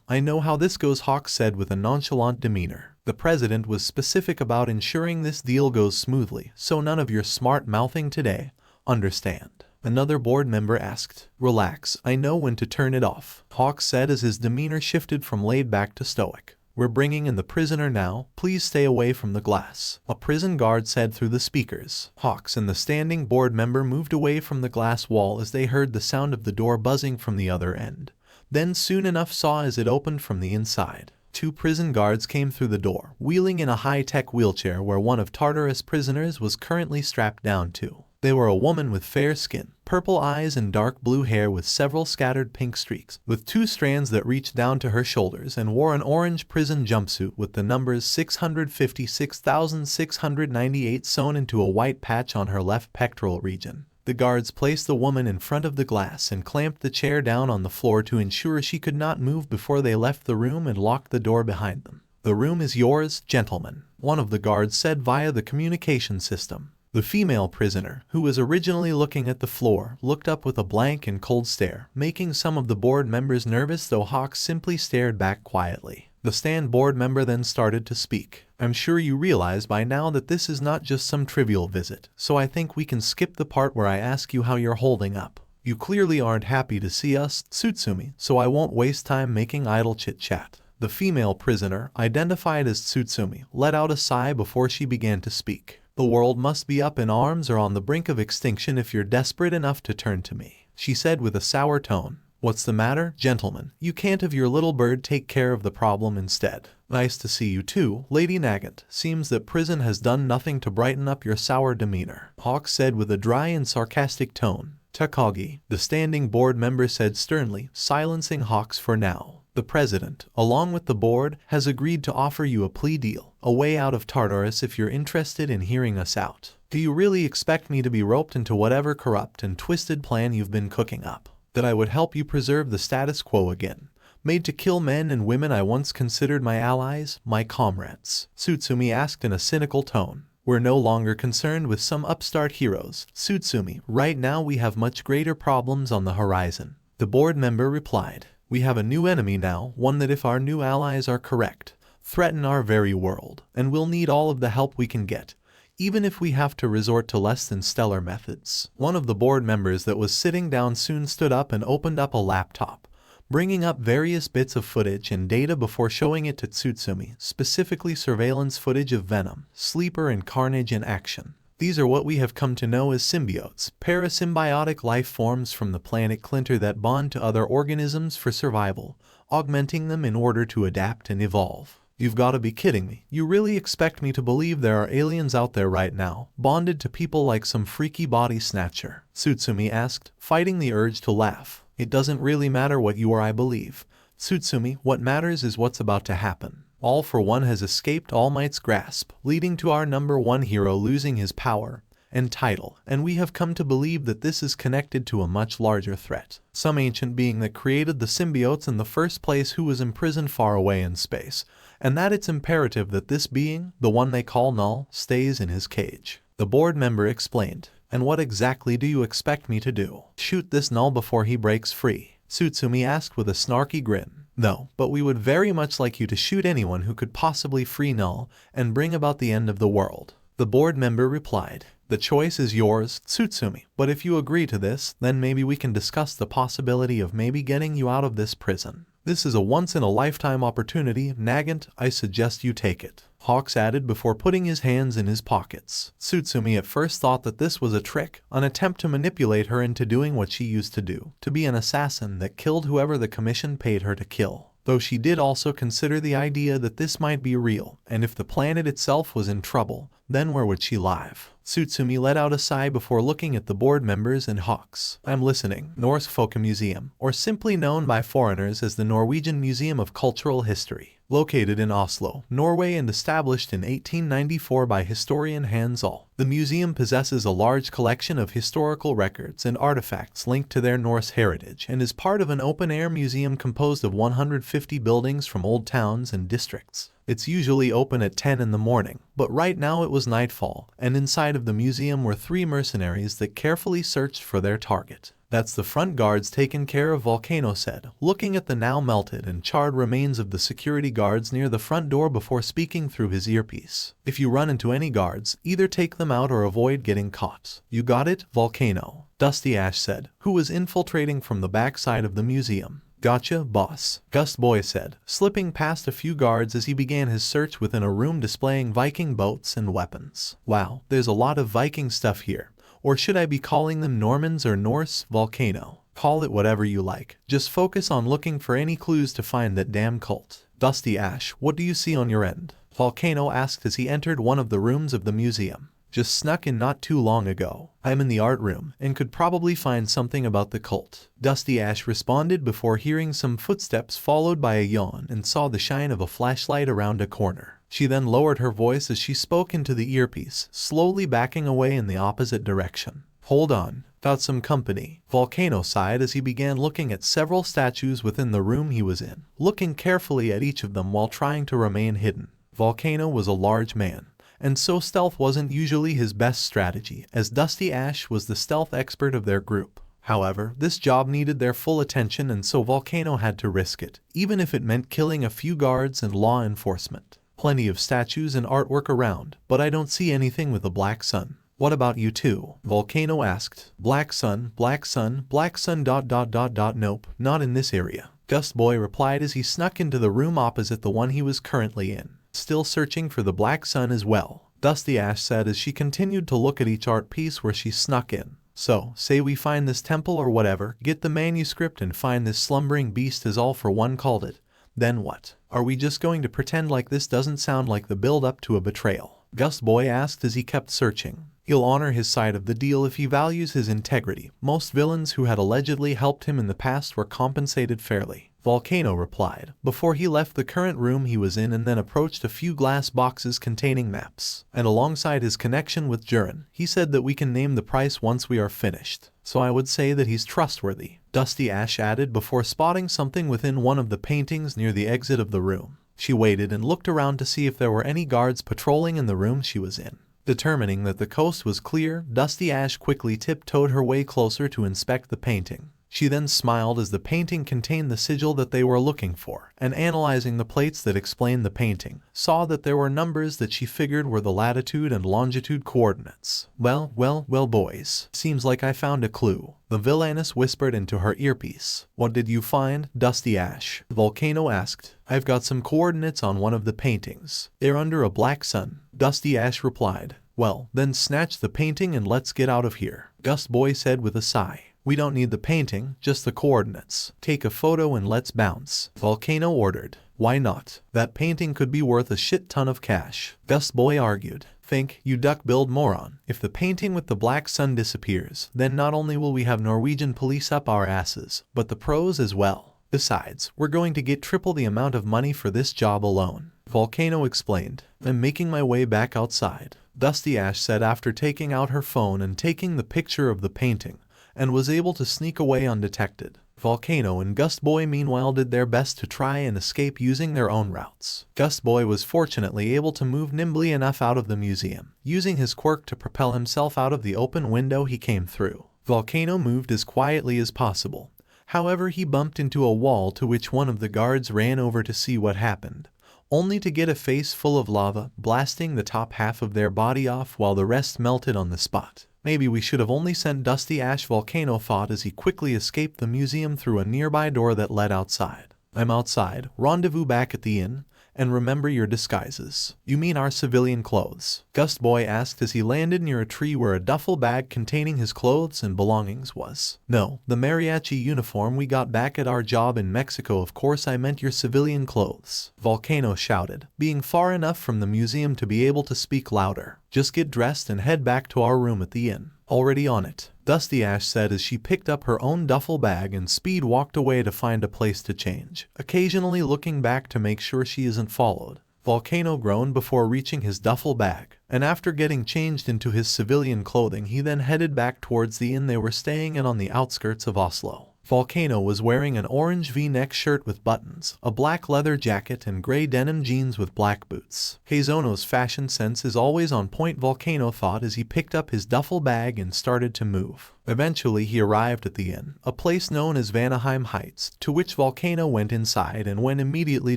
I know how this goes, Hawks said with a nonchalant demeanor. The president was specific about ensuring this deal goes smoothly, so none of your smart mouthing today. Understand? Another board member asked. Relax, I know when to turn it off, Hawks said as his demeanor shifted from laid back to stoic. We're bringing in the prisoner now, please stay away from the glass, a prison guard said through the speakers. Hawks and the standing board member moved away from the glass wall as they heard the sound of the door buzzing from the other end. Then soon enough saw as it opened from the inside. 2 prison guards came through the door, wheeling in a high-tech wheelchair where one of Tartarus' prisoners was currently strapped down to. They were a woman with fair skin, purple eyes and dark blue hair with several scattered pink streaks, with 2 strands that reached down to her shoulders, and wore an orange prison jumpsuit with the numbers 656,698 sewn into a white patch on her left pectoral region. The guards placed the woman in front of the glass and clamped the chair down on the floor to ensure she could not move before they left the room and locked the door behind them. The room is yours, gentlemen, one of the guards said via the communication system. The female prisoner, who was originally looking at the floor, looked up with a blank and cold stare, making some of the board members nervous, though Hawks simply stared back quietly. The stand board member then started to speak. I'm sure you realize by now that this is not just some trivial visit, so I think we can skip the part where I ask you how you're holding up. You clearly aren't happy to see us, Tsutsumi, so I won't waste time making idle chit-chat. The female prisoner, identified as Tsutsumi, let out a sigh before she began to speak. The world must be up in arms or on the brink of extinction if you're desperate enough to turn to me, she said with a sour tone. What's the matter, gentlemen? You can't have your little bird take care of the problem instead. Nice to see you too, Lady Nagant. Seems that prison has done nothing to brighten up your sour demeanor, Hawks said with a dry and sarcastic tone. Takagi, the standing board member said sternly, silencing Hawks for now. The president, along with the board, has agreed to offer you a plea deal, a way out of Tartarus if you're interested in hearing us out. Do you really expect me to be roped into whatever corrupt and twisted plan you've been cooking up? That I would help you preserve the status quo again? Made to kill men and women I once considered my allies, my comrades? Tsutsumi asked in a cynical tone. We're no longer concerned with some upstart heroes, Tsutsumi. Right now we have much greater problems on the horizon. The board member replied. We have a new enemy now, one that if our new allies are correct, threaten our very world, and we'll need all of the help we can get, even if we have to resort to less than stellar methods. One of the board members that was sitting down soon stood up and opened up a laptop, bringing up various bits of footage and data before showing it to Tsutsumi, specifically surveillance footage of Venom, Sleeper and Carnage in action. These are what we have come to know as symbiotes, parasymbiotic life forms from the planet Clinter that bond to other organisms for survival, augmenting them in order to adapt and evolve. You've got to be kidding me. You really expect me to believe there are aliens out there right now, bonded to people like some freaky body snatcher? Tsutsumi asked, fighting the urge to laugh. It doesn't really matter what you or I believe, Tsutsumi. What matters is what's about to happen. All for One has escaped All Might's grasp, leading to our number one hero losing his power and title, and we have come to believe that this is connected to a much larger threat. Some ancient being that created the symbiotes in the first place who was imprisoned far away in space, and that it's imperative that this being, the one they call Null, stays in his cage. The board member explained. And what exactly do you expect me to do? Shoot this Null before he breaks free? Tsutsumi asked with a snarky grin. No, but we would very much like you to shoot anyone who could possibly free Null and bring about the end of the world. The board member replied. The choice is yours, Tsutsumi, but if you agree to this, then maybe we can discuss the possibility of maybe getting you out of this prison. This is a once-in-a-lifetime opportunity, Nagant. I suggest you take it. Hawks added before putting his hands in his pockets. Tsutsumi at first thought that this was a trick, an attempt to manipulate her into doing what she used to do, to be an assassin that killed whoever the commission paid her to kill. Though she did also consider the idea that this might be real, and if the planet itself was in trouble, then where would she live? Tsutsumi let out a sigh before looking at the board members and Hawks. I'm listening. Norse Folk Museum, or simply known by foreigners as the Norwegian Museum of Cultural History, located in Oslo, Norway and established in 1894 by historian Hans Ull. The museum possesses a large collection of historical records and artifacts linked to their Norse heritage and is part of an open-air museum composed of 150 buildings from old towns and districts. It's usually open at 10 in the morning, but right now it was nightfall, and inside of the museum were 3 mercenaries that carefully searched for their target. That's the front guards taken care of, Volcano said, looking at the now melted and charred remains of the security guards near the front door before speaking through his earpiece. If you run into any guards, either take them out or avoid getting caught. You got it, Volcano? Dusty Ash said, who was infiltrating from the backside of the museum. Gotcha, boss, Gust Boy said, slipping past a few guards as he began his search within a room displaying Viking boats and weapons. Wow, there's a lot of Viking stuff here. Or should I be calling them Normans or Norse? Volcano. Call it whatever you like. Just focus on looking for any clues to find that damn cult. Dusty Ash, what do you see on your end? Volcano asked as he entered one of the rooms of the museum. Just snuck in not too long ago. I'm in the art room and could probably find something about the cult. Dusty Ash responded before hearing some footsteps followed by a yawn and saw the shine of a flashlight around a corner. She then lowered her voice as she spoke into the earpiece, slowly backing away in the opposite direction. Hold on, found some company. Volcano sighed as he began looking at several statues within the room he was in, looking carefully at each of them while trying to remain hidden. Volcano was a large man, and so stealth wasn't usually his best strategy, as Dusty Ash was the stealth expert of their group. However, this job needed their full attention, and so Volcano had to risk it, even if it meant killing a few guards and law enforcement. Plenty of statues and artwork around, but I don't see anything with a black sun. What about you two? Volcano asked. Black sun, black sun, black sun ... Nope, not in this area. Gust Boy replied as he snuck into the room opposite the one he was currently in. Still searching for the black sun as well, Dusty Ash said as she continued to look at each art piece where she snuck in. So, say we find this temple or whatever, get the manuscript and find this slumbering beast as All for One called it. Then what? Are we just going to pretend like this doesn't sound like the build-up to a betrayal? Gust Boy asked as he kept searching. He'll honor his side of the deal if he values his integrity. Most villains who had allegedly helped him in the past were compensated fairly. Volcano replied, before he left the current room he was in and then approached a few glass boxes containing maps. And alongside his connection with Jiren, he said that we can name the price once we are finished. So I would say that he's trustworthy, Dusty Ash added before spotting something within one of the paintings near the exit of the room. She waited and looked around to see if there were any guards patrolling in the room she was in. Determining that the coast was clear, Dusty Ash quickly tiptoed her way closer to inspect the painting. She then smiled as the painting contained the sigil that they were looking for, and analyzing the plates that explained the painting, saw that there were numbers that she figured were the latitude and longitude coordinates. Well, boys. Seems like I found a clue, the villainess whispered into her earpiece. What did you find, Dusty Ash? Volcano asked. I've got some coordinates on one of the paintings. They're under a black sun, Dusty Ash replied. Well, then snatch the painting and let's get out of here, Gust Boy said with a sigh. We don't need the painting, just the coordinates. Take a photo and let's bounce, Volcano ordered. Why not? That painting could be worth a shit ton of cash, Gust Boy argued. Think, you duck-billed moron. If the painting with the black sun disappears, then not only will we have Norwegian police up our asses, but the pros as well. Besides, we're going to get triple the amount of money for this job alone, Volcano explained. I'm making my way back outside, Dusty Ash said after taking out her phone and taking the picture of the painting, and was able to sneak away undetected. Volcano and Gust Boy meanwhile did their best to try and escape using their own routes. Gust Boy was fortunately able to move nimbly enough out of the museum, using his quirk to propel himself out of the open window he came through. Volcano moved as quietly as possible. However, he bumped into a wall to which one of the guards ran over to see what happened, only to get a face full of lava, blasting the top half of their body off while the rest melted on the spot. Maybe we should have only sent Dusty Ash, Volcano thought as he quickly escaped the museum through a nearby door that led outside. I'm outside, rendezvous back at the inn, and remember your disguises. You mean our civilian clothes? Gust Boy asked as he landed near a tree where a duffel bag containing his clothes and belongings was. No, the mariachi uniform we got back at our job in Mexico. Of course I meant your civilian clothes, Volcano shouted, being far enough from the museum to be able to speak louder. Just get dressed and head back to our room at the inn. Already on it, Dusty Ash said as she picked up her own duffel bag and speed walked away to find a place to change, occasionally looking back to make sure she isn't followed. Volcano groaned before reaching his duffel bag, and after getting changed into his civilian clothing he then headed back towards the inn they were staying in on the outskirts of Oslo. Volcano was wearing an orange V-neck shirt with buttons, a black leather jacket and gray denim jeans with black boots. Heizono's fashion sense is always on point, Volcano thought as he picked up his duffel bag and started to move. Eventually he arrived at the inn, a place known as Vanaheim Heights, to which Volcano went inside and went immediately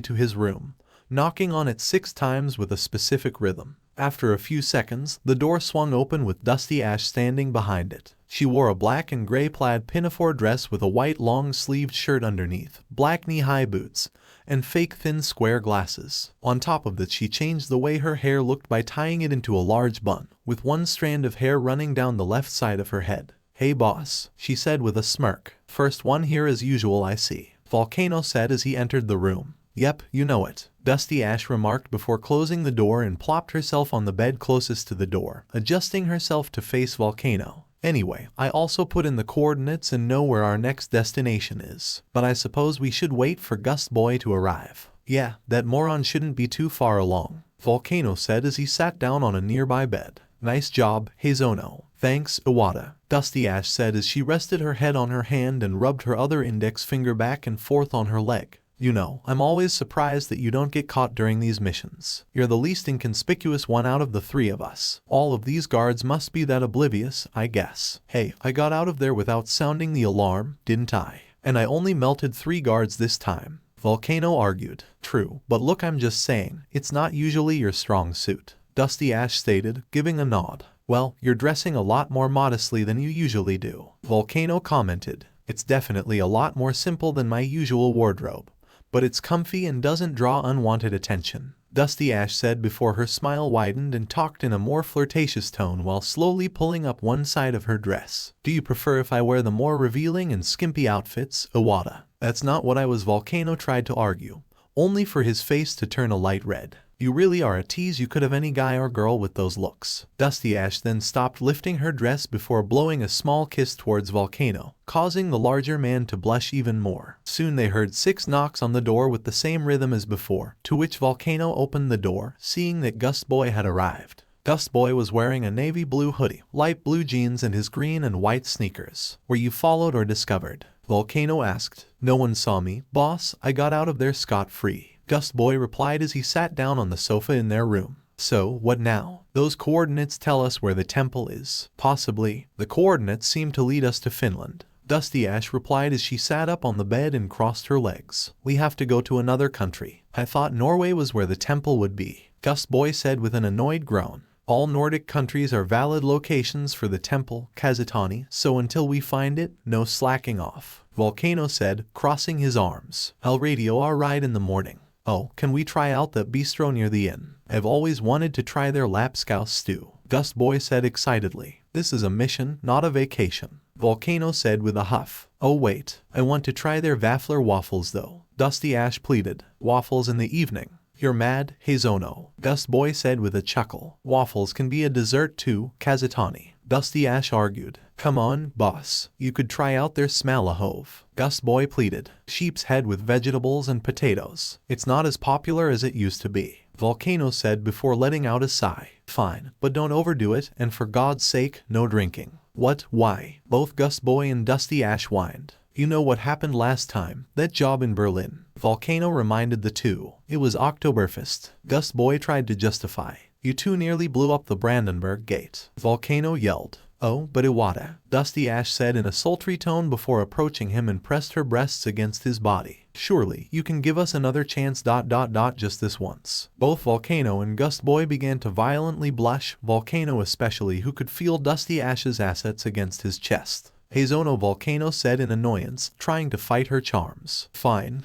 to his room, knocking on it 6 times with a specific rhythm. After a few seconds, the door swung open with Dusty Ash standing behind it. She wore a black and gray plaid pinafore dress with a white long-sleeved shirt underneath, black knee-high boots, and fake thin square glasses. On top of that, she changed the way her hair looked by tying it into a large bun, with one strand of hair running down the left side of her head. Hey boss, she said with a smirk. First one here as usual I see, Volcano said as he entered the room. Yep, you know it, Dusty Ash remarked before closing the door and plopped herself on the bed closest to the door, adjusting herself to face Volcano. Anyway, I also put in the coordinates and know where our next destination is, but I suppose we should wait for Gust Boy to arrive. Yeah, that moron shouldn't be too far along, Volcano said as he sat down on a nearby bed. Nice job, Heizono. Thanks, Iwata, Dusty Ash said as she rested her head on her hand and rubbed her other index finger back and forth on her leg. You know, I'm always surprised that you don't get caught during these missions. You're the least inconspicuous one out of the 3 of us. All of these guards must be that oblivious, I guess. Hey, I got out of there without sounding the alarm, didn't I? And I only melted 3 guards this time, Volcano argued. True, but look, I'm just saying, it's not usually your strong suit, Dusty Ash stated, giving a nod. Well, you're dressing a lot more modestly than you usually do, Volcano commented. It's definitely a lot more simple than my usual wardrobe, but it's comfy and doesn't draw unwanted attention, Dusty Ash said before her smile widened and talked in a more flirtatious tone while slowly pulling up one side of her dress. Do you prefer if I wear the more revealing and skimpy outfits, Iwata? That's not what I was, Volcano tried to argue, only for his face to turn a light red. You really are a tease. You could have any guy or girl with those looks. Dusty Ash then stopped lifting her dress before blowing a small kiss towards Volcano, causing the larger man to blush even more. Soon they heard 6 knocks on the door with the same rhythm as before, to which Volcano opened the door, seeing that Gust Boy had arrived. Gust Boy was wearing a navy blue hoodie, light blue jeans and his green and white sneakers. Were you followed or discovered? Volcano asked. No one saw me, boss. I got out of there scot-free. Gust Boy replied as he sat down on the sofa in their room. So, what now? Those coordinates tell us where the temple is. Possibly. The coordinates seem to lead us to Finland. Dusty Ash replied as she sat up on the bed and crossed her legs. We have to go to another country. I thought Norway was where the temple would be. Gust Boy said with an annoyed groan. All Nordic countries are valid locations for the temple, Kazutani, so until we find it, no slacking off. Volcano said, crossing his arms. I'll radio our ride in the morning. Oh, can we try out that bistro near the inn? I've always wanted to try their lapskaus stew. Gust Boy said excitedly. This is a mission, not a vacation. Volcano said with a huff. Oh wait, I want to try their Vafler waffles though. Dusty Ash pleaded. Waffles in the evening. You're mad, Heizono. Gust Boy said with a chuckle. Waffles can be a dessert too, Kazutani. Dusty Ash argued. Come on, boss. You could try out their smalahove. Gust Boy pleaded. Sheep's head with vegetables and potatoes. It's not as popular as it used to be. Volcano said before letting out a sigh. Fine, but don't overdo it, and for God's sake, no drinking. What? Why? Both Gust Boy and Dusty Ash whined. You know what happened last time, that job in Berlin. Volcano reminded the two. It was Oktoberfest. Gust Boy tried to justify. You two nearly blew up the Brandenburg Gate. Volcano yelled. Oh, but Iwata, Dusty Ash said in a sultry tone before approaching him and pressed her breasts against his body. Surely, you can give us another chance ... just this once. Both Volcano and Gust Boy began to violently blush, Volcano especially, who could feel Dusty Ash's assets against his chest. Heizono, Volcano said in annoyance, trying to fight her charms. Fine,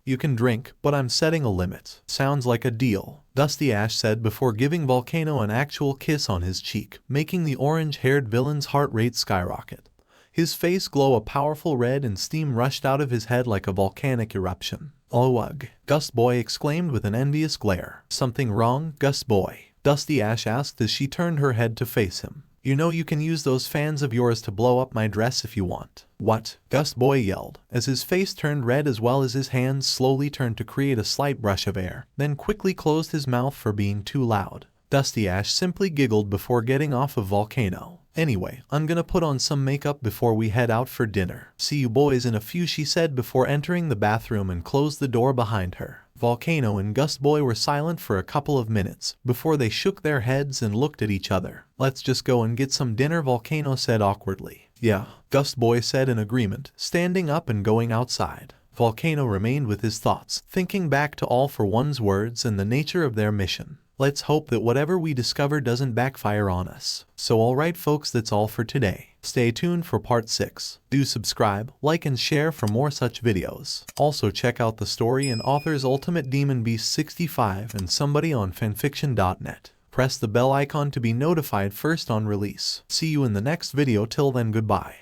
you can drink, but I'm setting a limit. Sounds like a deal. Dusty Ash said before giving Volcano an actual kiss on his cheek, making the orange-haired villain's heart rate skyrocket. His face glow a powerful red and steam rushed out of his head like a volcanic eruption. Oh ugh, Gust Boy exclaimed with an envious glare. Something wrong, Gust Boy? Dusty Ash asked as she turned her head to face him. You know you can use those fans of yours to blow up my dress if you want. What? Gust Boy yelled, as his face turned red as well as his hands slowly turned to create a slight brush of air, then quickly closed his mouth for being too loud. Dusty Ash simply giggled before getting off of Volcano. Anyway, I'm gonna put on some makeup before we head out for dinner. See you boys in a few, she said before entering the bathroom and closed the door behind her. Volcano and Gust Boy were silent for a couple of minutes before they shook their heads and looked at each other. Let's just go and get some dinner, Volcano said awkwardly. Yeah, Gust Boy said in agreement, standing up and going outside. Volcano remained with his thoughts, thinking back to All for One's words and the nature of their mission. Let's hope that whatever we discover doesn't backfire on us. So alright folks, that's all for today. Stay tuned for part 6. Do subscribe, like and share for more such videos. Also check out the story and author's Ultimate Demon Beast 65 and Somebody on FANFICTIONnet. Press the bell icon to be notified first on release. See you in the next video. Till then, goodbye.